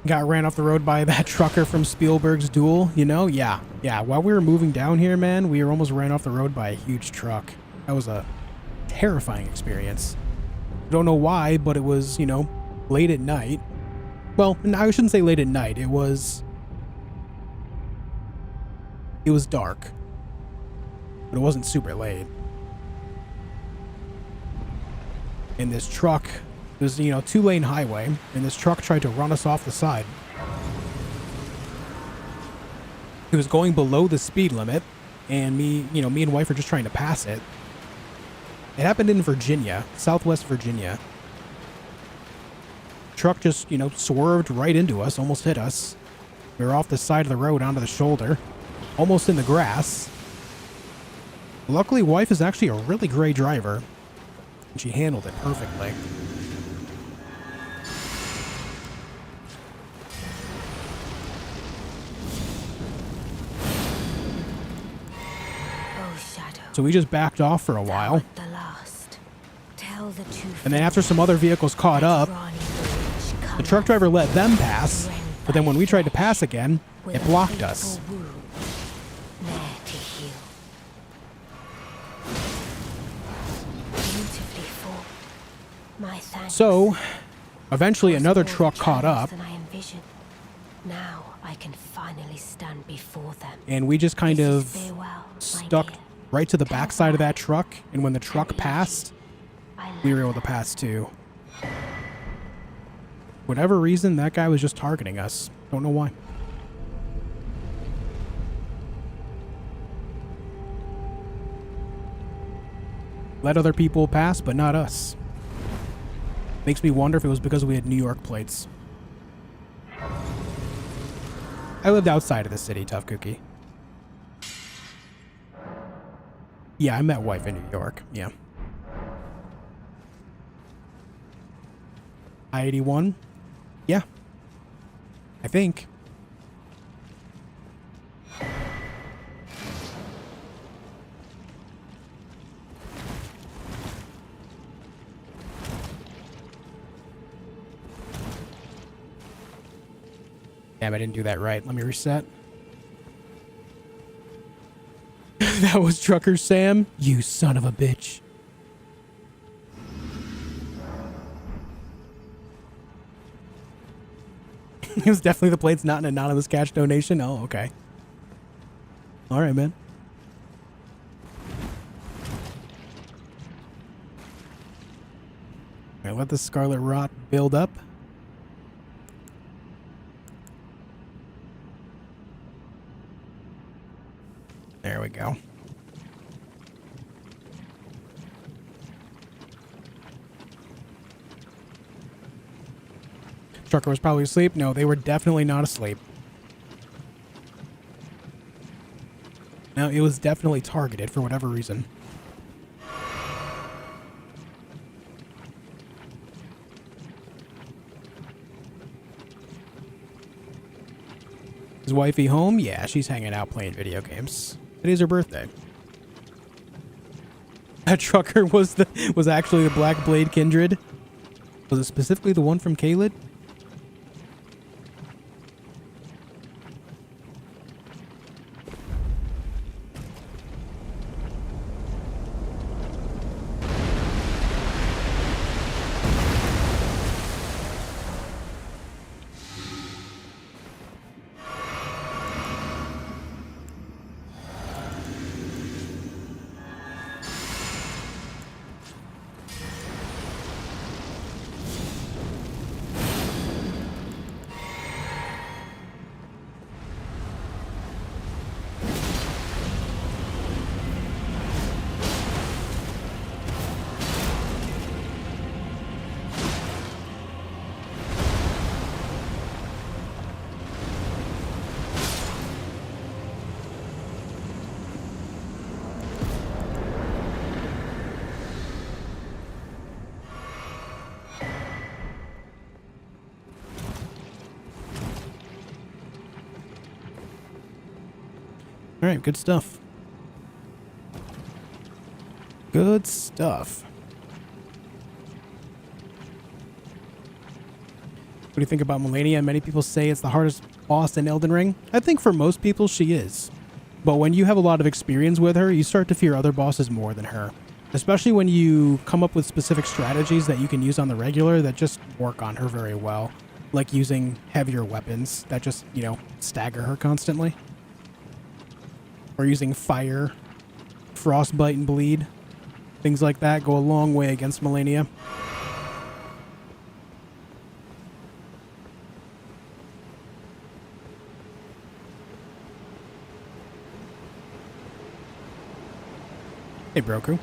Got ran off the road by that trucker from Spielberg's Duel, you know? Yeah. While we were moving down here, man, we were almost ran off the road by a huge truck. That was a terrifying experience. Don't know why, but it was, you know, late at night. Well, I shouldn't say late at night. It was dark. But it wasn't super late. And this truck, it was, you know, 2-lane highway, and this truck tried to run us off the side. It was going below the speed limit, and me and wife were just trying to pass it. It happened in Virginia, Southwest Virginia. Truck just, you know, swerved right into us, almost hit us. We were off the side of the road onto the shoulder, almost in the grass. Luckily, wife is actually a really great driver, and she handled it perfectly. So we just backed off for a while. And then after some other vehicles caught up, the truck driver let them pass, but then when we tried to pass again, it blocked us. So, eventually another truck caught up. Now I can finally stand before them. And we just kind of stuck right to the backside of that truck, and when the truck passed, we were able to pass too. Whatever reason, that guy was just targeting us. Don't know why. Let other people pass, but not us. Makes me wonder if it was because we had New York plates. I lived outside of the city, Tough Cookie. Yeah, I met wife in New York. Yeah. I-81? Yeah. I think. Damn, I didn't do that right. Let me reset. That was Trucker Sam? You son of a bitch. It was definitely the plates, not an anonymous cash donation. Oh, okay. All right, man. All right, let the Scarlet Rot build up. There we go. Trucker was probably asleep. No, they were definitely not asleep. No, it was definitely targeted for whatever reason. Is wifey home? Yeah, she's hanging out playing video games. Today's her birthday. That trucker was actually the Black Blade Kindred. Was it specifically the one from Caelid? All right, good stuff. Good stuff. What do you think about Melania? Many people say it's the hardest boss in Elden Ring. I think for most people she is. But when you have a lot of experience with her, you start to fear other bosses more than her. Especially when you come up with specific strategies that you can use on the regular that just work on her very well. Like using heavier weapons that just, you know, stagger her constantly. Or using fire, frostbite, and bleed. Things like that go a long way against Melania. Hey, Broku.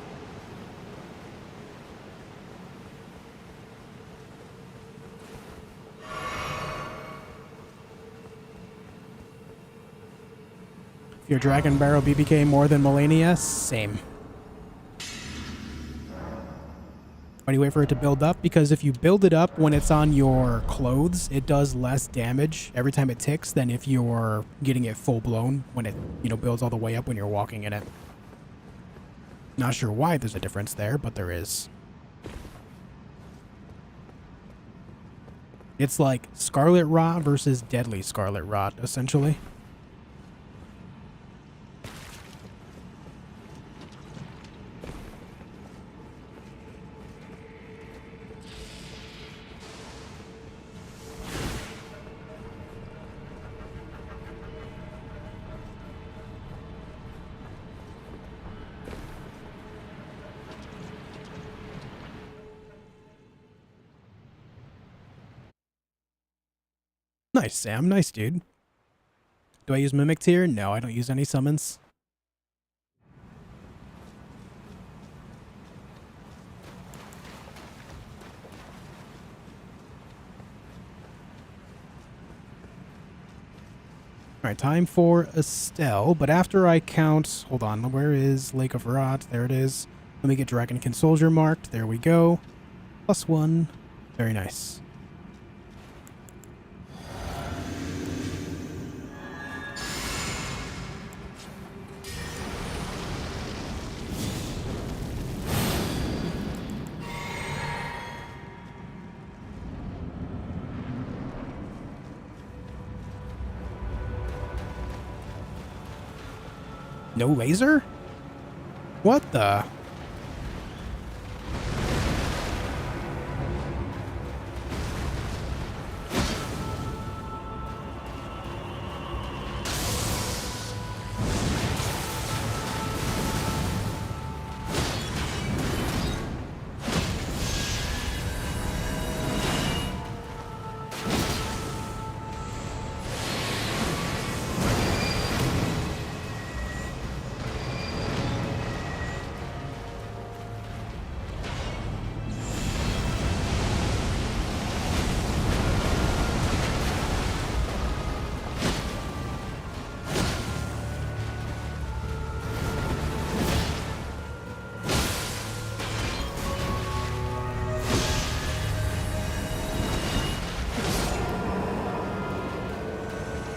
Your Dragon Barrel BBK more than Melania? Same. Why do you wait for it to build up? Because if you build it up when it's on your clothes, it does less damage every time it ticks than if you're getting it full blown when it, you know, builds all the way up when you're walking in it. Not sure why there's a difference there, but there is. It's like Scarlet Rot versus Deadly Scarlet Rot, essentially. Nice, Sam. Nice, dude. Do I use Mimic Tier? No, I don't use any summons. Alright, time for Estelle, but after I count... Hold on, where is Lake of Rot? There it is. Let me get Dragonkin Soldier marked. There we go. +1. Very nice. No laser? What the?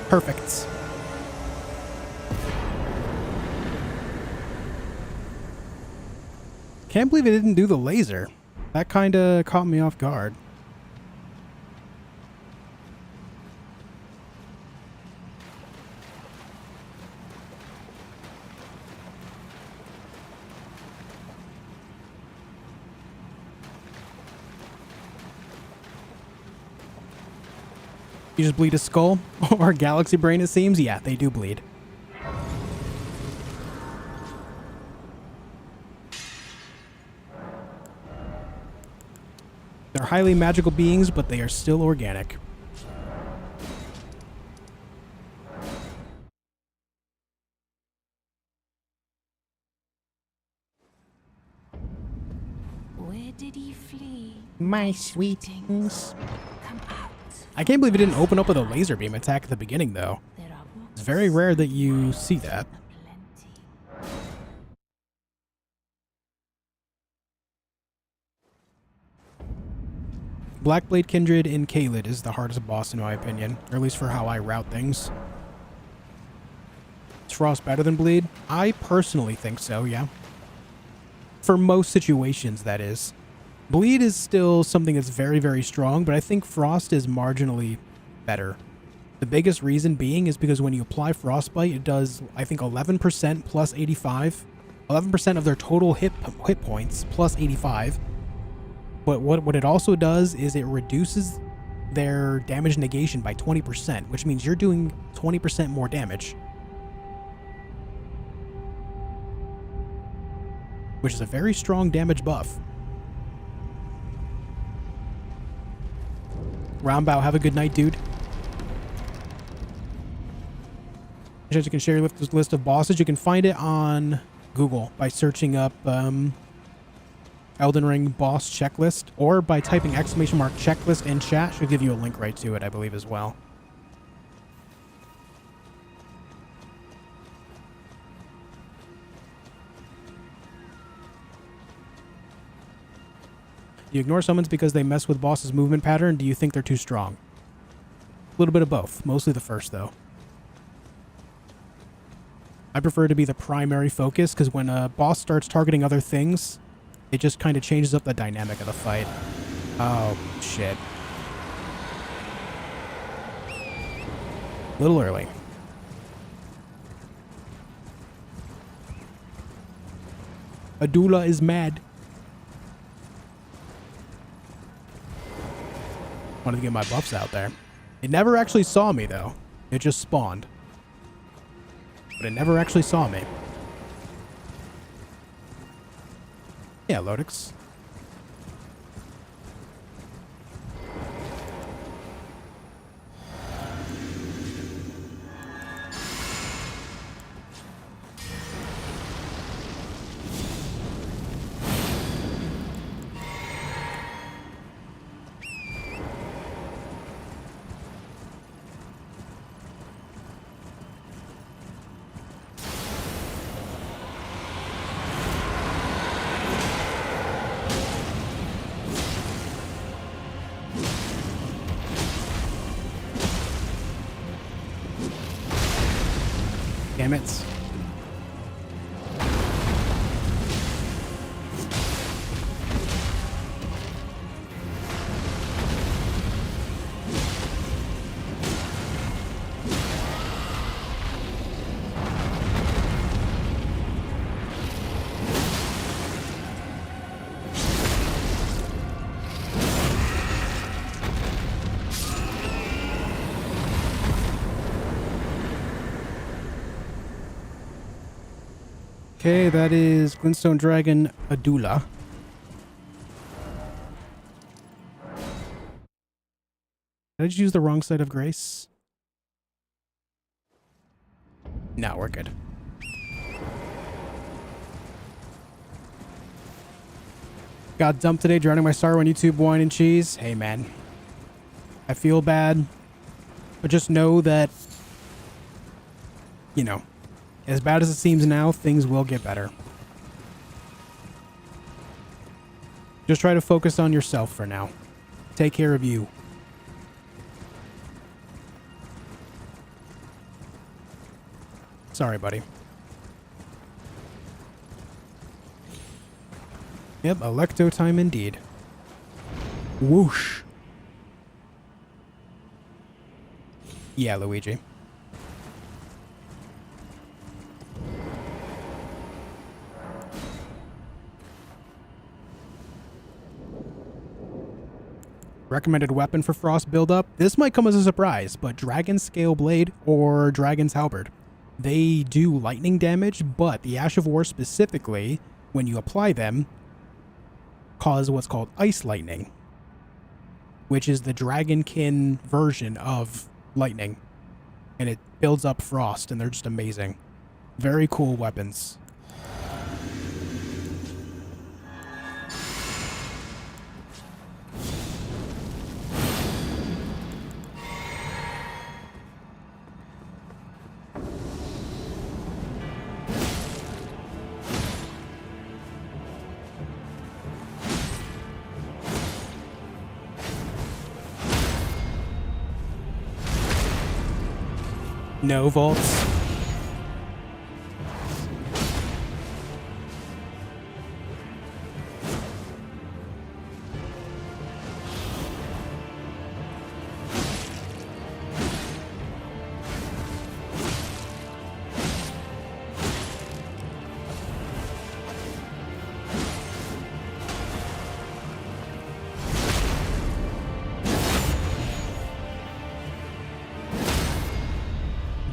Perfect. Can't believe it didn't do the laser. That kind of caught me off guard. You just bleed a skull? Or galaxy brain, it seems? Yeah, they do bleed. They're highly magical beings, but they are still organic. Where did he flee? My sweetings. Come out. I can't believe it didn't open up with a laser beam attack at the beginning, though. There are It's very rare that you see that. plenty. Blackblade Kindred in Kaled is the hardest boss in my opinion, or at least for how I route things. Is Frost better than Bleed? I personally think so, yeah. For most situations, that is. Bleed is still something that's very, very strong, but I think Frost is marginally better. The biggest reason being is because when you apply Frostbite, it does, I think, 11% plus 85. 11% of their total hit points plus 85. But what it also does is it reduces their damage negation by 20%, which means you're doing 20% more damage. Which is a very strong damage buff. Roundbow, have a good night, dude. You can share your list of bosses. You can find it on Google by searching up Elden Ring boss checklist, or by typing !checklist in chat. Should give you a link right to it, I believe, as well. You ignore summons because they mess with boss's movement pattern. Do you think they're too strong? A little bit of both. Mostly the first, though. I prefer to be the primary focus, because when a boss starts targeting other things, it just kind of changes up the dynamic of the fight. Oh, shit. A little early. Adula is mad. Wanted to get my buffs out there. It never actually saw me, though. It just spawned. But it never actually saw me. Yeah, Lodix. Damn it. Okay, that is Glintstone Dragon Adula. Did I just use the wrong side of grace? No, we're good. Got dumped today, drowning my sorrow on YouTube wine and cheese. Hey, man. I feel bad. But just know that, you know, as bad as it seems now, things will get better. Just try to focus on yourself for now. Take care of you. Sorry, buddy. Yep, electo time indeed. Whoosh. Yeah, Luigi. Recommended weapon for Frost buildup. This might come as a surprise, but Dragon Scale Blade or Dragon's Halberd. They do lightning damage, but the Ash of War specifically, when you apply them, cause what's called Ice Lightning, which is the Dragonkin version of lightning. And it builds up frost, and they're just amazing. Very cool weapons. No vaults.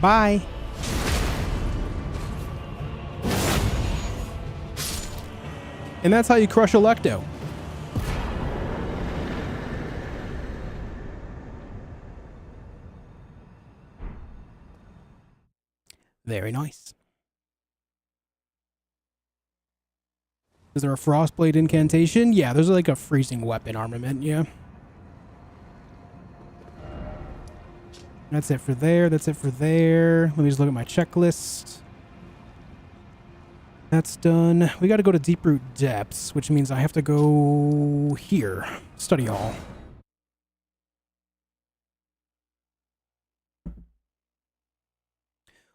Bye. And that's how you crush Electo. Very nice. Is there a Frostblade incantation? Yeah, there's like a freezing weapon armament, yeah. That's it for there. That's it for there. Let me just look at my checklist. That's done. We got to go to Deeproot Depths, which means I have to go here. Study Hall.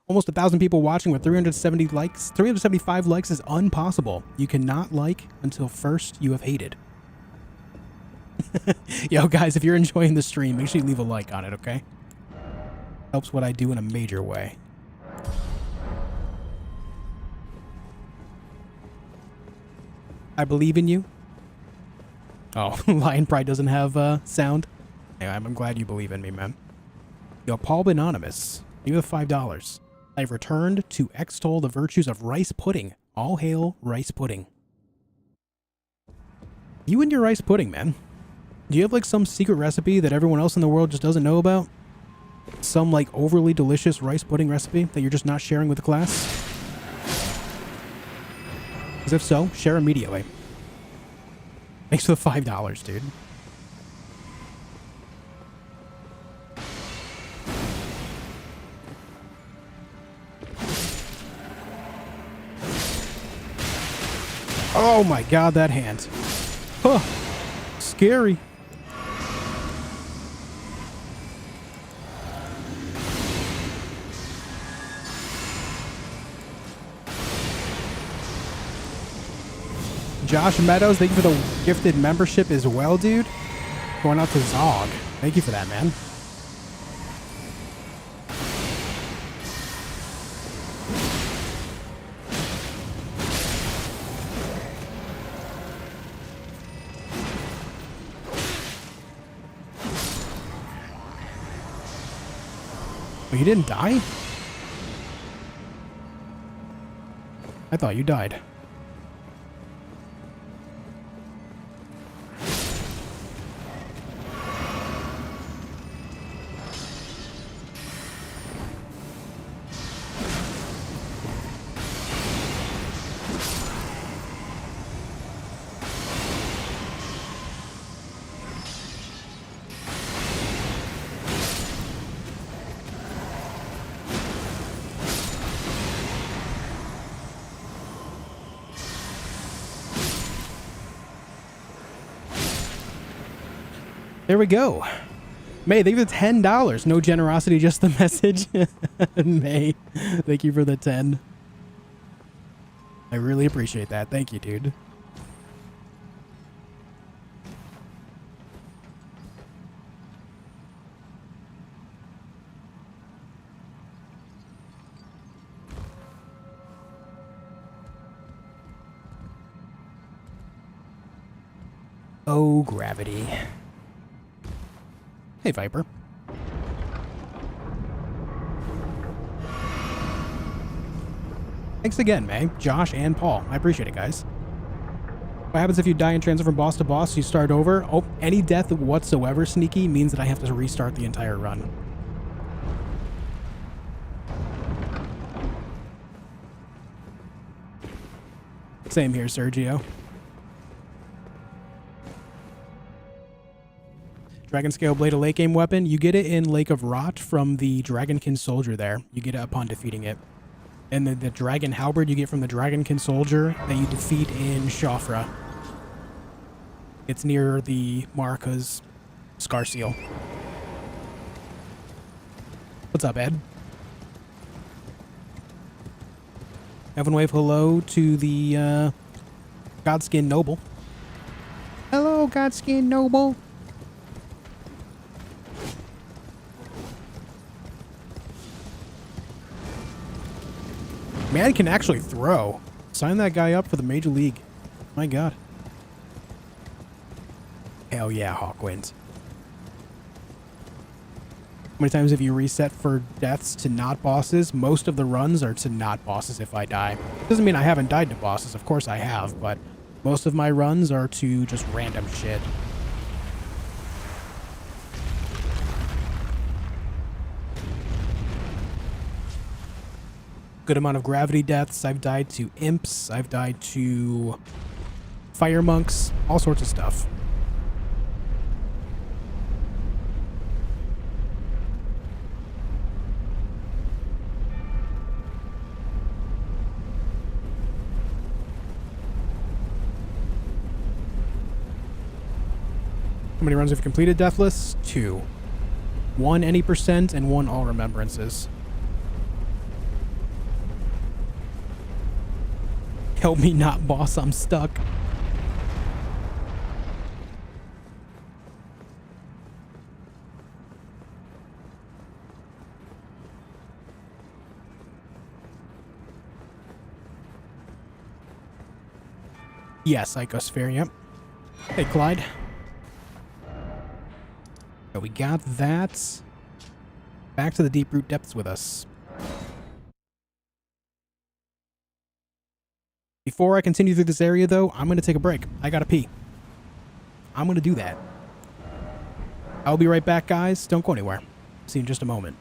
Almost 1,000 people watching with 370 likes. 375 likes is impossible. You cannot like until first you have hated. Yo, guys, if you're enjoying the stream, make sure you leave a like on it, okay? Helps what I do in a major way. I believe in you. Oh, Lion Pride doesn't have sound. Anyway, I'm glad you believe in me, man. Yo, Paul Anonymous, you have $5. I've returned to extol the virtues of rice pudding. All hail rice pudding. You and your rice pudding, man. Do you have like some secret recipe that everyone else in the world just doesn't know about? Some like overly delicious rice pudding recipe that you're just not sharing with the class? Because if so, share immediately. Thanks for the $5, dude. Oh my god, that hand. Huh. Scary. Josh Meadows, thank you for the gifted membership as well, dude. Going out to Zog. Thank you for that, man. Oh, you didn't die? I thought you died. There we go. May, thank you for the $10. No generosity, just the message. May, thank you for the 10. I really appreciate that. Thank you, dude. Oh, gravity. Hey, Viper. Thanks again, May, Josh, and Paul. I appreciate it, guys. What happens if you die and transfer from boss to boss? You start over? Oh, any death whatsoever, Sneaky, means that I have to restart the entire run. Same here, Sergio. Dragon Scale Blade, a late game weapon. You get it in Lake of Rot from the Dragonkin Soldier there. You get it upon defeating it. And the Dragon Halberd you get from the Dragonkin Soldier that you defeat in Shofra. It's near the Marika's Scar Seal. What's up, Ed? Evan Wave, hello to the Godskin Noble. Hello, Godskin Noble. Man can actually throw. Sign that guy up for the Major League. My God. Hell yeah, Hawk wins. How many times have you reset for deaths to not bosses? Most of the runs are to not bosses if I die. Doesn't mean I haven't died to bosses. Of course I have, but most of my runs are to just random shit. Good amount of gravity deaths. I've died to imps. I've died to fire monks. All sorts of stuff. How many runs have you completed, Deathless? 2. 1 any percent and 1 all remembrances. Help me not, boss. I'm stuck. Yes, Icosphere, yep. Hey, Clyde. So we got that. Back to the deep root depths with us. Before I continue through this area, though, I'm going to take a break. I gotta pee. I'm going to do that. I'll be right back, guys. Don't go anywhere. See you in just a moment.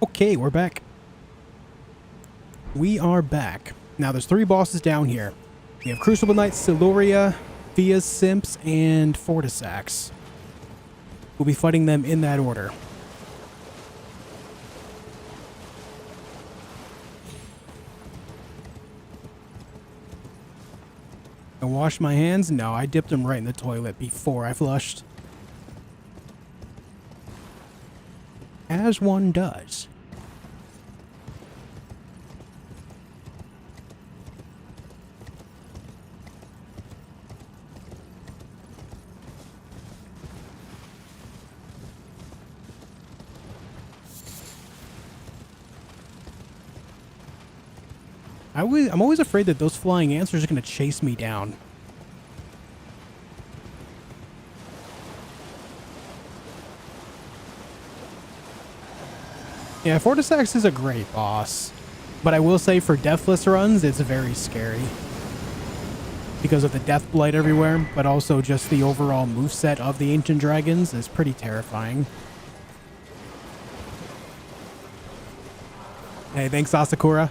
Okay, we're back. We are back. Now, there's 3 bosses down here. We have Crucible Knights, Siluria, Via's Simps, and Fortisax. We'll be fighting them in that order. I washed my hands? No, I dipped them right in the toilet before I flushed. As one does. I'm always afraid that those flying ants are just going to chase me down. Yeah, Fortisax is a great boss. But I will say for Deathless runs, it's very scary. Because of the death blight everywhere, but also just the overall moveset of the Ancient Dragons is pretty terrifying. Hey, thanks, Asakura.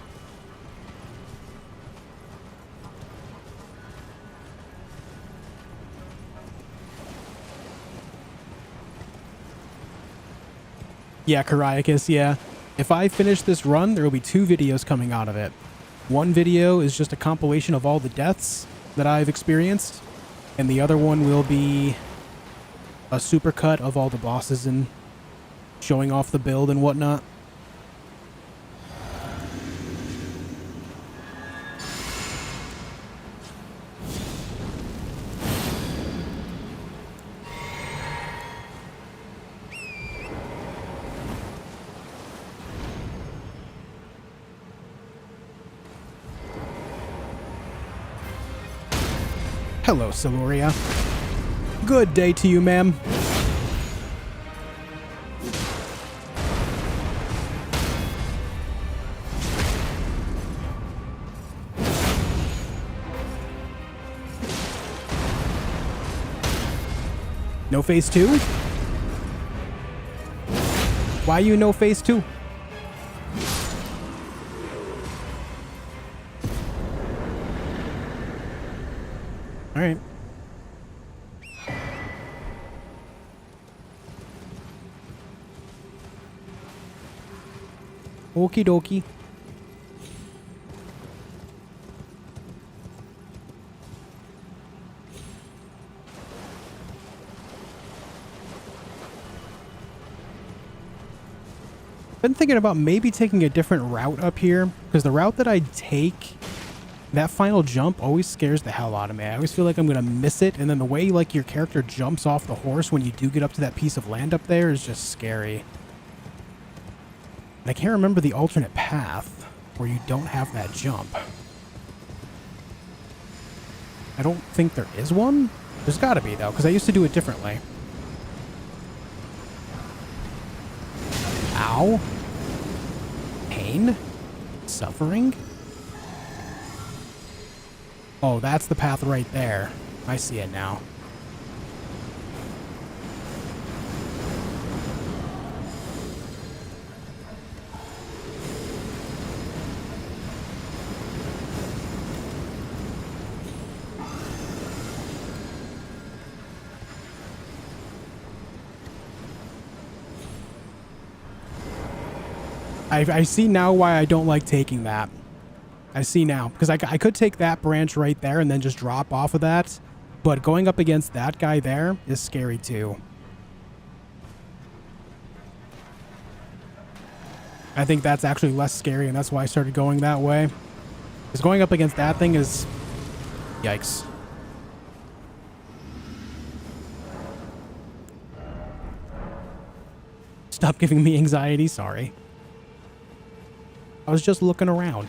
Yeah, Kariakis, yeah. If I finish this run, there will be 2 videos coming out of it. One video is just a compilation of all the deaths that I've experienced, and the other one will be a supercut of all the bosses and showing off the build and whatnot. Hello, Siluria. Good day to you, ma'am. No phase 2? Why you no phase 2? All right. Okie dokie. Been thinking about maybe taking a different route up here, because the route that I take, that final jump always scares the hell out of me. I always feel like I'm going to miss it, and then the way like your character jumps off the horse when you do get up to that piece of land up there is just scary. And I can't remember the alternate path where you don't have that jump. I don't think there is one. There's got to be, though, because I used to do it differently. Ow. Pain? Suffering? Oh, that's the path right there. I see it now. I see now why I don't like taking that. I see now. Because I could take that branch right there and then just drop off of that. But going up against that guy there is scary too. I think that's actually less scary, and that's why I started going that way. Because going up against that thing is... Yikes. Stop giving me anxiety, sorry. I was just looking around.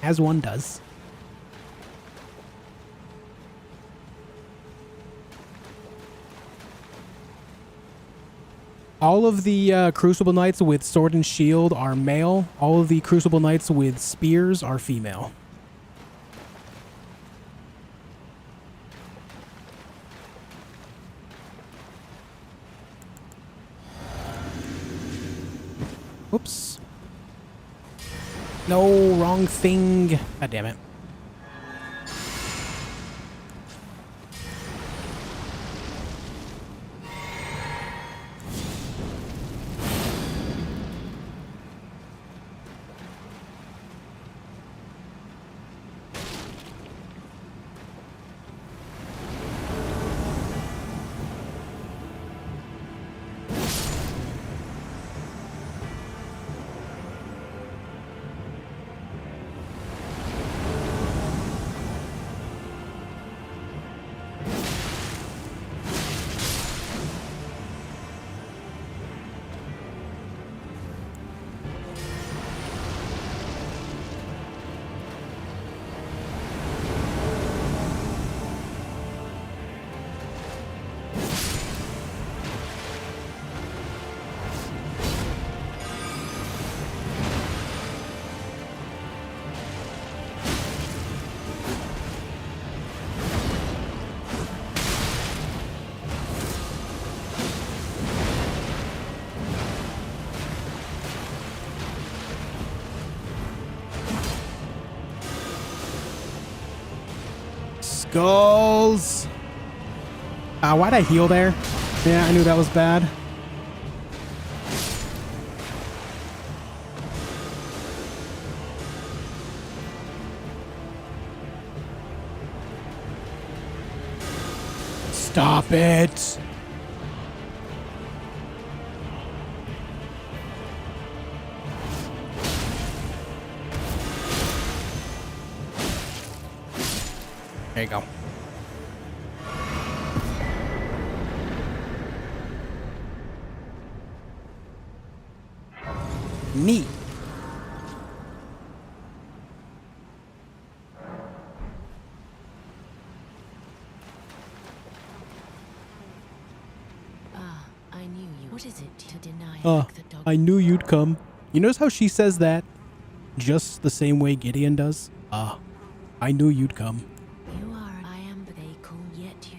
As one does. All of the Crucible Knights with sword and shield are male. All of the Crucible Knights with spears are female. Whoops. No, wrong thing. God damn it. Skulls. Why'd I heal there? Yeah, I knew that was bad. Stop it. There you go. Neat. I knew you. What is it to deny Oh, the dog? I knew you'd come. You notice how she says that just the same way Gideon does? I knew you'd come. You are. I am. They call yet you.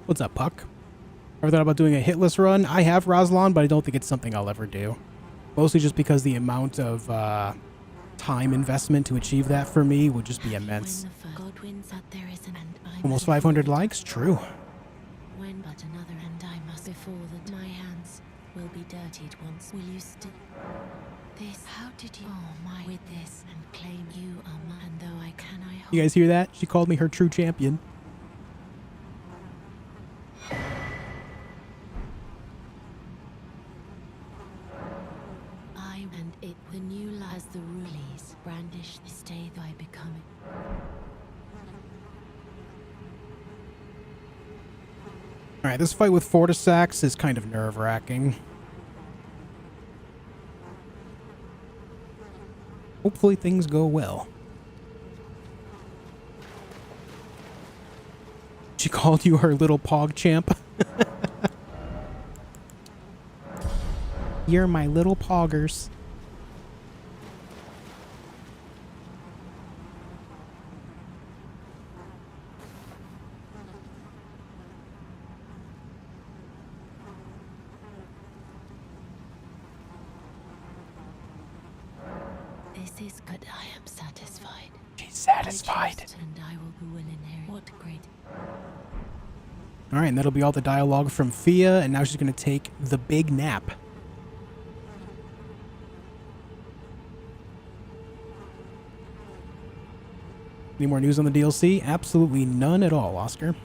What's up, Puck? Ever thought about doing a hitless run? I have Roslan, but I don't think it's something I'll ever do. Mostly just because the amount of time investment to achieve that for me would just be immense. God wins out there isn't, and I'm Almost 500 likes? True. When but another, and I must before that my hands will be dirtied once. Will you still? This? How did you? Oh my! With this and claim you are mine. And though I can, I hope. You guys hear that? She called me her true champion. I and it the new as the rulies brandish the stay by becoming. Alright, this fight with Fortisax is kind of nerve-wracking. Hopefully things go well. She called you her little pog champ. You're my little poggers. This is good. I am satisfied. She's satisfied. And I will inherit. What great. Alright, and that'll be all the dialogue from Fia, and now she's going to take the big nap. Any more news on the DLC? Absolutely none at all, Oscar.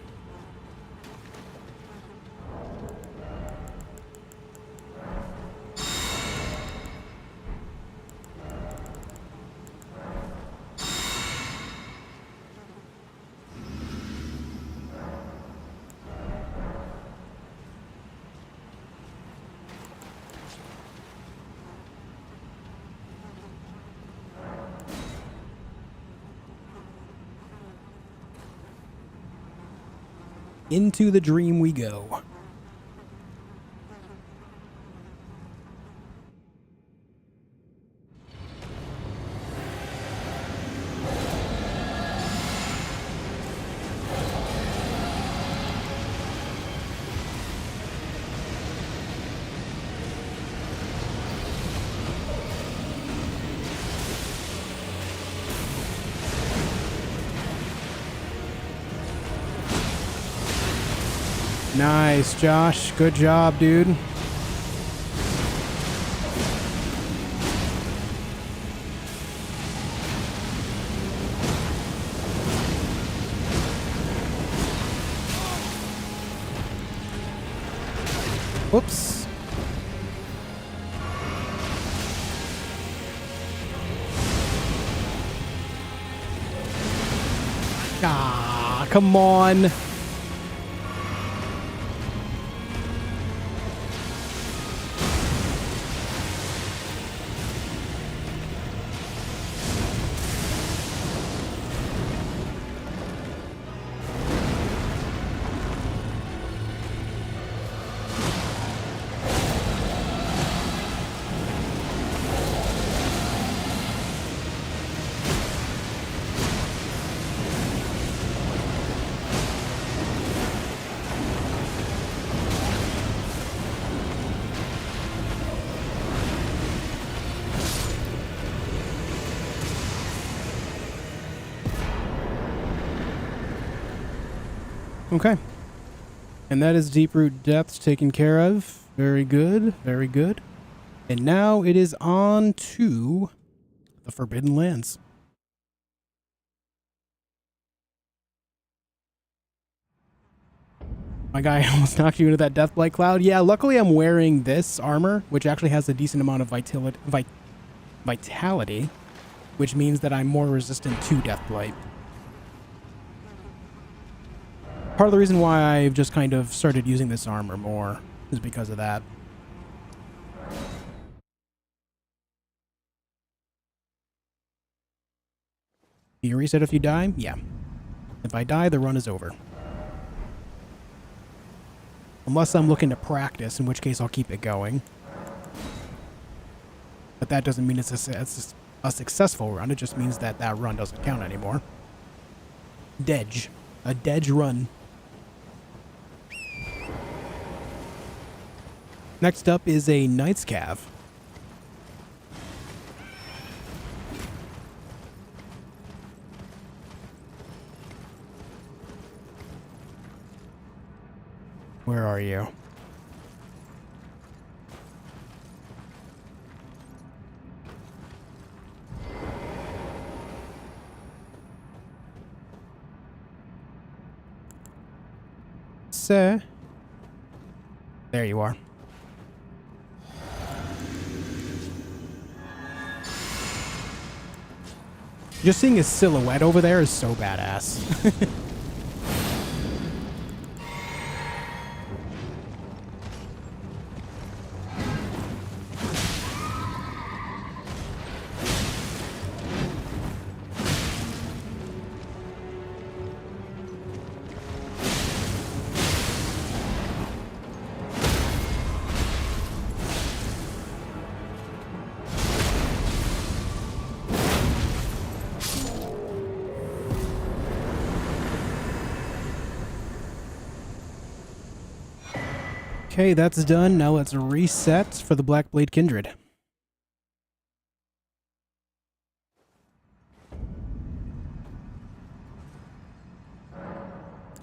Into the dream we go. Nice, Josh. Good job, dude. Whoops. Ah, come on. Okay. And that is Deep Root Depths taken care of. Very good. Very good. And now it is on to the Forbidden Lands. My guy almost knocked you into that Deathblight cloud. Yeah, luckily I'm wearing this armor, which actually has a decent amount of vitality, which means that I'm more resistant to Deathblight. Part of the reason why I've just kind of started using this armor more is because of that. Do you reset if you die? Yeah. If I die, the run is over. Unless I'm looking to practice, in which case I'll keep it going. But that doesn't mean it's a successful run. It just means that that run doesn't count anymore. Dedge. A Dedge run. Next up is a Knight's Cav. Where are you? Sir? There you are. Just seeing his silhouette over there is so badass. Okay, that's done. Now let's reset for the Blackblade Kindred.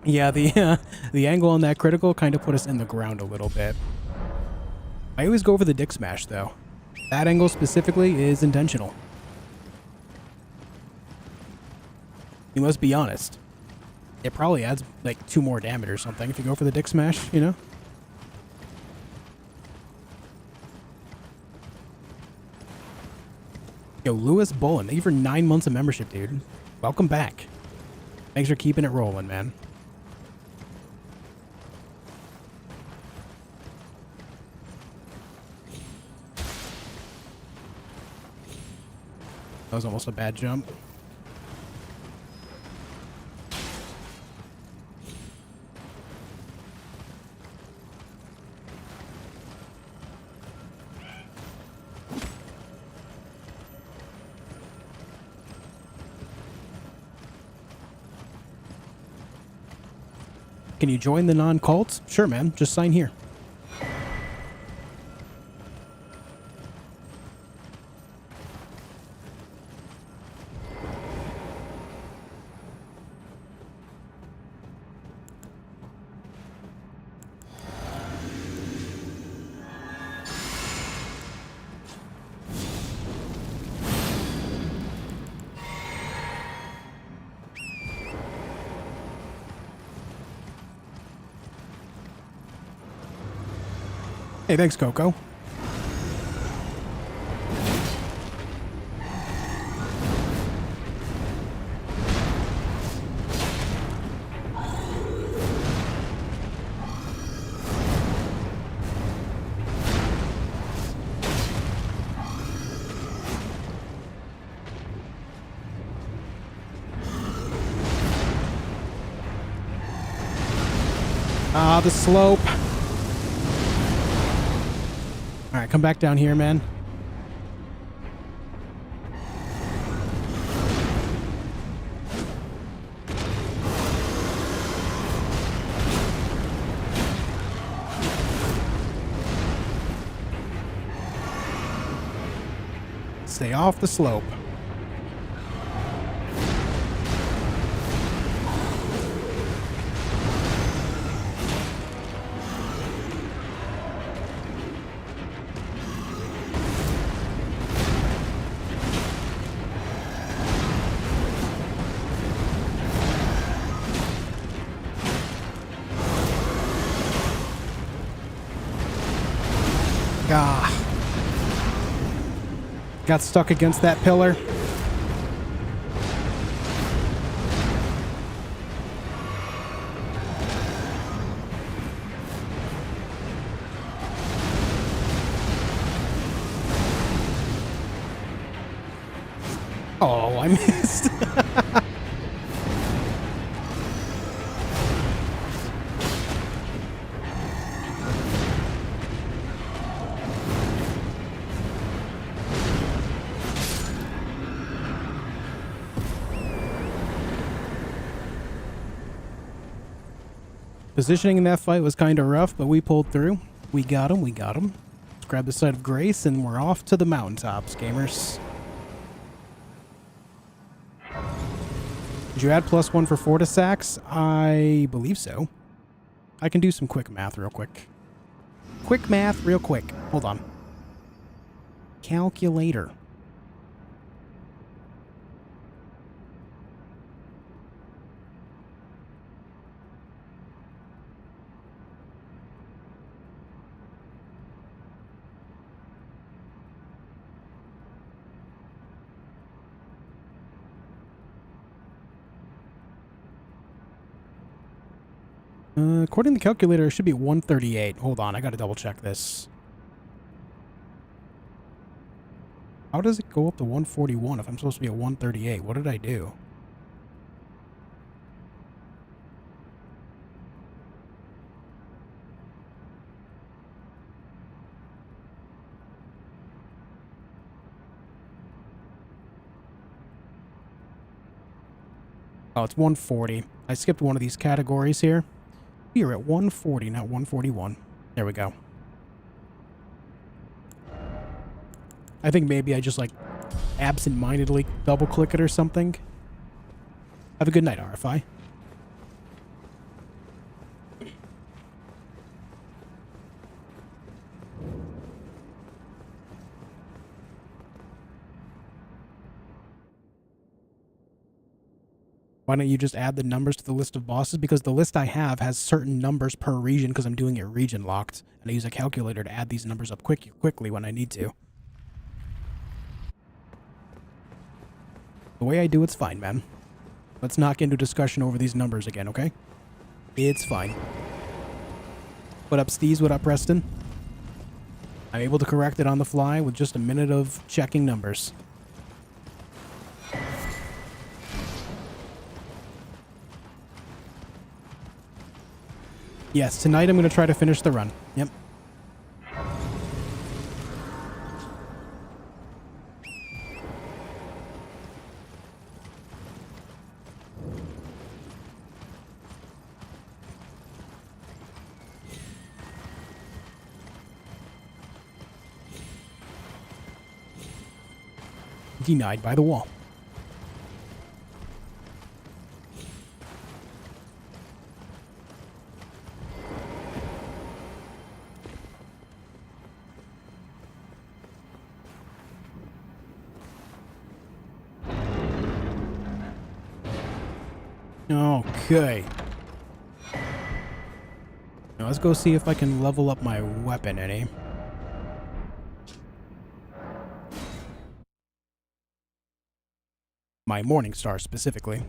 Yeah, the angle on that critical kind of put us in the ground a little bit. I always go for the dick smash, though. That angle specifically is intentional. You must be honest. It probably adds like 2 more damage or something if you go for the dick smash, you know? Yo, Lewis Bullen, thank you for 9 months of membership, dude. Welcome back. Thanks for keeping it rolling, man. That was almost a bad jump. Can you join the non-cults? Sure, man. Just sign here. Hey, thanks, Coco. Ah, the slope. All right, come back down here, man. Stay off the slope. Ah. Got stuck against that pillar. Oh, I missed. Positioning in that fight was kind of rough, but we pulled through. We got him. We got him. Let's grab the site of grace, and we're off to the mountaintops, gamers. Did you add +1 for Fortisacks? I believe so. I can do some quick math real quick. Quick math real quick. Hold on. Calculator. According to the calculator, it should be 138. Hold on, I gotta double check this. How does it go up to 141 if I'm supposed to be at 138? What did I do? Oh, it's 140. I skipped one of these categories here. We are at 140, not 141. There we go. I think maybe I just, like, absent-mindedly double-click it or something. Have a good night, RFI. Why don't you just add the numbers to the list of bosses? Because the list I have has certain numbers per region because I'm doing it region locked. And I use a calculator to add these numbers up quickly when I need to. The way I do it's fine, man. Let's not get into discussion over these numbers again, okay? It's fine. What up, Steez? What up, Preston? I'm able to correct it on the fly with just a minute of checking numbers. Yes, tonight I'm going to try to finish the run. Yep. Denied by the wall. Okay. Now let's go see if I can level up my weapon any. My Morning Star specifically.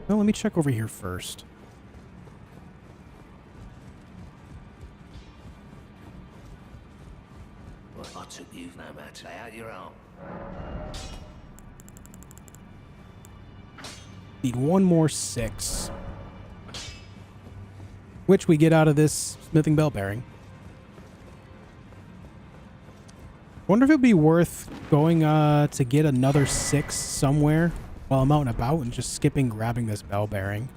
Well, let me check over here first. Well, I took you no matter. Lay out your arm. Need one more 6. Which we get out of this smithing bell bearing. Wonder if it'd be worth going to get another 6 somewhere while I'm out and about and just skipping grabbing this bell bearing.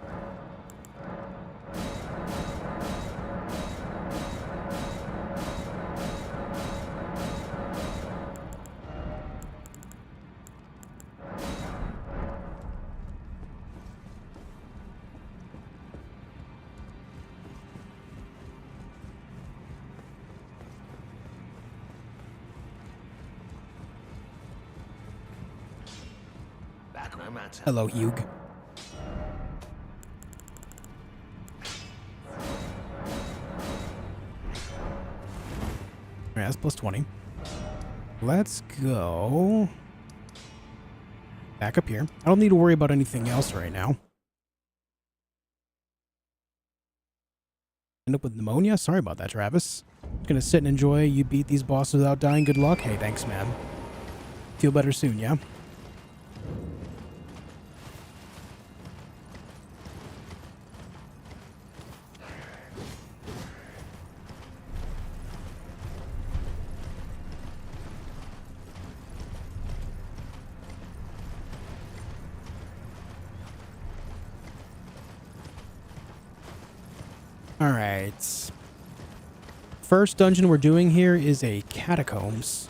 Back no matter. Hello, Hugh. Alright, that's plus 20. Let's go back up here. I don't need to worry about anything else right now. End up with pneumonia? Sorry about that, Travis. Gonna sit and enjoy you beat these bosses without dying. Good luck. Hey, thanks, man. Feel better soon, yeah? Alright. First dungeon we're doing here is a catacombs.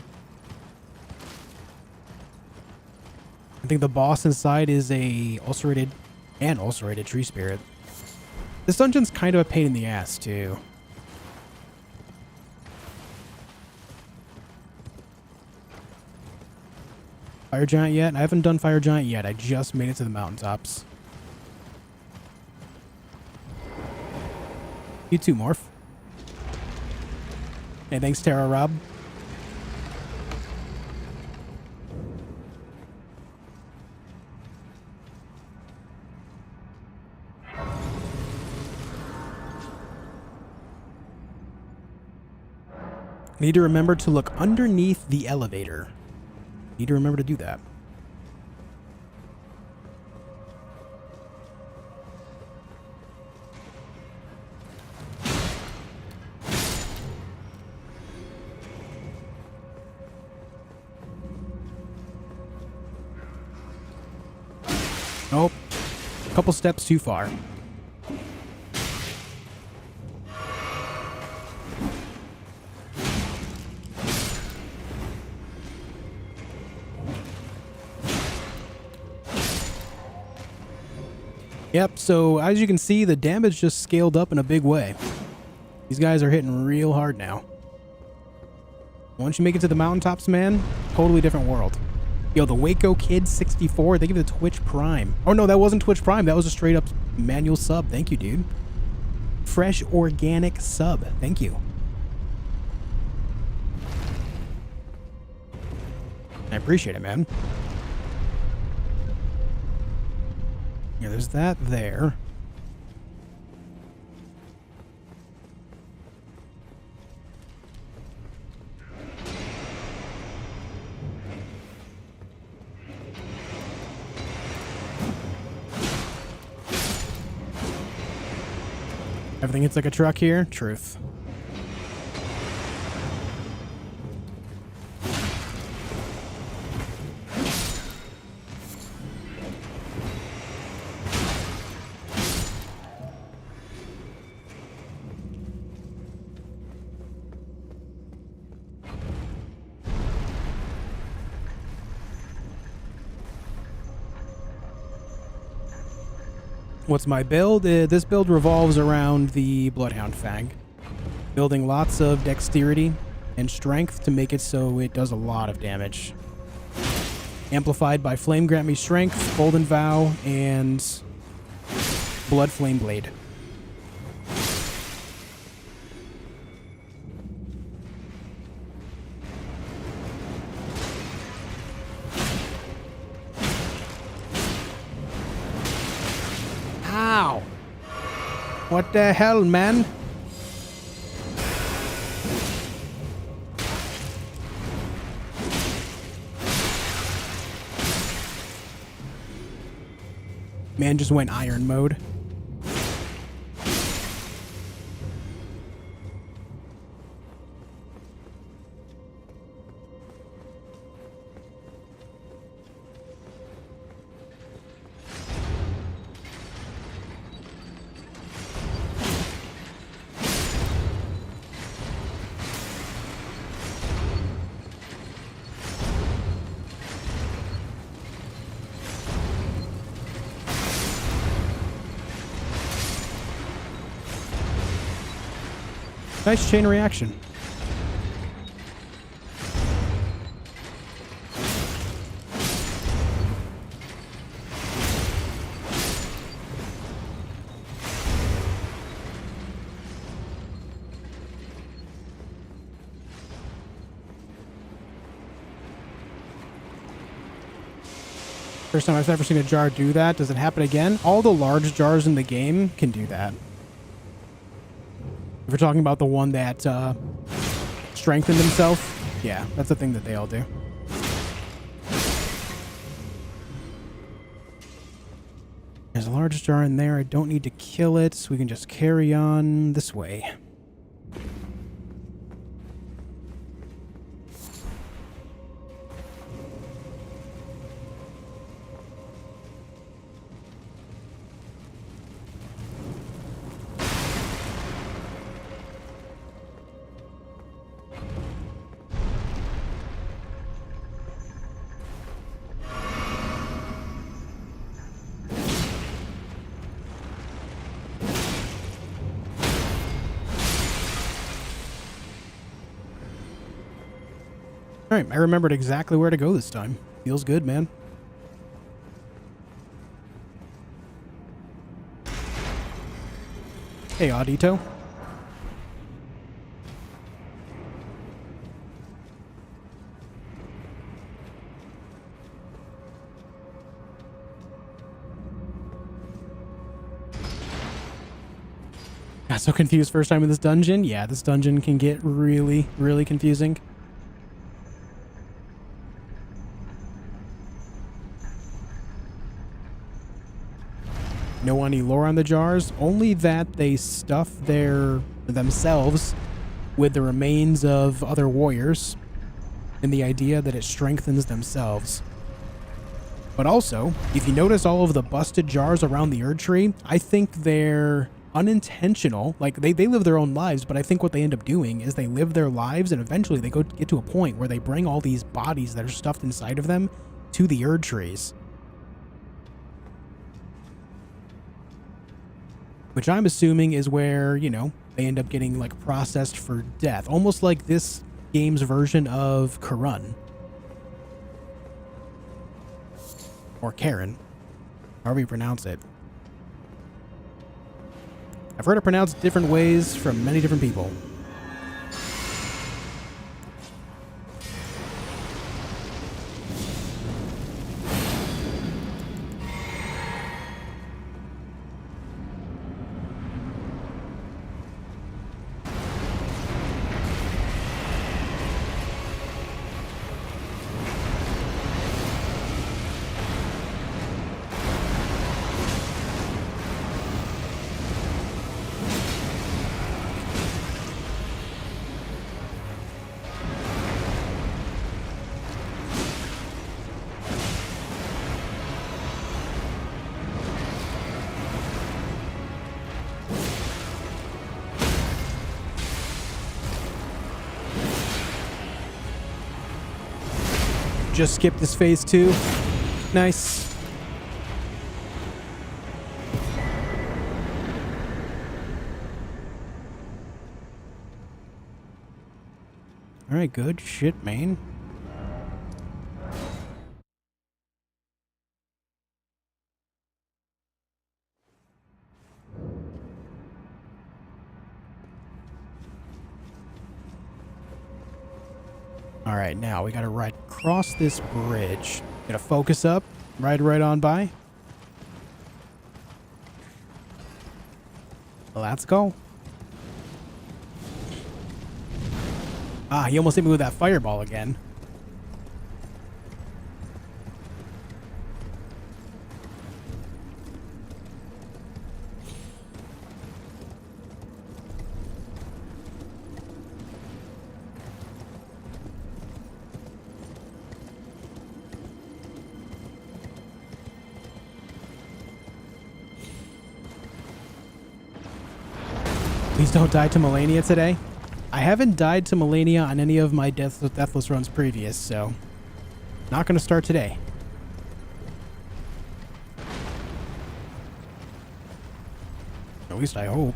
I think the boss inside is a ulcerated tree spirit. This dungeon's kind of a pain in the ass too. Fire giant yet? I haven't done fire giant yet. I just made it to the mountaintops. You too, Morph. Hey, thanks, Tara Rob. Need to remember to look underneath the elevator. Need to remember to do that. Nope. A couple steps too far. Yep, so as you can see, the damage just scaled up in a big way. These guys are hitting real hard now. Once you make it to the mountaintops, man, totally different world. Yo, the Waco Kid 64, thank you for the Twitch Prime. Oh no, that wasn't Twitch Prime, that was a straight up manual sub. Thank you, dude. Fresh organic sub. Thank you. I appreciate it, man. Yeah, there's that there. Everything hits like a truck here. Truth. What's my build? This build revolves around the Bloodhound Fang. Building lots of dexterity and strength to make it so it does a lot of damage. Amplified by Flame Grant Me Strength, Golden Vow, and Blood Flame Blade. What the hell, man? Man just went iron mode. Nice chain reaction. First time I've ever seen a jar do that. Does it happen again? All the large jars in the game can do that. If we're talking about the one that strengthened himself, yeah, that's the thing that they all do. There's a large jar in there. I don't need to kill it, so we can just carry on this way. All right, I remembered exactly where to go this time. Feels good, man. Hey, Audito. Got so confused first time in this dungeon. Yeah, this dungeon can get really, really confusing. Know any lore on the jars? Only that they stuff themselves with the remains of other warriors, and the idea that it strengthens themselves. But also, if you notice all of the busted jars around the Erd Tree, I think they're unintentional. Like, they live their own lives, but I think what they end up doing is they live their lives, and eventually they get to a point where they bring all these bodies that are stuffed inside of them to the Erd Trees. Which I'm assuming is where, you know, they end up getting, like, processed for death. Almost like this game's version of Karun. Or Karen. However you pronounce it. I've heard it pronounced different ways from many different people. Just skip this phase 2. Nice. All right, good shit, man. All right, now we got to ride across this bridge. Gonna focus up, ride right on by. Let's go. Ah, he almost hit me with that fireball again. Please don't die to Melania today. I haven't died to Melania on any of my Deathless runs previous, so not going to start today. At least I hope.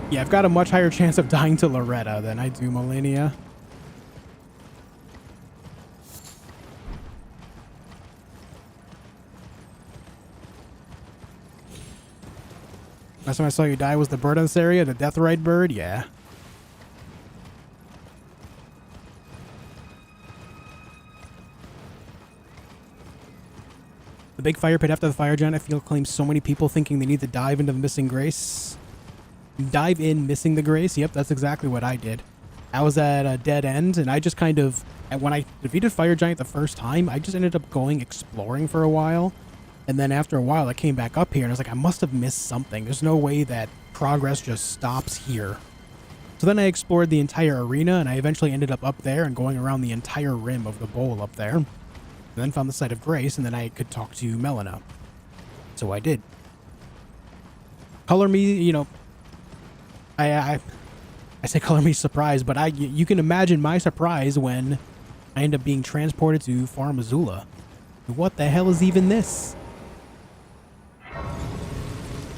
Yeah, I've got a much higher chance of dying to Loretta than I do Melania. Last time I saw you die was the bird in this area, the Deathrite bird, yeah. The big fire pit after the fire giant, I feel, claims so many people thinking they need to dive into the missing grace. Dive in missing the grace. Yep, that's exactly what I did. I was at a dead end, and I just kind of, when I defeated Fire Giant the first time, I just ended up going exploring for a while. And then after a while, I came back up here, and I was like, I must have missed something. There's no way that progress just stops here. So then I explored the entire arena, and I eventually ended up there and going around the entire rim of the bowl up there. And then found the site of grace, and then I could talk to Melina. So I did. Color me, you know, I say color me surprised, but you can imagine my surprise when I end up being transported to Far Missoula. What the hell is even this?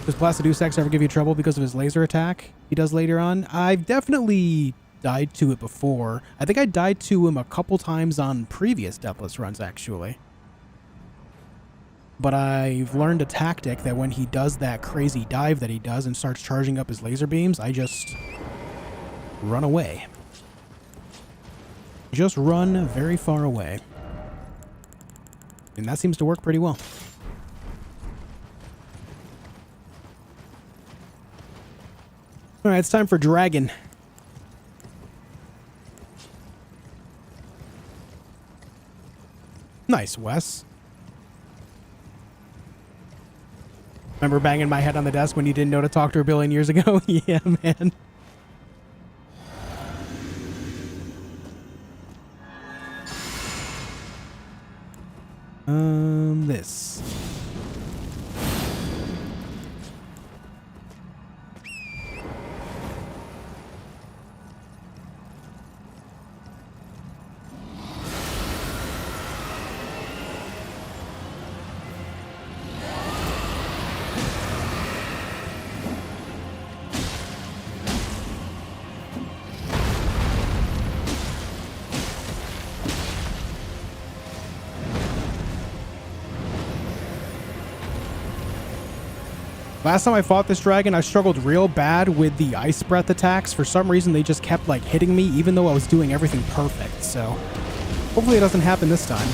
Does Placidusax ever give you trouble because of his laser attack he does later on? I've definitely died to it before. I think I died to him a couple times on previous Deathless runs, actually. But I've learned a tactic that when he does that crazy dive that he does and starts charging up his laser beams, I just run away. Just run very far away. And that seems to work pretty well. Alright, it's time for Dragon. Nice, Wes. Remember banging my head on the desk when you didn't know to talk to her a billion years ago? Yeah, man. This. Last time I fought this dragon, I struggled real bad with the ice breath attacks. For some reason, they just kept like hitting me even though I was doing everything perfect. So hopefully it doesn't happen this time.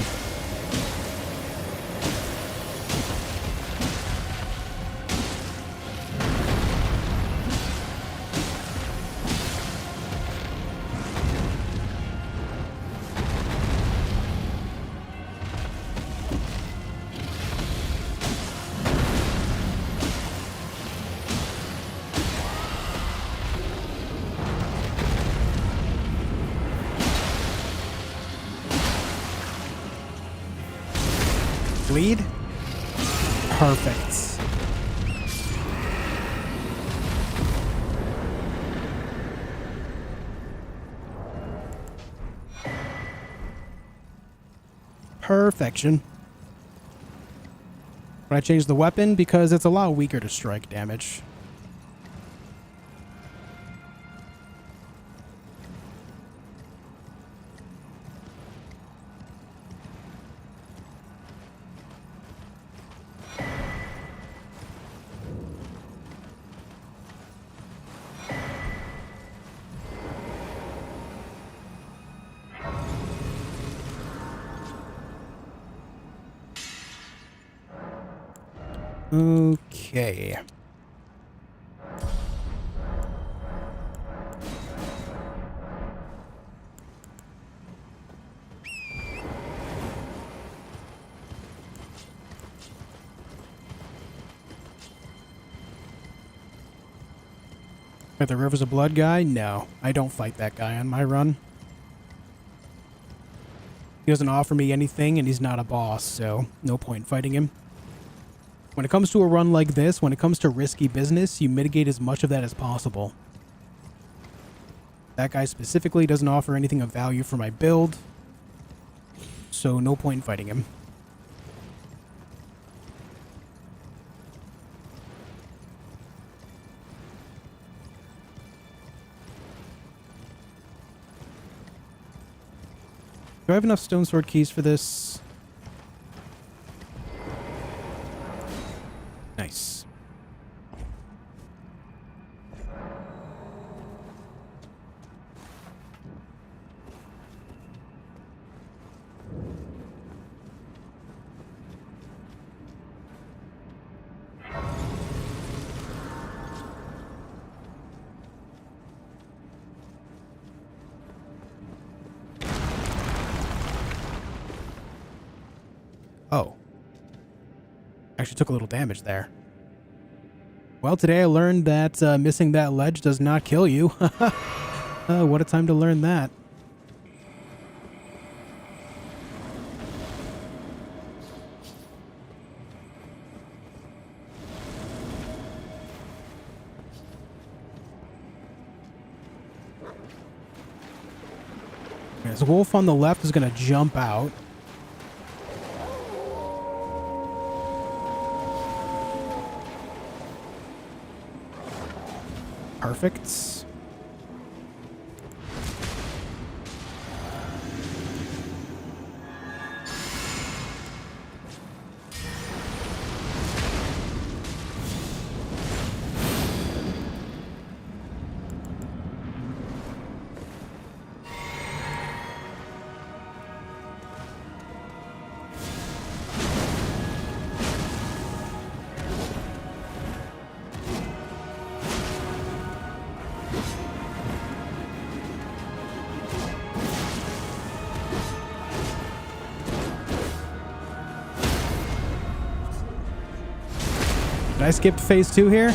Bleed? Perfect. Perfection. But I changed the weapon because it's a lot weaker to strike damage. Okay. At the Rivers of Blood guy? No, I don't fight that guy on my run. He doesn't offer me anything, and he's not a boss, so no point fighting him. When it comes to a run like this, when it comes to risky business, you mitigate as much of that as possible. That guy specifically doesn't offer anything of value for my build, so no point in fighting him. Do I have enough stone sword keys for this? Nice. Oh. Actually took a little damage there. Well, today I learned that missing that ledge does not kill you. What a time to learn that. This wolf on the left is going to jump out. Perfect. Did I skip phase 2 here?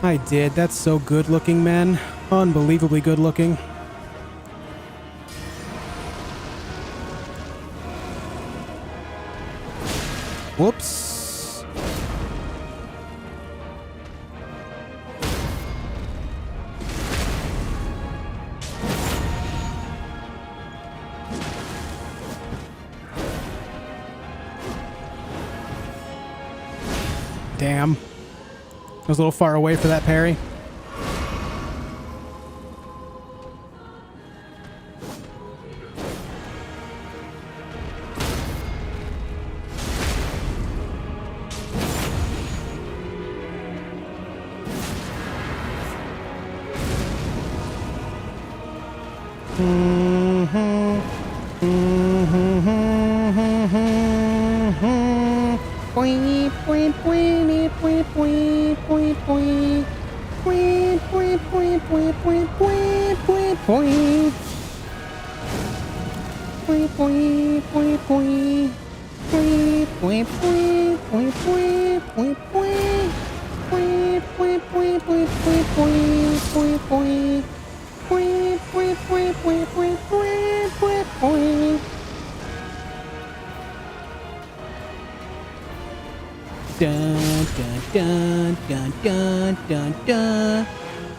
I did. That's so good looking, man. Unbelievably good looking. Whoops. Damn. I was a little far away for that parry. Dun, dun, dun, dun, dun, dun, dun.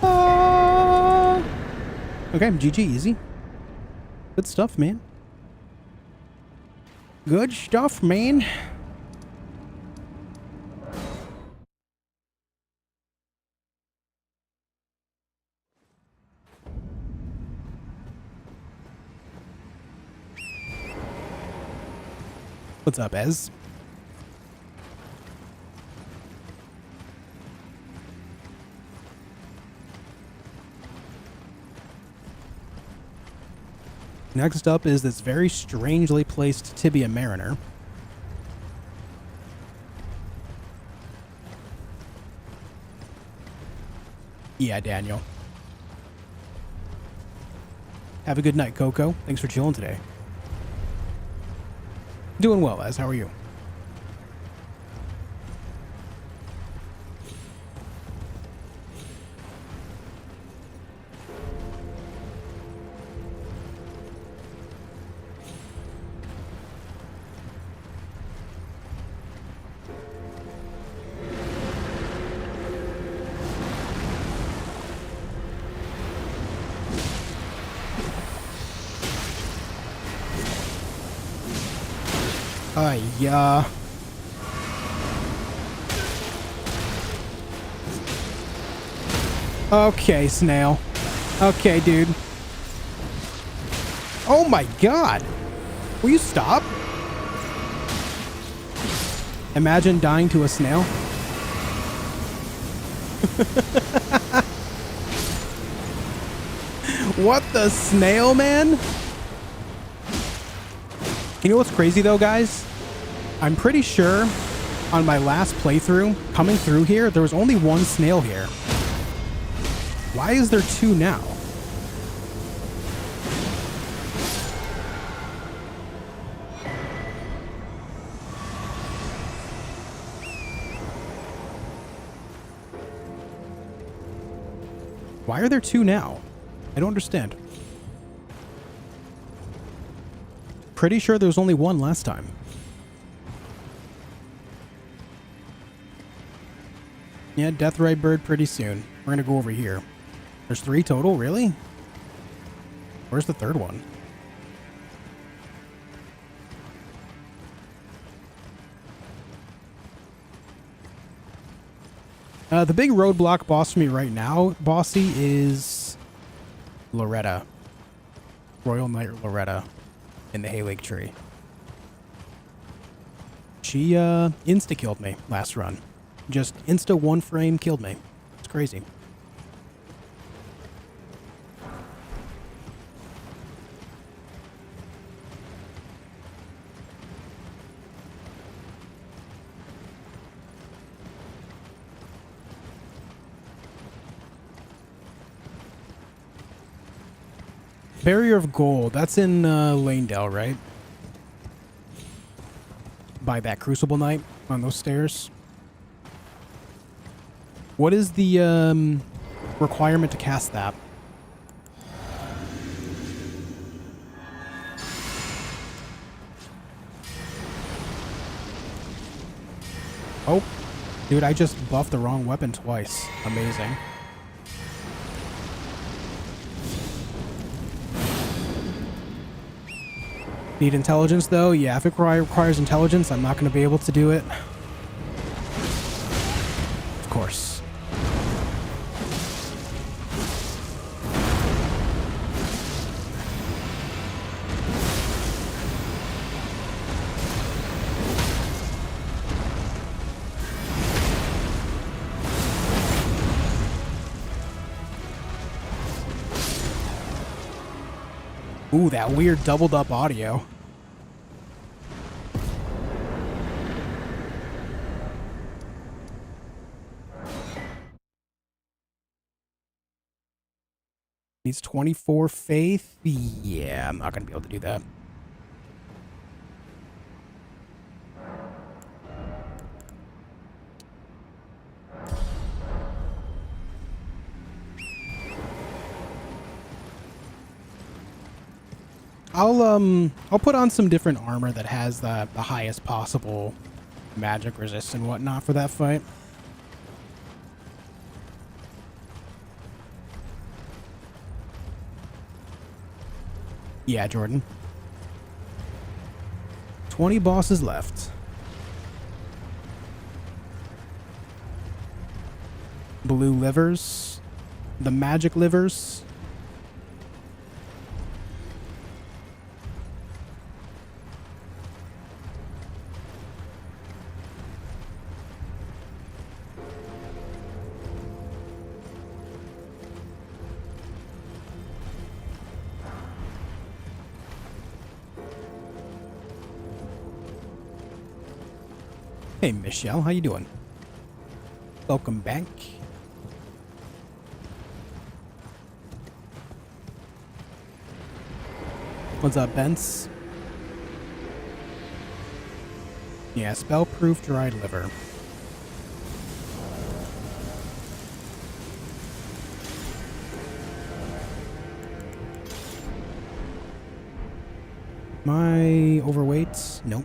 Oh. Okay, GG, easy. Good stuff, man. Good stuff, man. What's up, Ez? Next up is this very strangely placed Tibia Mariner. Yeah, Daniel. Have a good night, Coco. Thanks for chilling today. Doing well, Les. How are you? Yeah. Okay, snail. Okay, dude. Oh my god. Will you stop? Imagine dying to a snail. What the snail, man? You know what's crazy though, guys? I'm pretty sure on my last playthrough, coming through here, there was only one snail here. Why is there two now? Why are there two now? I don't understand. Pretty sure there was only one last time. Yeah, Death Ray Bird pretty soon. We're gonna go over here. There's 3 total, really? Where's the third one? The big roadblock boss for me right now, bossy, is Loretta. Royal Knight Loretta in the Haylake tree. She insta-killed me last run. Just insta one frame killed me. It's crazy. Barrier of Gold. That's in Lanedale, right? By that Crucible Knight on those stairs. What is the requirement to cast that? Oh, dude, I just buffed the wrong weapon twice. Amazing. Need intelligence, though? Yeah, if it requires intelligence, I'm not going to be able to do it. Of course. Ooh, that weird doubled up audio. Needs 24 faith. Yeah, I'm not going to be able to do that. I'll put on some different armor that has the highest possible magic resist and whatnot for that fight. Yeah, Jordan. 20 bosses left. Blue livers. The magic livers. Hey, Michelle, how you doing? Welcome back. What's up, Bence? Yeah, spell-proof dried liver. Am I overweight? Nope.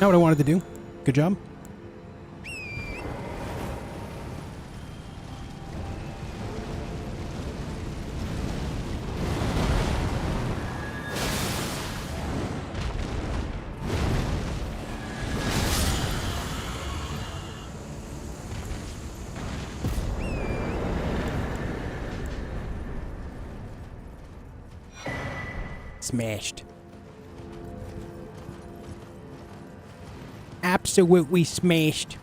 Not what I wanted to do. Good job. Smashed. Absolutely smashed.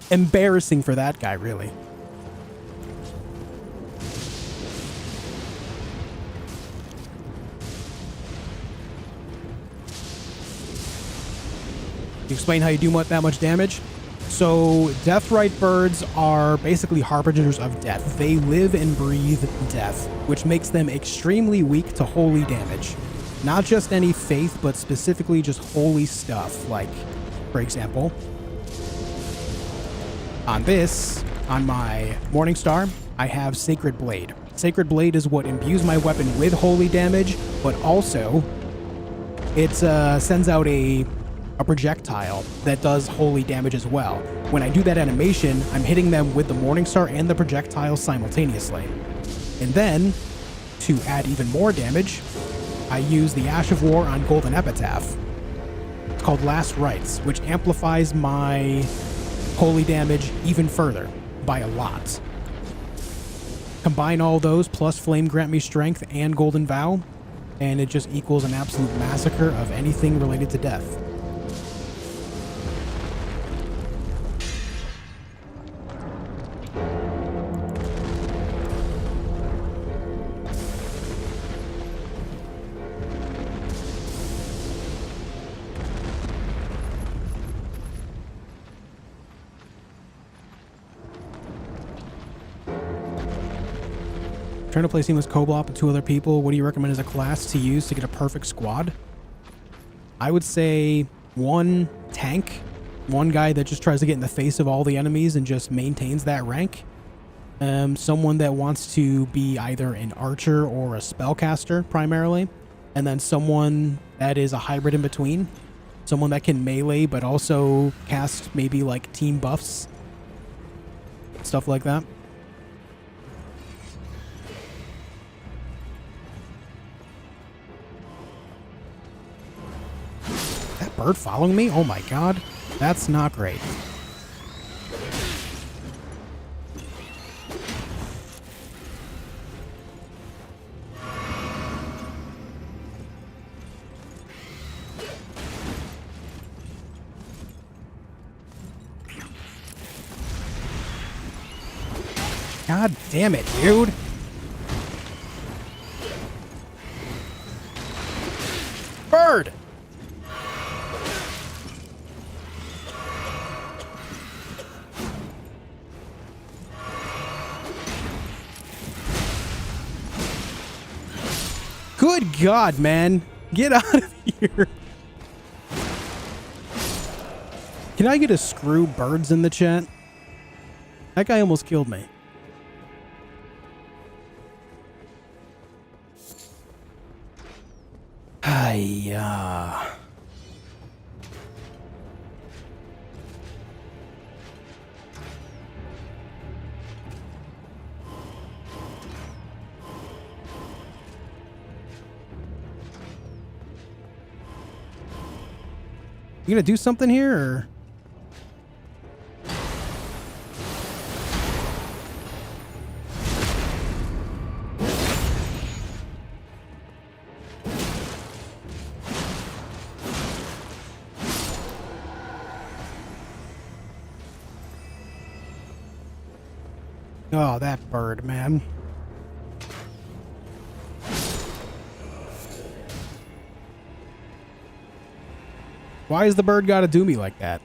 Embarrassing for that guy, really. You explain how you do that much damage? So, Deathrite birds are basically harbingers of death. They live and breathe death, which makes them extremely weak to holy damage. Not just any faith, but specifically just holy stuff. Like, for example, on my Morningstar, I have Sacred Blade. Sacred Blade is what imbues my weapon with holy damage, but also it sends out a projectile that does holy damage as well. When I do that animation, I'm hitting them with the Morningstar and the projectile simultaneously. And then, to add even more damage, I use the Ash of War on Golden Epitaph. It's called Last Rites, which amplifies my holy damage even further, by a lot. Combine all those, plus Flame Grant Me Strength and Golden Vow, and it just equals an absolute massacre of anything related to death. Trying to play Seamless Co-op with 2 other people. What do you recommend as a class to use to get a perfect squad? I would say 1 tank, 1 guy that just tries to get in the face of all the enemies and just maintains that rank. Someone that wants to be either an archer or a spellcaster primarily, and then someone that is a hybrid in between. Someone that can melee but also cast maybe like team buffs, stuff like that. Bird following me? Oh my god. That's not great. God damn it, dude. Bird! Good God, man. Get out of here. Can I get a screw birds in the chat? That guy almost killed me. Hiya. You gonna do something here, or? Oh, that bird, man. Why has the bird got to do me like that?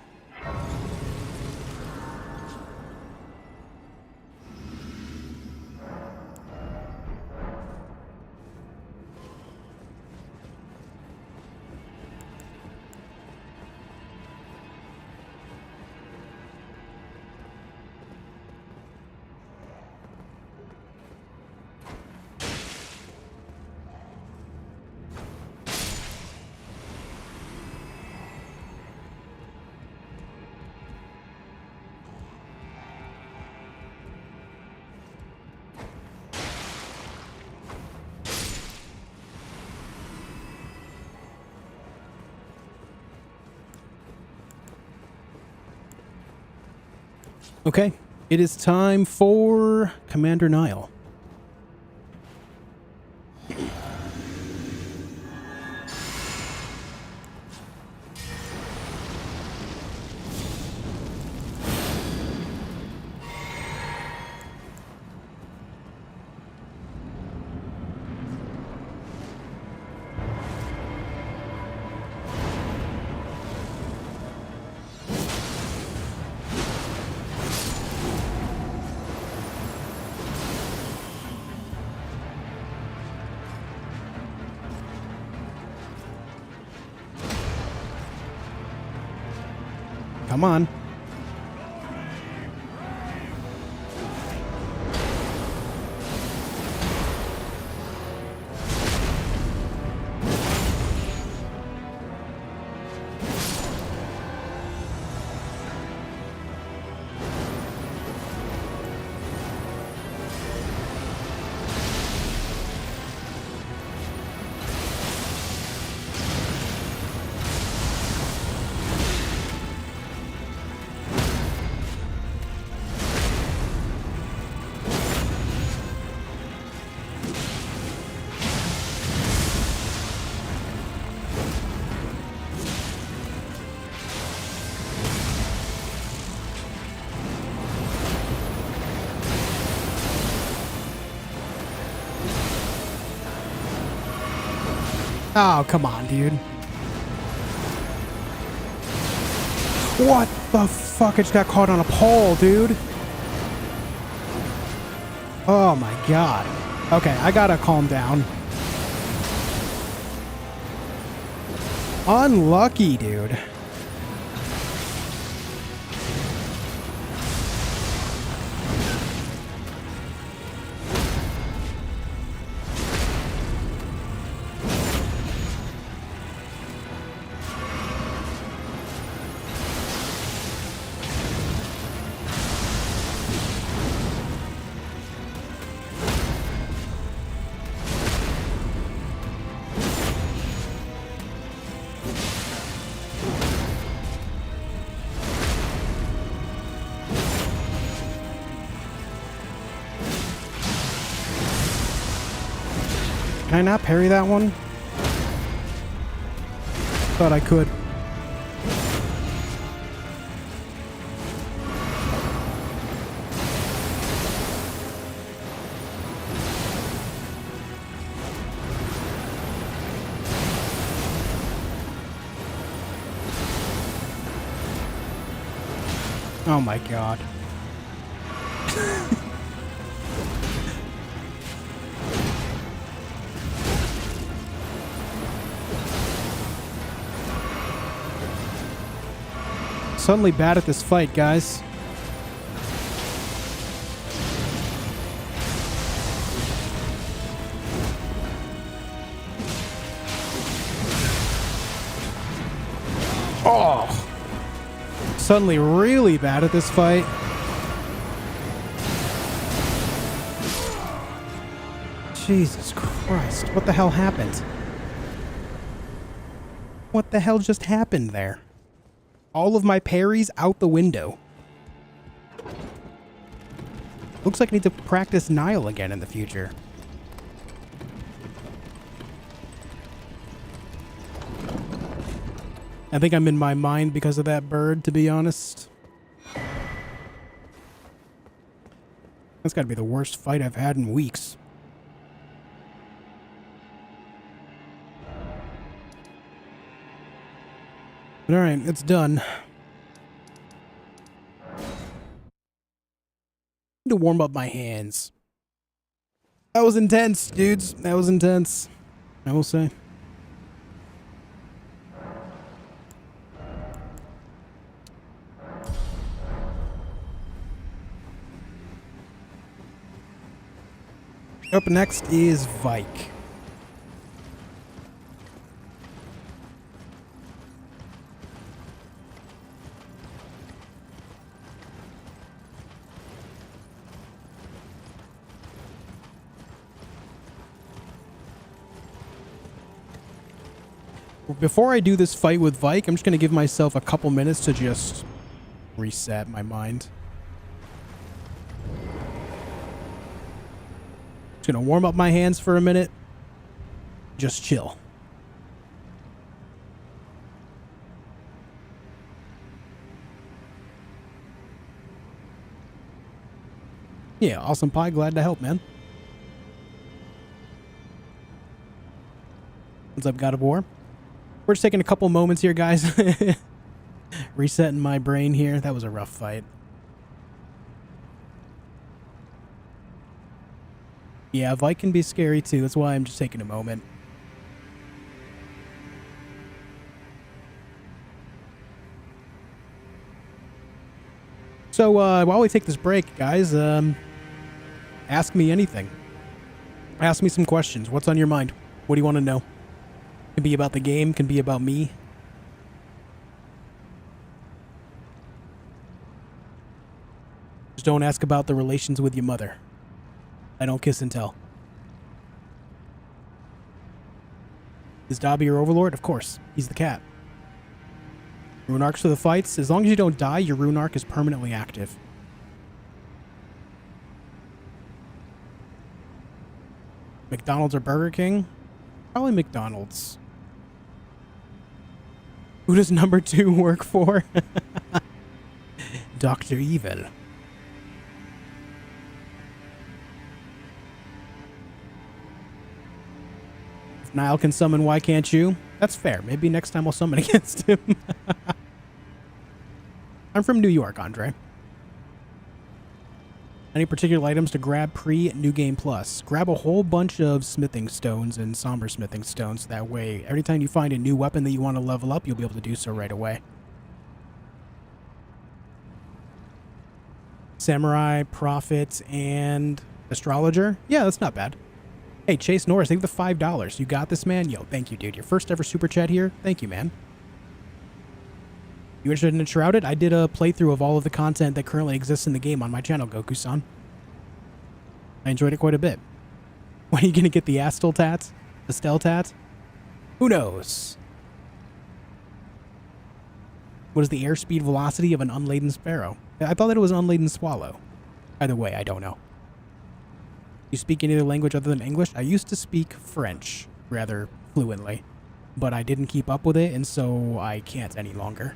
Okay, it is time for Commander Nile. Come on. Oh, come on, dude. What the fuck? I just got caught on a pole, dude. Oh my god. Okay, I gotta calm down. Unlucky, dude. Can I not parry that one? Thought I could. Oh my god. Suddenly bad at this fight, guys. Oh! Suddenly really bad at this fight. Jesus Christ. What the hell happened? What the hell just happened there? All of my parries out the window. Looks like I need to practice Nile again in the future. I think I'm in my mind because of that bird, to be honest. That's got to be the worst fight I've had in weeks. All right, it's done. Need to warm up my hands. That was intense, dudes. That was intense. I will say. Up next is Vike. Before I do this fight with Vike, I'm just going to give myself a couple minutes to just reset my mind. Just going to warm up my hands for a minute. Just chill. Yeah, Awesome Pie, glad to help, man. What's up, God of War? We're just taking a couple moments here, guys. Resetting my brain here. That was a rough fight. Yeah, Vike can be scary too. That's why I'm just taking a moment. So, while we take this break, guys, ask me anything. Ask me some questions. What's on your mind? What do you want to know? Can be about the game, can be about me. Just don't ask about the relations with your mother. I don't kiss and tell. Is Dobby your overlord? Of course. He's the cat. Rune arcs for the fights. As long as you don't die, your rune arc is permanently active. McDonald's or Burger King? Probably McDonald's. Who does number 2 work for? Dr. Evil. If Niall can summon, why can't you? That's fair. Maybe next time I'll summon against him. I'm from New York, Andre. Any particular items to grab pre-New Game Plus? Grab a whole bunch of smithing stones and somber smithing stones. That way, every time you find a new weapon that you want to level up, you'll be able to do so right away. Samurai, Prophet, and Astrologer? Yeah, that's not bad. Hey, Chase Norris, thank you for the $5. You got this, man? Yo, thank you, dude. Your first ever super chat here. Thank you, man. You interested in Enshrouded? I did a playthrough of all of the content that currently exists in the game on my channel, Goku-san. I enjoyed it quite a bit. When are you going to get the Astel tat? The Stel tat? Who knows? What is the airspeed velocity of an unladen sparrow? I thought that it was an unladen swallow. Either way, I don't know. You speak any other language other than English? I used to speak French rather fluently, but I didn't keep up with it, and so I can't any longer.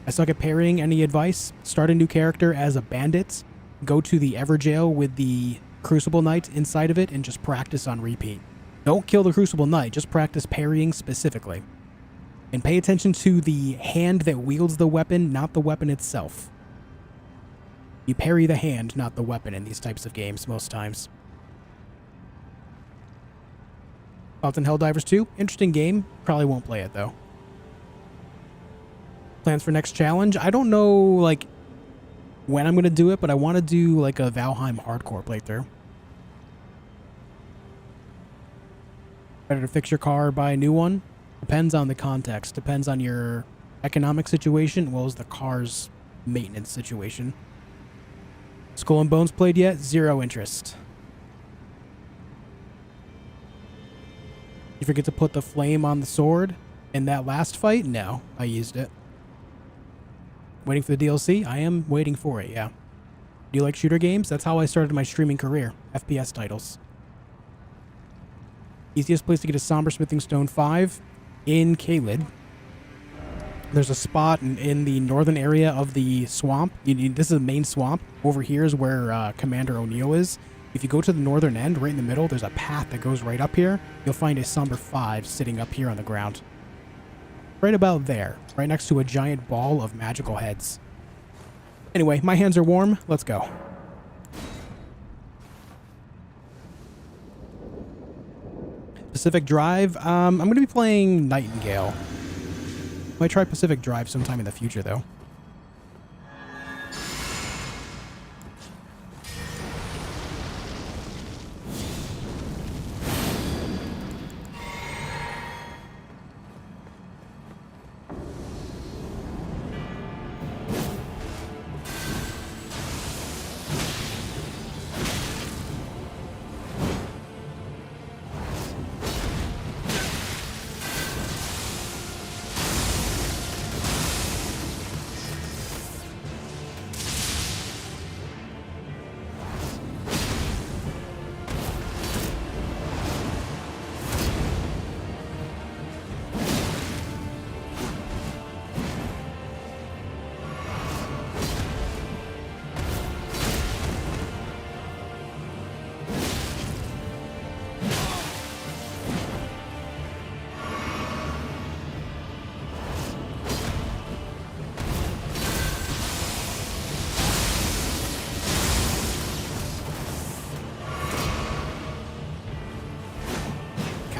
I suck at parrying. Any advice? Start a new character as a bandit. Go to the Everjail with the Crucible Knight inside of it and just practice on repeat. Don't kill the Crucible Knight. Just practice parrying specifically. And pay attention to the hand that wields the weapon, not the weapon itself. You parry the hand, not the weapon in these types of games most times. Thoughts on Helldivers 2? Interesting game. Probably won't play it though. Plans for next challenge? I don't know, like, when I'm going to do it, but I want to do, like, a Valheim hardcore playthrough. Better to fix your car or buy a new one? Depends on the context. Depends on your economic situation, as well as the car's maintenance situation. Skull and Bones played yet? Zero interest. You forget to put the flame on the sword in that last fight? No, I used it. Waiting for the DLC? I am waiting for it, yeah. Do you like shooter games? That's how I started my streaming career. FPS titles. Easiest place to get a Somber Smithing Stone 5 in Caelid. There's a spot in the northern area of the swamp. This is the main swamp. Over here is where Commander O'Neill is. If you go to the northern end, right in the middle, there's a path that goes right up here. You'll find a Somber 5 sitting up here on the ground. Right about there. Right next to a giant ball of magical heads. Anyway, my hands are warm. Let's go. Pacific Drive. I'm going to be playing Nightingale. Might try Pacific Drive sometime in the future, though.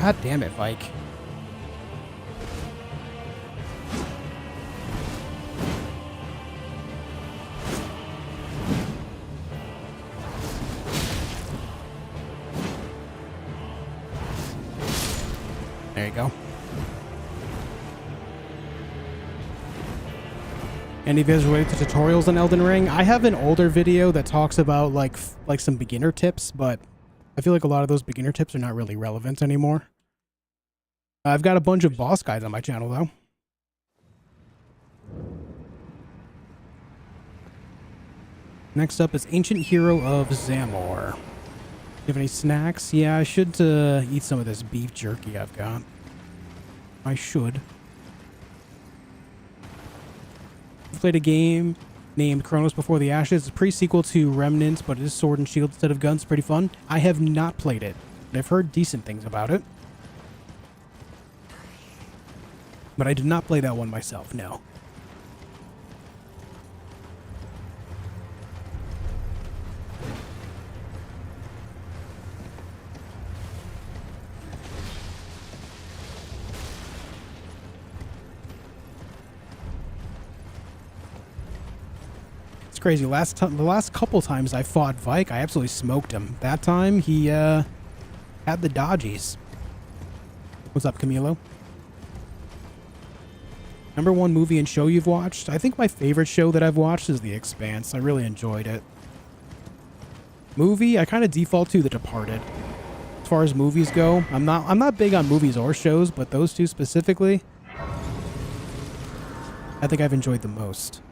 God damn it, Vike. There you go. Any of you guys related to tutorials on Elden Ring? I have an older video that talks about like some beginner tips, but I feel like a lot of those beginner tips are not really relevant anymore. I've got a bunch of boss guides on my channel, though. Next up is Ancient Hero of Zamor. Do you have any snacks? Yeah, I should eat some of this beef jerky I've got. I should. I've played a game named Chronos Before the Ashes. It's a pre-sequel to Remnant, but it is sword and shield instead of guns. Pretty fun. I have not played it, but I've heard decent things about it. But I did not play that one myself, no. It's crazy. The last couple times I fought Vike, I absolutely smoked him. That time, he had the dodgies. What's up, Camilo? Number one movie and show you've watched? I think my favorite show that I've watched is The Expanse. I really enjoyed it. Movie, I kind of default to The Departed. As far as movies go, I'm not big on movies or shows, but those two specifically, I think I've enjoyed the most.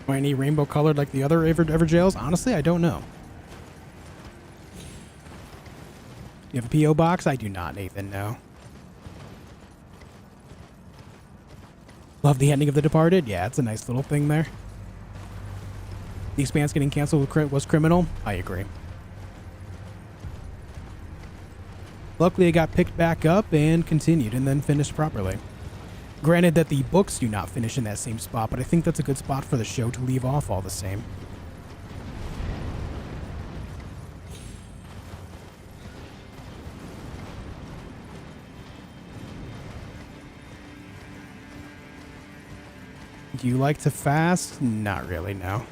Am I any rainbow colored like the other Everjails? Honestly, I don't know. You have a P.O. box? I do not, Nathan, no. Love the ending of The Departed? Yeah, it's a nice little thing there. The Expanse getting canceled was criminal? I agree. Luckily, it got picked back up and continued and then finished properly. Granted that the books do not finish in that same spot, but I think that's a good spot for the show to leave off all the same. Do you like to fast? Not really, no.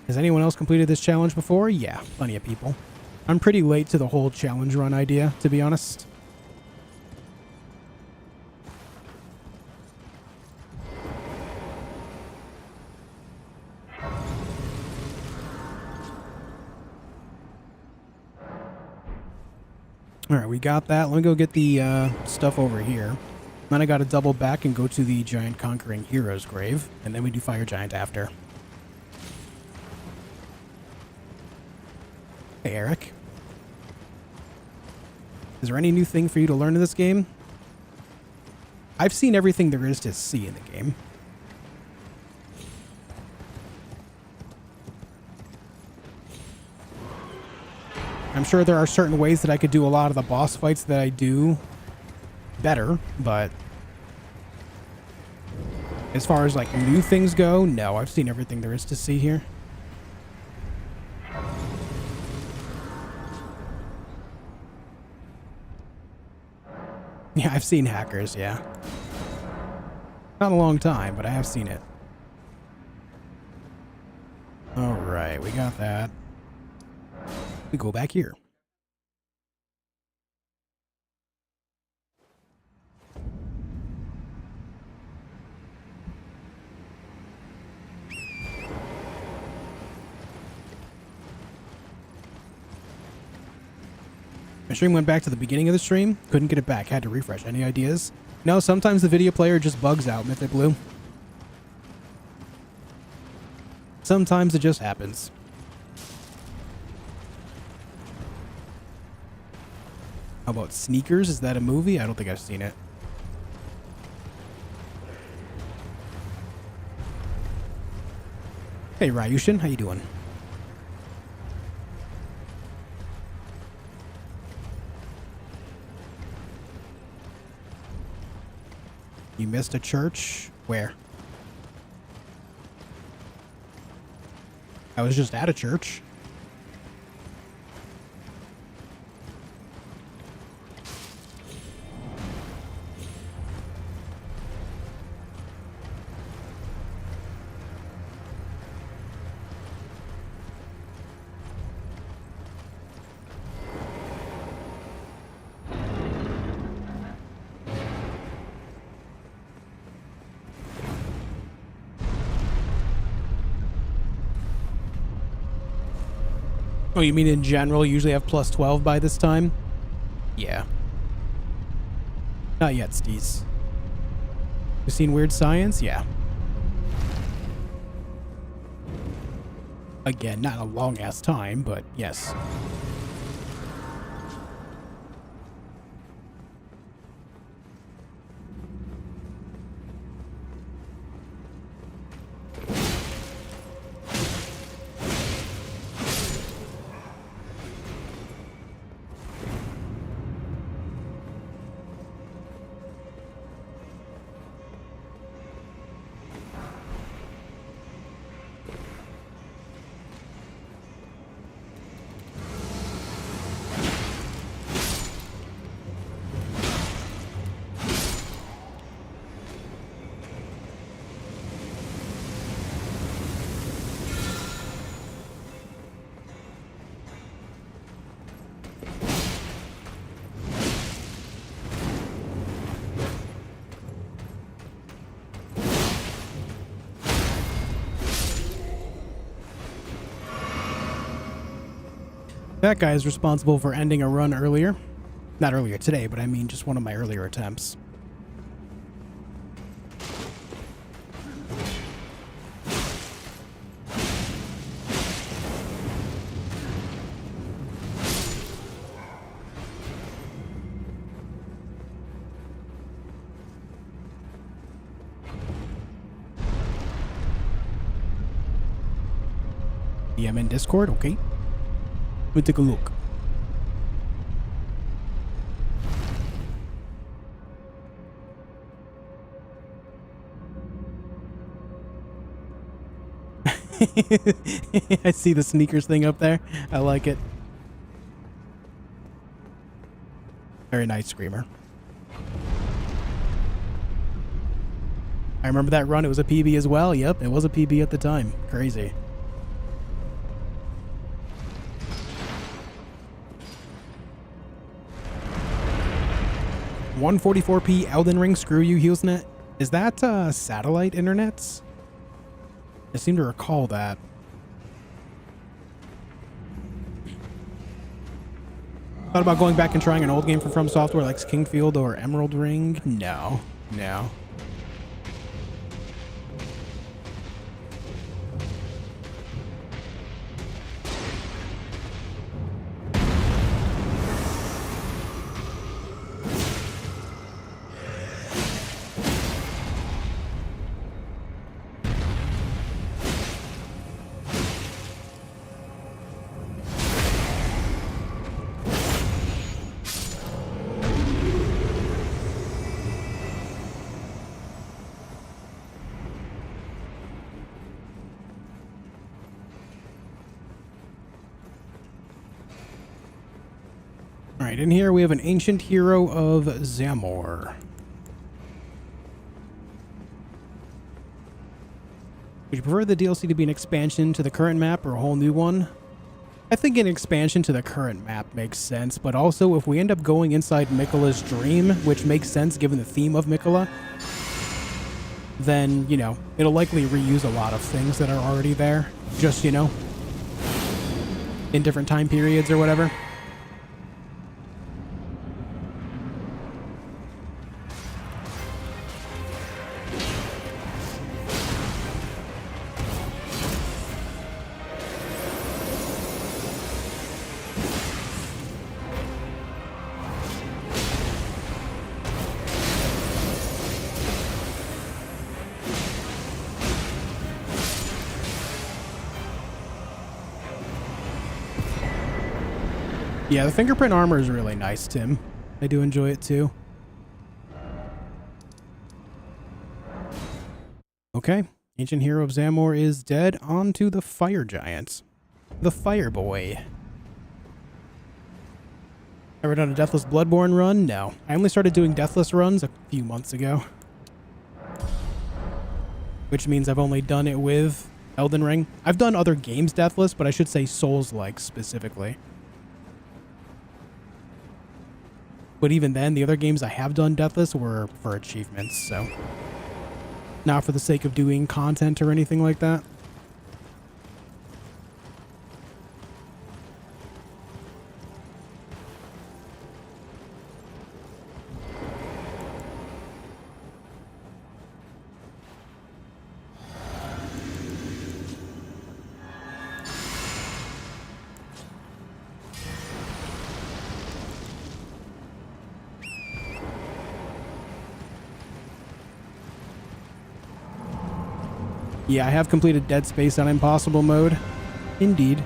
Has anyone else completed this challenge before? Yeah, plenty of people. I'm pretty late to the whole challenge run idea, to be honest. All right, we got that. Let me go get the stuff over here. Then I got to double back and go to the Giant Conquering Hero's grave, and then we do Fire Giant after. Hey, Eric. Is there any new thing for you to learn in this game? I've seen everything there is to see in the game. I'm sure there are certain ways that I could do a lot of the boss fights that I do better, but as far as like new things go, no, I've seen everything there is to see here. Yeah, I've seen hackers, yeah. Not a long time, but I have seen it. All right, we got that. We go back here. My stream went back to the beginning of the stream. Couldn't get it back. Had to refresh. Any ideas? No, sometimes the video player just bugs out, Mythic Blue. Sometimes it just happens. How about Sneakers? Is that a movie? I don't think I've seen it. Hey, Ryushin. How you doing? You missed a church? Where? I was just at a church. Oh, you mean in general, you usually have plus 12 by this time? Yeah. Not yet, Steez. You seen Weird Science? Yeah. Again, not a long-ass time, but yes. That guy is responsible for ending a run earlier. Not earlier today, but I mean just one of my earlier attempts. Yeah, I'm in Discord, okay. Let me take a look. I see the sneakers thing up there. I like it. Very nice, Screamer. I remember that run. It was a PB as well. Yep, it was a PB at the time. Crazy. $144p Elden Ring, screw you, HughesNet. Is that satellite internets? I seem to recall that. Thought about going back and trying an old game from Software like Kingfield or Emerald Ring. No. Alright, in here we have an ancient hero of Zamor. Would you prefer the DLC to be an expansion to the current map or a whole new one? I think an expansion to the current map makes sense, but also if we end up going inside Miquella's dream, which makes sense given the theme of Miquella, then, you know, it'll likely reuse a lot of things that are already there. Just, you know, in different time periods or whatever. Yeah, the fingerprint armor is really nice, Tim. I do enjoy it too. Okay, ancient hero of Zamor is dead. On to the fire giants. The Fire Boy. Ever done a Deathless Bloodborne run? No. I only started doing Deathless runs a few months ago. Which means I've only done it with Elden Ring. I've done other games Deathless, but I should say Souls-like specifically. But even then, the other games I have done Deathless were for achievements, so not for the sake of doing content or anything like that. Yeah, I have completed Dead Space on Impossible mode. Indeed.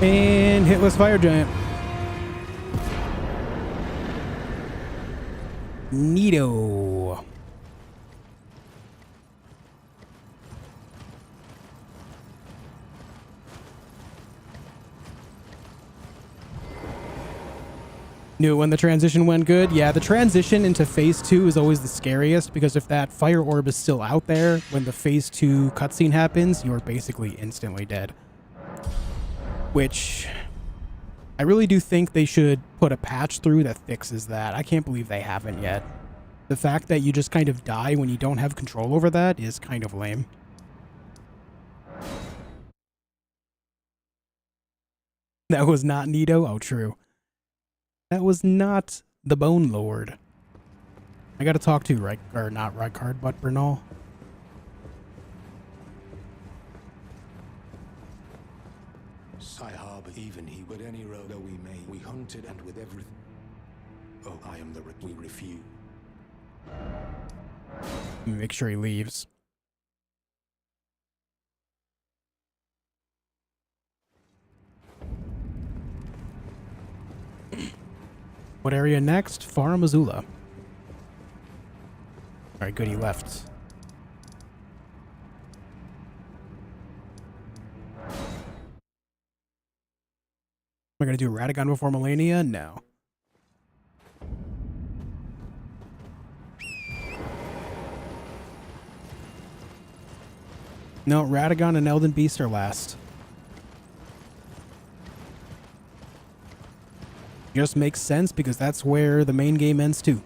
And hitless fire giant. Neato. Knew when the transition went good. Yeah, the transition into phase 2 is always the scariest because if that fire orb is still out there when the phase 2 cutscene happens, you're basically instantly dead. Which I really do think they should put a patch through that fixes that. I can't believe they haven't yet. The fact that you just kind of die when you don't have control over that is kind of lame. That was not Nito? Oh, true. That was not the Bone Lord. I gotta talk to not Rykard, but Bernal. I harbor even he with any road that we made. We hunted and with everything. Oh, I am the we refuse. Make sure he leaves. What area next? Farum Azula. Alright, good, he left. Am I gonna do Radagon before Melania? No. No, Radagon and Elden Beast are last. Just makes sense because that's where the main game ends too.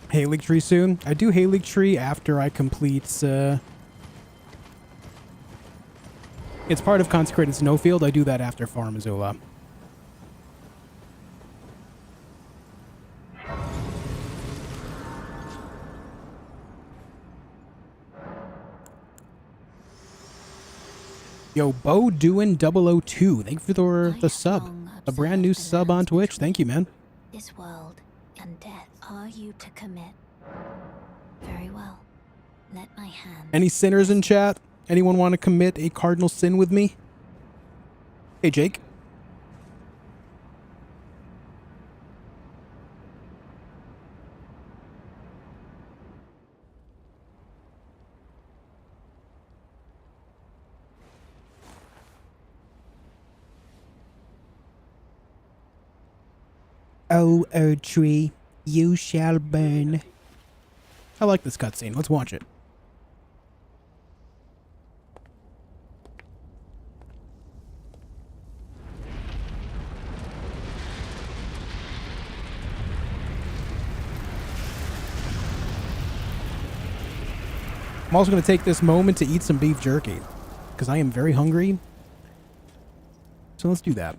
Halig Tree soon. I do Halig Tree after I complete, it's part of Consecrated Snowfield. I do that after Farum Azula. Yo, Bo doing 002. Thank you for the sub. A brand new sub on Twitch. Thank you, man. This world and death. Are you to commit? Very well. Let my hand. Any sinners in chat? Anyone want to commit a cardinal sin with me? Hey, Jake. Oh, Erd Tree, you shall burn. I like this cutscene. Let's watch it. I'm also going to take this moment to eat some beef jerky because I am very hungry. So let's do that.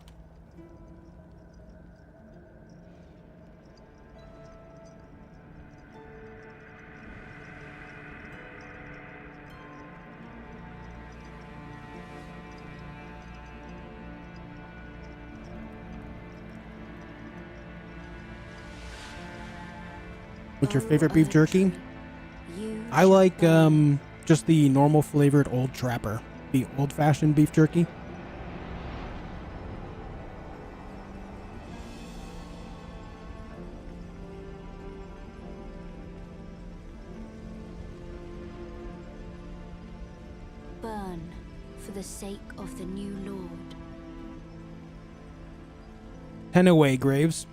What's your favorite beef jerky? I like just the normal flavored Old Trapper, the old-fashioned beef jerky. Burn for the sake of the new Lord. 10 away, Graves.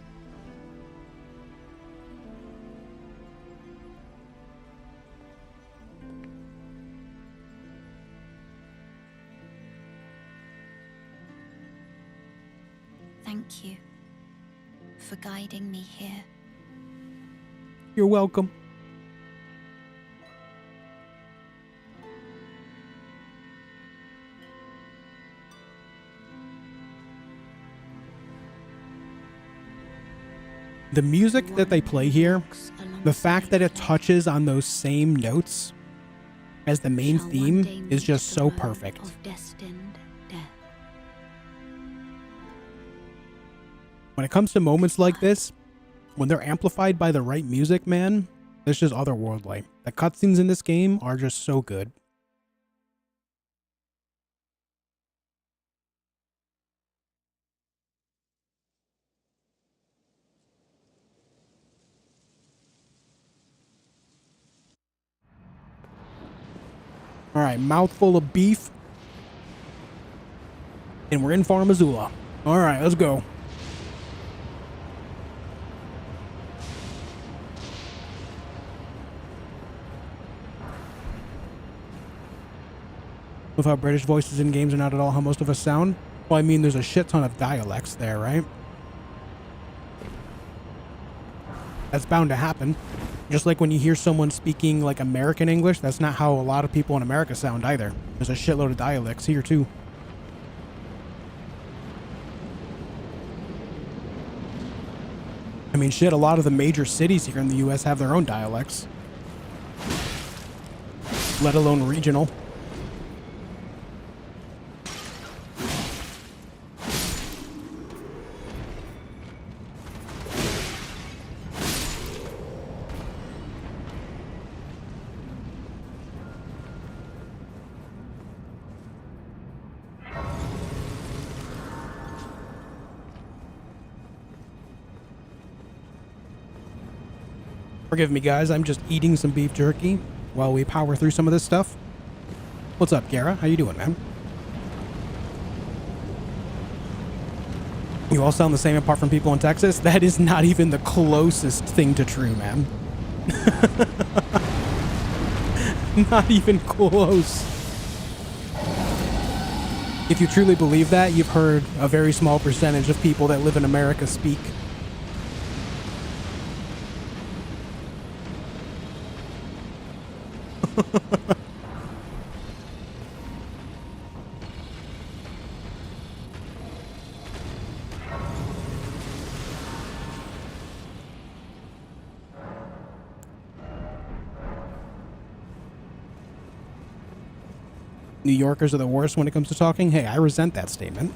Thank you for guiding me here. You're welcome. The music that they play here, the fact that it touches on those same notes as the main theme is just so perfect. When it comes to moments like this, when they're amplified by the right music, man, it's just otherworldly. The cutscenes in this game are just so good. All right, mouthful of beef. And we're in Farm Azula. All right, let's go. With how British voices in games are not at all how most of us sound. Well, I mean, there's a shit ton of dialects there, right? That's bound to happen. Just like when you hear someone speaking like American English, that's not how a lot of people in America sound either. There's a shitload of dialects here too. I mean, shit, a lot of the major cities here in the US have their own dialects. Let alone regional. Forgive me, guys. I'm just eating some beef jerky while we power through some of this stuff. What's up, Gara? How you doing, man? You all sound the same apart from people in Texas? That is not even the closest thing to true, man. Not even close. If you truly believe that, you've heard a very small percentage of people that live in America speak. New Yorkers are the worst when it comes to talking. Hey, I resent that statement.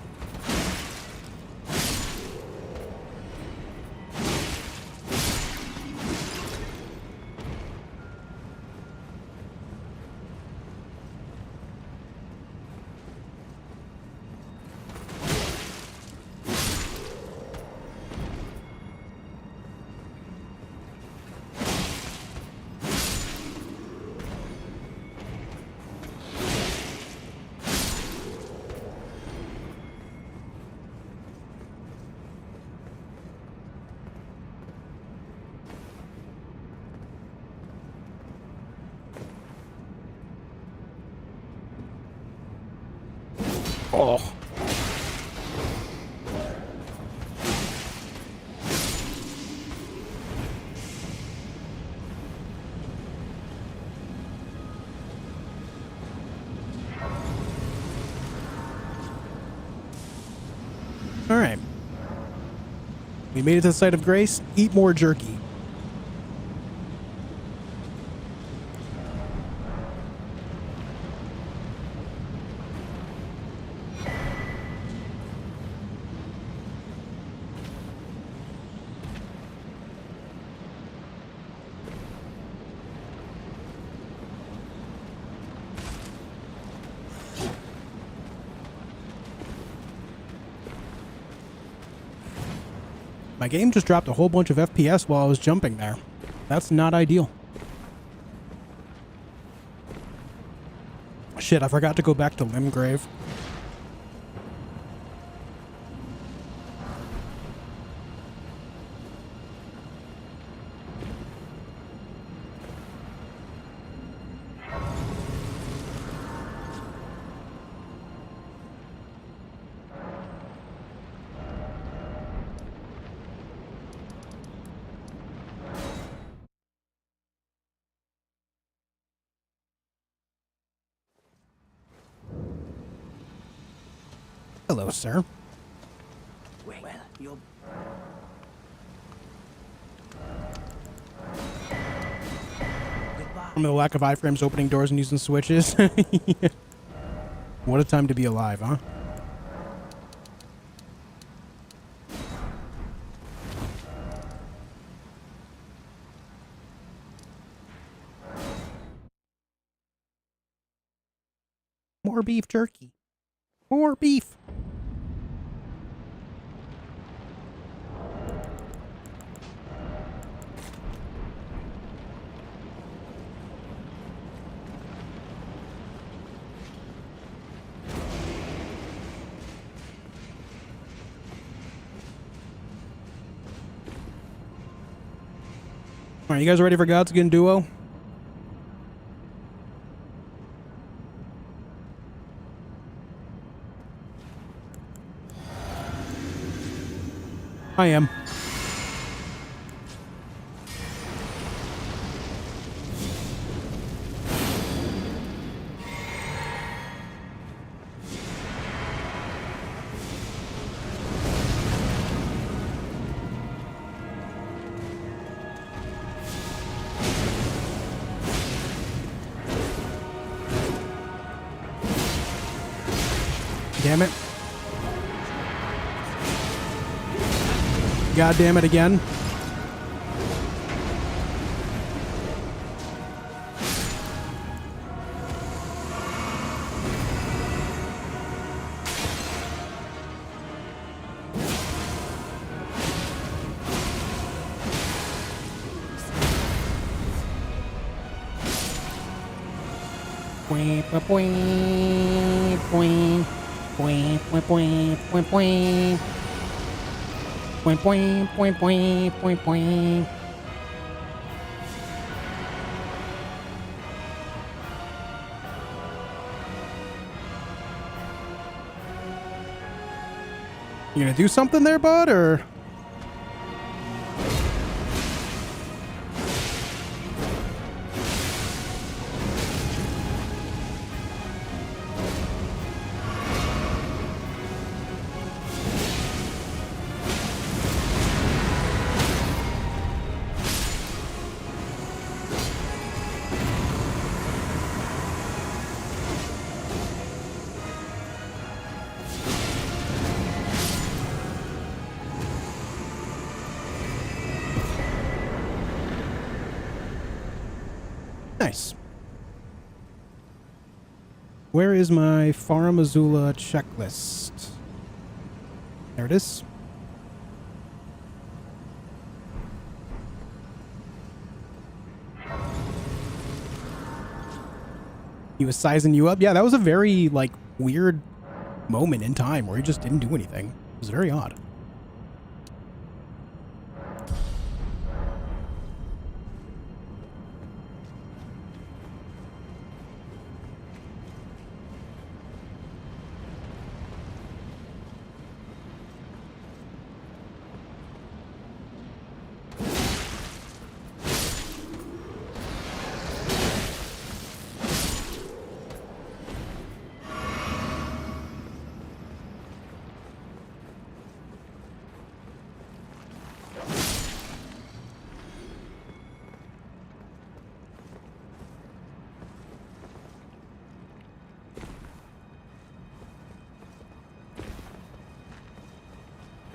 Oh. All right. We made it to the site of grace. Eat more jerky. My game just dropped a whole bunch of FPS while I was jumping there. That's not ideal. Shit, I forgot to go back to Limgrave. Hello, sir. Well, you're... From the lack of iframes, opening doors and using switches. What a time to be alive, huh? More beef jerky. More beef. All right, you guys ready for Gods Again Duo? I am. Damn it. God damn it again. You gonna do something there, bud, or? Nice. Where is my Farum Azula checklist? There it is. He was sizing you up? Yeah, that was a very, like, weird moment in time where he just didn't do anything. It was very odd.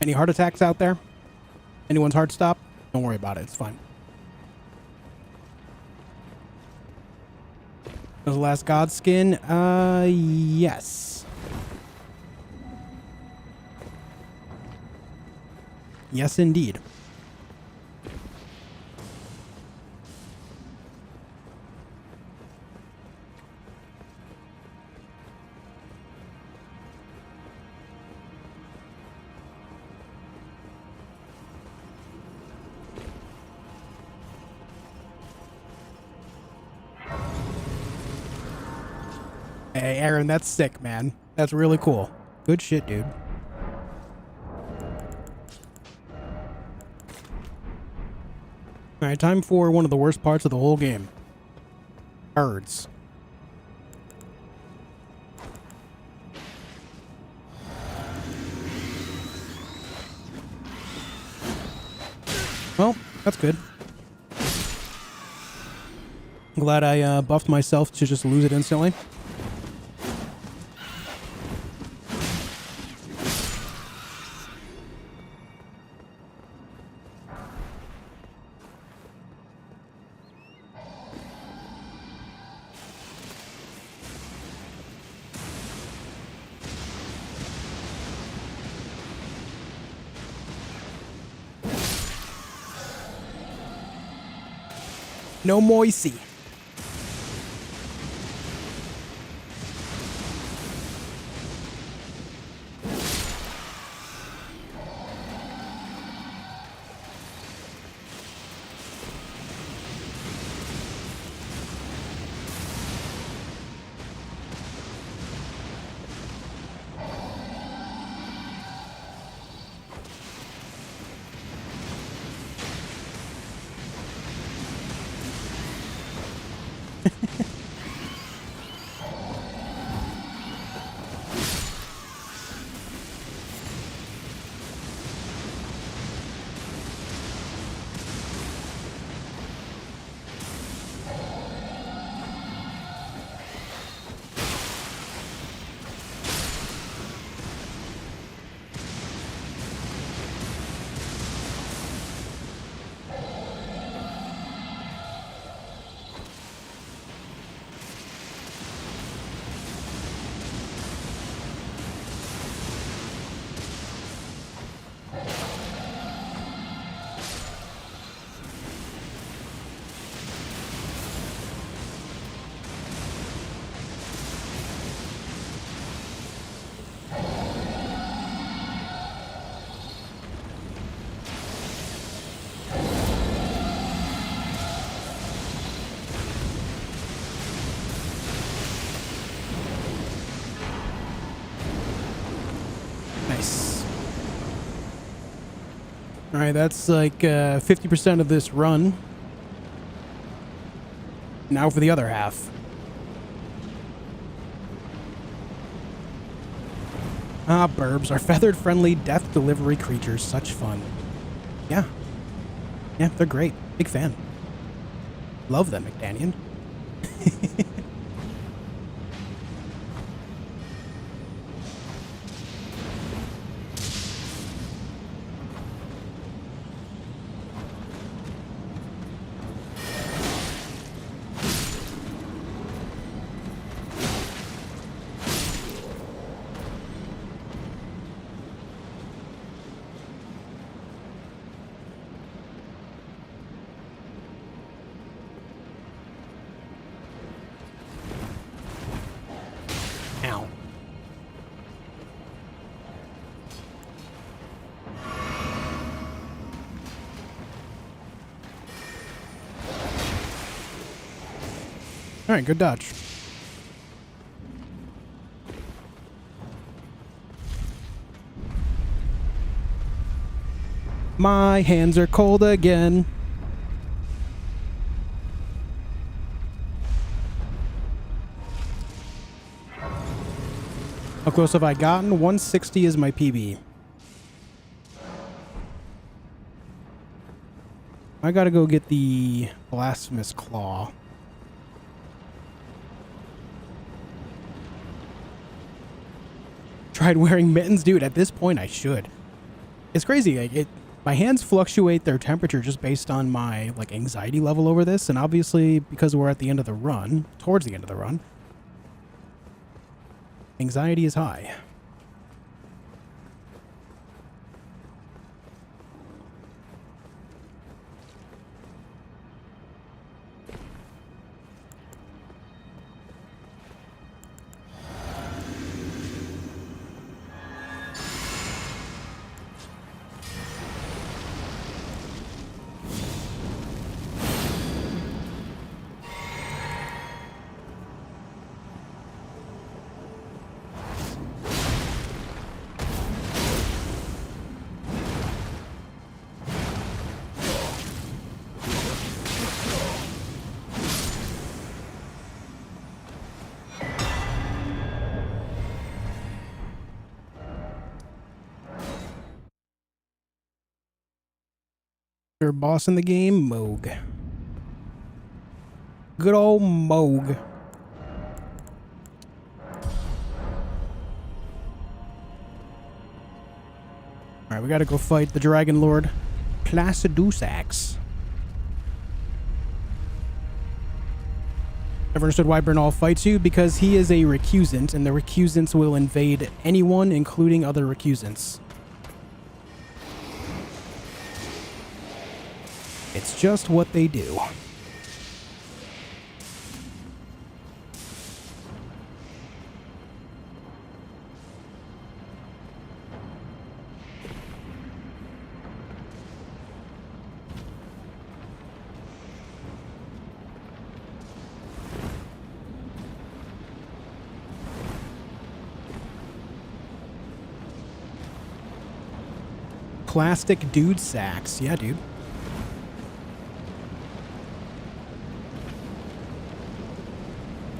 Any heart attacks out there? Anyone's heart stop? Don't worry about it. It's fine. Was the last God skin? Yes. Yes, indeed. Hey, Aaron, that's sick, man. That's really cool. Good shit, dude. Alright, time for one of the worst parts of the whole game. Birds. Well, that's good. Glad I buffed myself to just lose it instantly. No moisey. Nice. All right, that's like 50% of this run. Now for the other half. Ah, burbs are feathered friendly death delivery creatures. Such fun. Yeah. Yeah, they're great. Big fan. Love them, McDaniel. Ow. All right, good dodge. My hands are cold again. How close have I gotten? 160 is my PB. I gotta go get the Blasphemous Claw. Tried wearing mittens? Dude, at this point I should. It's crazy. Like my hands fluctuate their temperature just based on my like anxiety level over this, and obviously because we're at the end of the run, towards the end of the run, anxiety is high. Third boss in the game, Moog. Good old Moog. Alright, we gotta go fight the Dragon Lord Placidusax. Never understood why Bernal fights you, because he is a recusant, and the recusants will invade anyone, including other recusants. It's just what they do. Plastic dude sacks. Yeah, dude.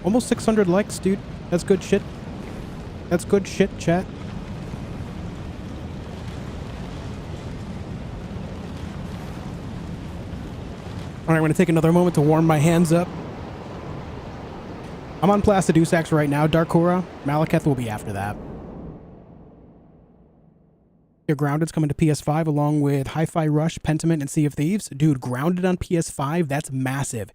Almost 600 likes, dude. That's good shit. That's good shit, chat. Alright, I'm going to take another moment to warm my hands up. I'm on Placidusax right now. Darkura. Malekith will be after that. Your Grounded's coming to PS5 along with Hi-Fi Rush, Pentiment, and Sea of Thieves. Dude, Grounded on PS5, that's massive.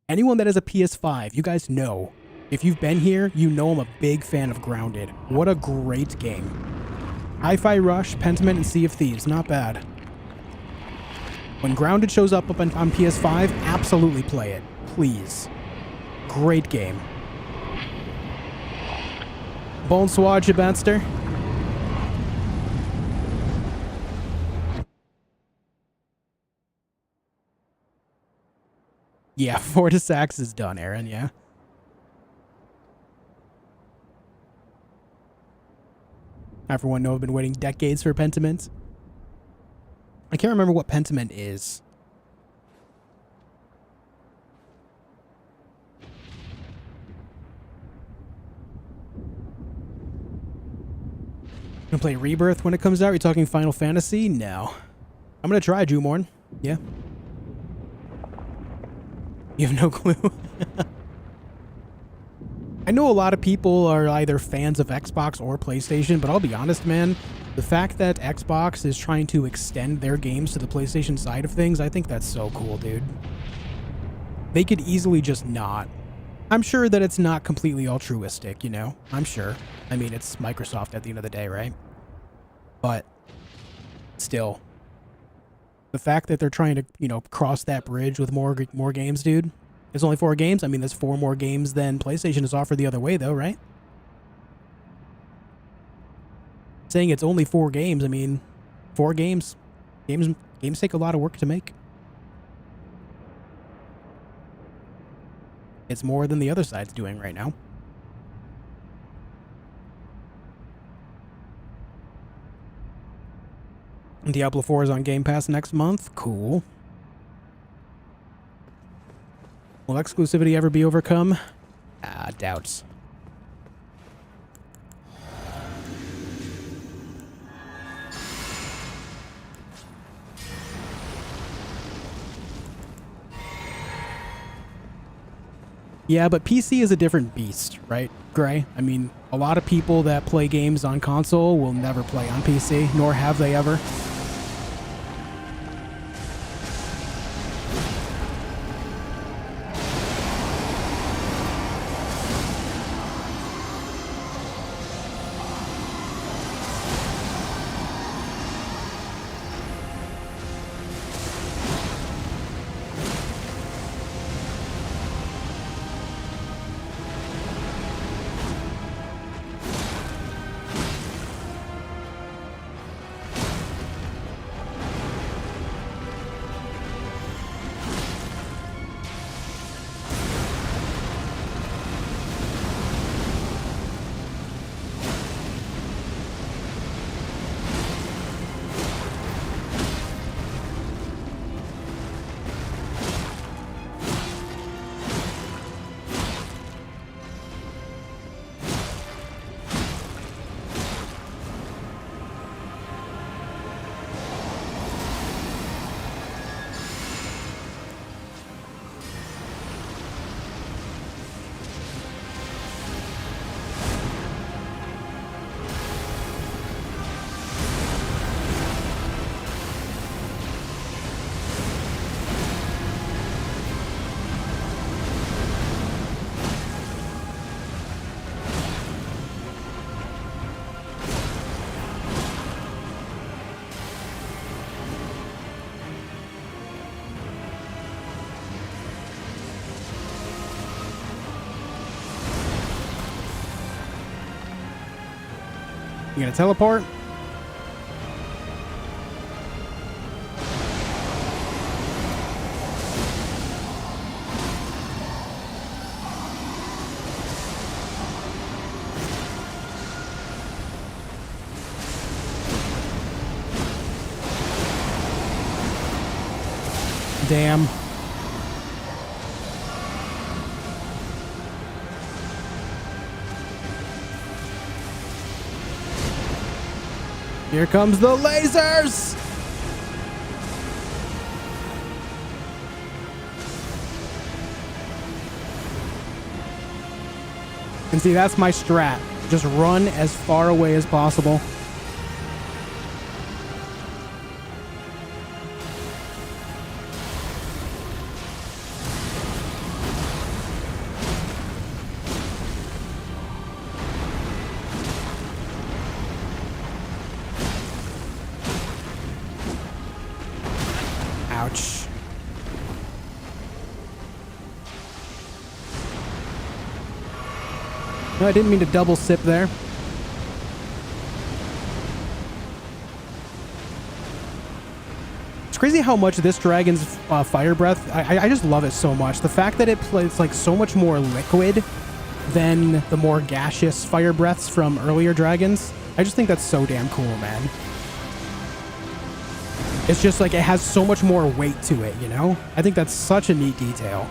Anyone that has a PS5, you guys know. If you've been here, you know I'm a big fan of Grounded. What a great game. Hi-Fi Rush, Pentiment, and Sea of Thieves. Not bad. When Grounded shows up on PS5, absolutely play it. Please. Great game. Bonsoir, Jabanster. Yeah, Fortisax is done, Aaron, yeah. I, for one, know I've been waiting decades for Pentiment. I can't remember what Pentiment is. Gonna play Rebirth when it comes out? Are you talking Final Fantasy? No. I'm gonna try Jumorn. Yeah. You have no clue. I know a lot of people are either fans of Xbox or PlayStation, but I'll be honest, man. The fact that Xbox is trying to extend their games to the PlayStation side of things, I think that's so cool, dude. They could easily just not. I'm sure that it's not completely altruistic, you know? I'm sure. I mean, it's Microsoft at the end of the day, right? But still. The fact that they're trying to, you know, cross that bridge with more games, dude. There's only 4 games. I mean, there's 4 more games than PlayStation has offered the other way, though, right? Saying it's only 4 games, I mean, 4 games. Games take a lot of work to make. It's more than the other side's doing right now. Diablo 4 is on Game Pass next month. Cool. Will exclusivity ever be overcome? Doubts. Yeah, but PC is a different beast, right, Gray? I mean, a lot of people that play games on console will never play on PC, nor have they ever. You gonna teleport? Damn. Here comes the lasers! And see, that's my strat. Just run as far away as possible. Ouch. No, I didn't mean to double sip there. It's crazy how much this dragon's fire breath, I just love it so much. The fact that it's like so much more liquid than the more gaseous fire breaths from earlier dragons. I just think that's so damn cool, man. It's just like it has so much more weight to it, you know? I think that's such a neat detail.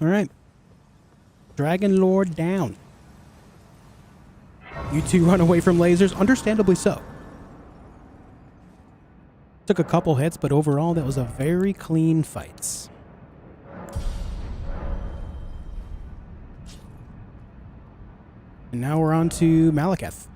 All right. Dragon Lord down. You two run away from lasers, understandably so. Took a couple hits, but overall that was a very clean fight. And now we're on to Malekith.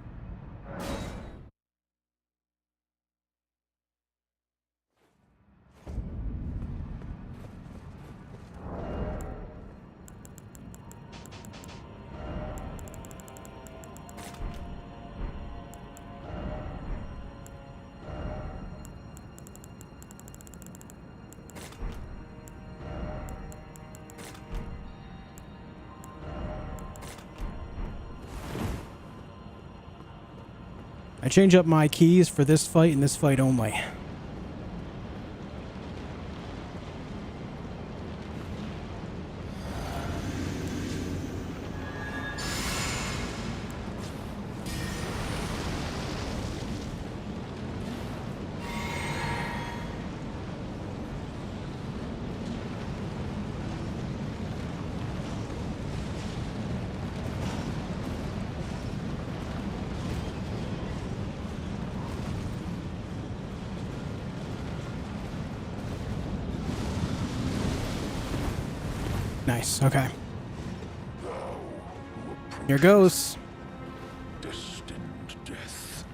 I change up my keys for this fight and this fight only. Nice, okay. Here goes. Destined death.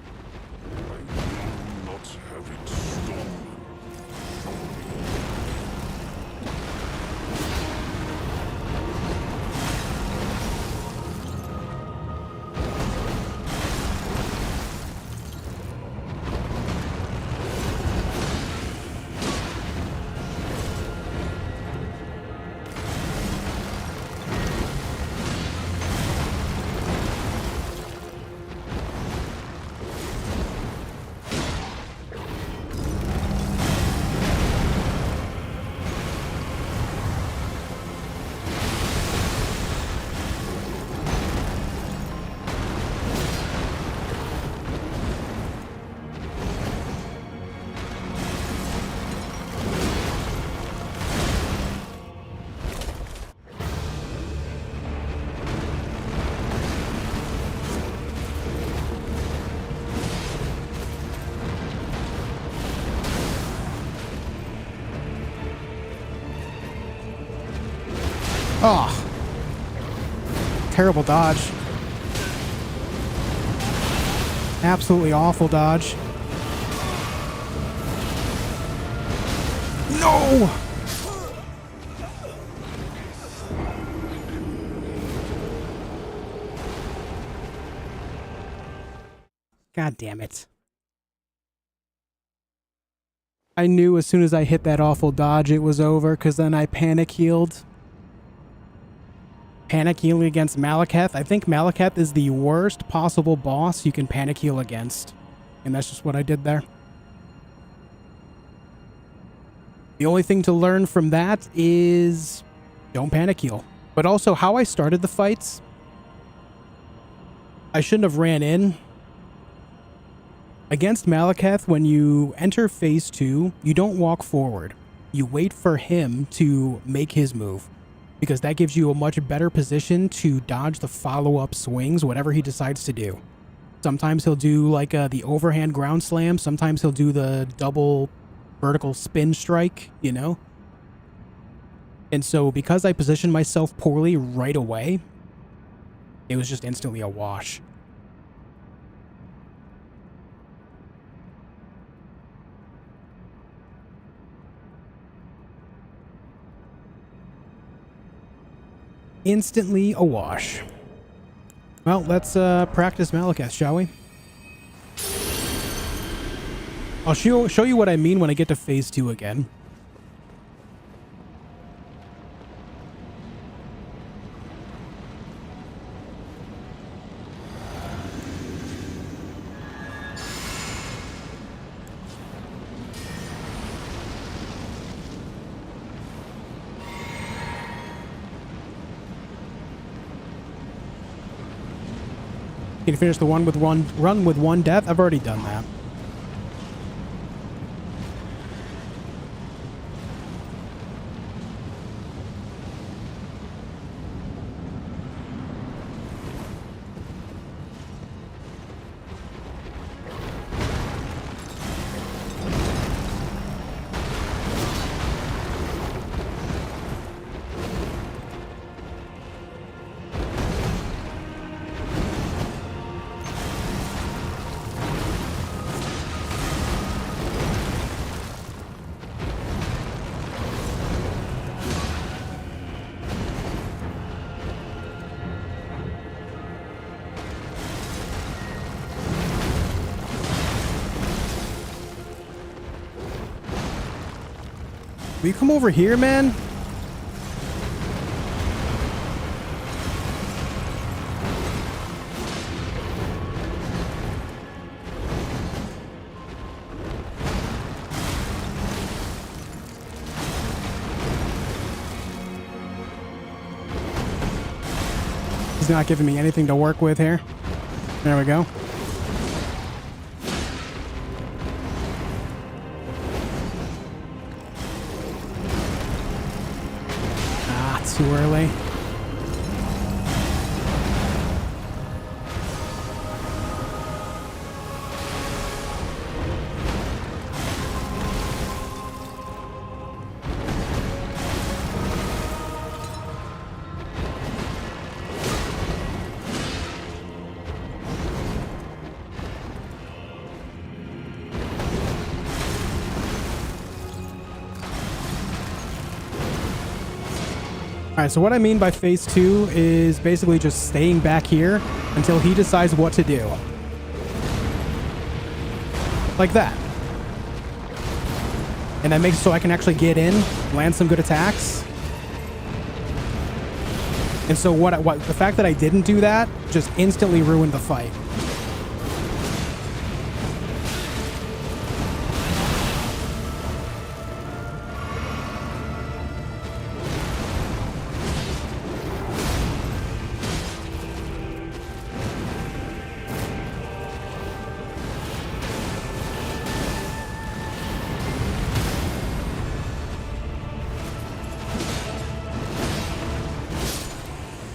I will not have it stolen from me. Oh. Terrible dodge. Absolutely awful dodge. No! God damn it. I knew as soon as I hit that awful dodge it was over, because then I panic healed. Panic healing against Malekith. I think Malekith is the worst possible boss you can panic heal against. And that's just what I did there. The only thing to learn from that is don't panic heal. But also how I started the fights. I shouldn't have ran in. Against Malekith, when you enter phase 2, you don't walk forward. You wait for him to make his move, because that gives you a much better position to dodge the follow-up swings, whatever he decides to do. Sometimes he'll do like the overhand ground slam. Sometimes he'll do the double vertical spin strike, you know? And so because I positioned myself poorly right away, it was just instantly a wash. Instantly a wash. Well, let's practice Malekith, shall we? I'll show you what I mean when I get to phase 2 again. Can you finish the run with one death? I've already done that. Will you come over here, man? He's not giving me anything to work with here. There we go. Too early. Alright, so what I mean by phase 2 is basically just staying back here until he decides what to do. Like that. And that makes it so I can actually get in, land some good attacks. And so the fact that I didn't do that just instantly ruined the fight.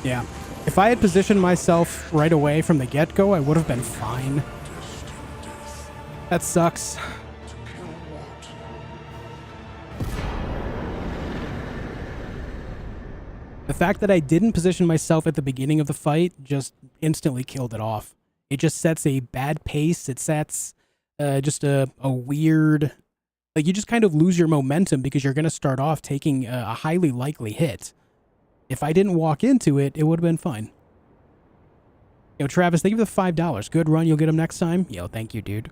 Yeah. If I had positioned myself right away from the get-go, I would have been fine. That sucks. The fact that I didn't position myself at the beginning of the fight just instantly killed it off. It just sets a bad pace. It sets just a weird... Like, you just kind of lose your momentum because you're going to start off taking a highly likely hit. If I didn't walk into it, it would have been fine. Yo, Travis, thank you for the $5. Good run. You'll get them next time. Yo, thank you, dude.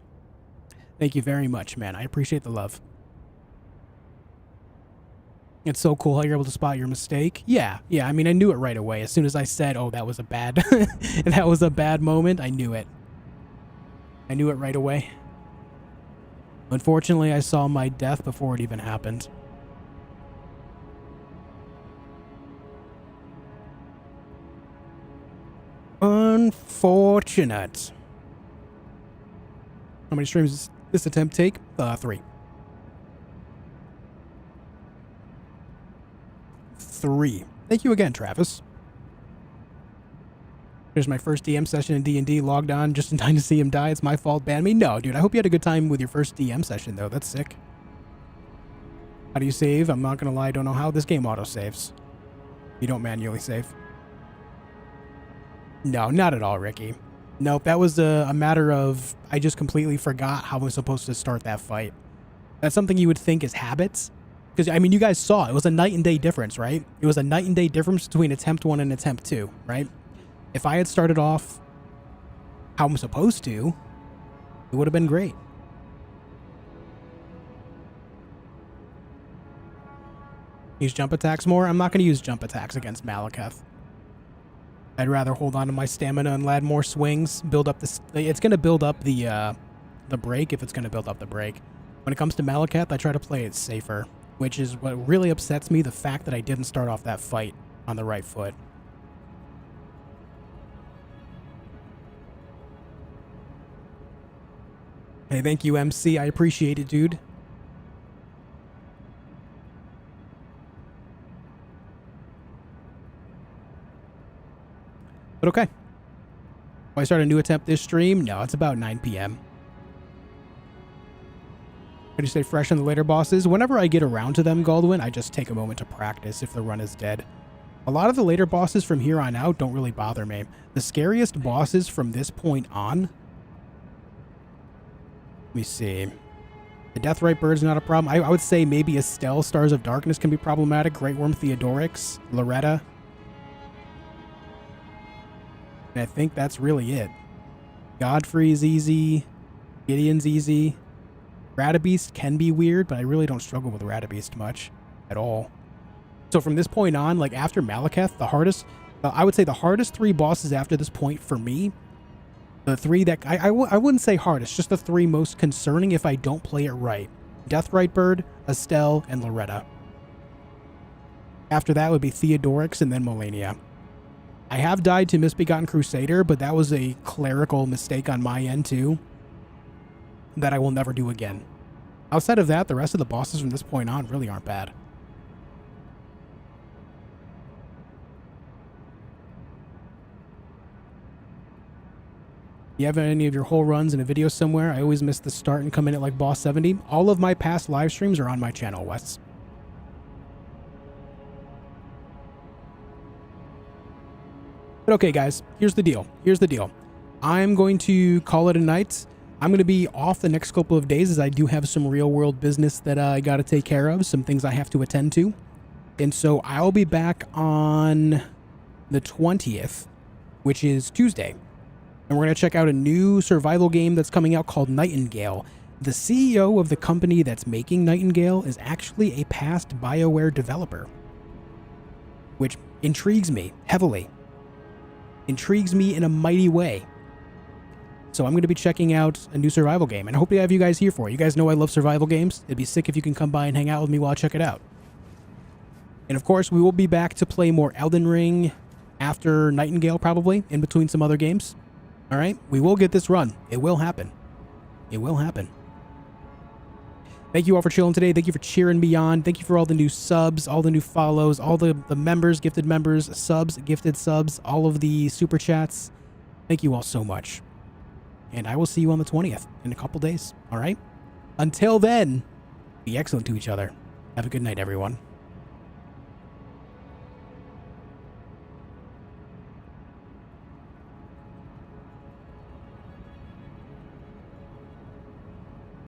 Thank you very much, man. I appreciate the love. It's so cool how you're able to spot your mistake. Yeah. I mean, I knew it right away. As soon as I said, oh, that was a bad, that was a bad moment, I knew it. I knew it right away. Unfortunately, I saw my death before it even happened. Unfortunate. How many streams does this attempt take? 3. 3. Thank you again, Travis. Here's my first DM session in D&D, logged on just in time to see him die. It's my fault, ban me. No, dude, I hope you had a good time with your first DM session, though. That's sick. How do you save? I'm not gonna lie, I don't know how. This game auto-saves. You don't manually save. No, not at all, Ricky. Nope, that was a matter of I just completely forgot how I was supposed to start that fight. That's something you would think is habits. Because, I mean, you guys saw, it was a night and day difference, right? It was a night and day difference between attempt 1 and attempt 2, right? If I had started off how I'm supposed to, it would have been great. Use jump attacks more? I'm not going to use jump attacks against Malekith. I'd rather hold on to my stamina and add more swings, build up this. It's going to build up the break if it's going to build up the break. When it comes to Malekith, I try to play it safer, which is what really upsets me, the fact that I didn't start off that fight on the right foot. Hey, thank you, MC. I appreciate it, dude. But okay. Will I start a new attempt this stream? No, it's about 9 p.m. I just stay fresh on the later bosses. Whenever I get around to them, Goldwyn, I just take a moment to practice if the run is dead. A lot of the later bosses from here on out don't really bother me. The scariest bosses from this point on... Let me see. The Deathrite Bird's not a problem. I would say maybe Estelle, Stars of Darkness can be problematic. Great Worm Theodorix, Loretta. And I think that's really it. Godfrey's easy. Gideon's easy. Radabeast can be weird, but I really don't struggle with Radabeast much at all. So from this point on, like after Malekith, the hardest, I would say the hardest 3 bosses after this point for me, the 3 that, I wouldn't say hardest, just the 3 most concerning if I don't play it right. Deathrite Bird, Estelle, and Loretta. After that would be Theodorix and then Melania. I have died to Misbegotten Crusader, but that was a clerical mistake on my end too, that I will never do again. Outside of that, the rest of the bosses from this point on really aren't bad. You have any of your whole runs in a video somewhere? I always miss the start and come in at like boss 70. All of my past live streams are on my channel, Wes. But okay, guys, here's the deal. I'm going to call it a night. I'm going to be off the next couple of days as I do have some real world business that I got to take care of, some things I have to attend to. And so I'll be back on the 20th, which is Tuesday. And we're going to check out a new survival game that's coming out called Nightingale. The CEO of the company that's making Nightingale is actually a past BioWare developer, which intrigues me heavily. Intrigues me in a mighty way. So I'm going to be checking out a new survival game, and I hope to have you guys here for it. You guys know I love survival games. It'd be sick if you can come by and hang out with me while I check it out. And of course, we will be back to play more Elden Ring after Nightingale, probably, in between some other games. All right? We will get this run. It will happen. It will happen. Thank you all for chilling today. Thank you for cheering me on. Thank you for all the new subs, all the new follows, all the members, gifted members, subs, gifted subs, all of the super chats. Thank you all so much. And I will see you on the 20th in a couple days. All right? Until then, be excellent to each other. Have a good night, everyone.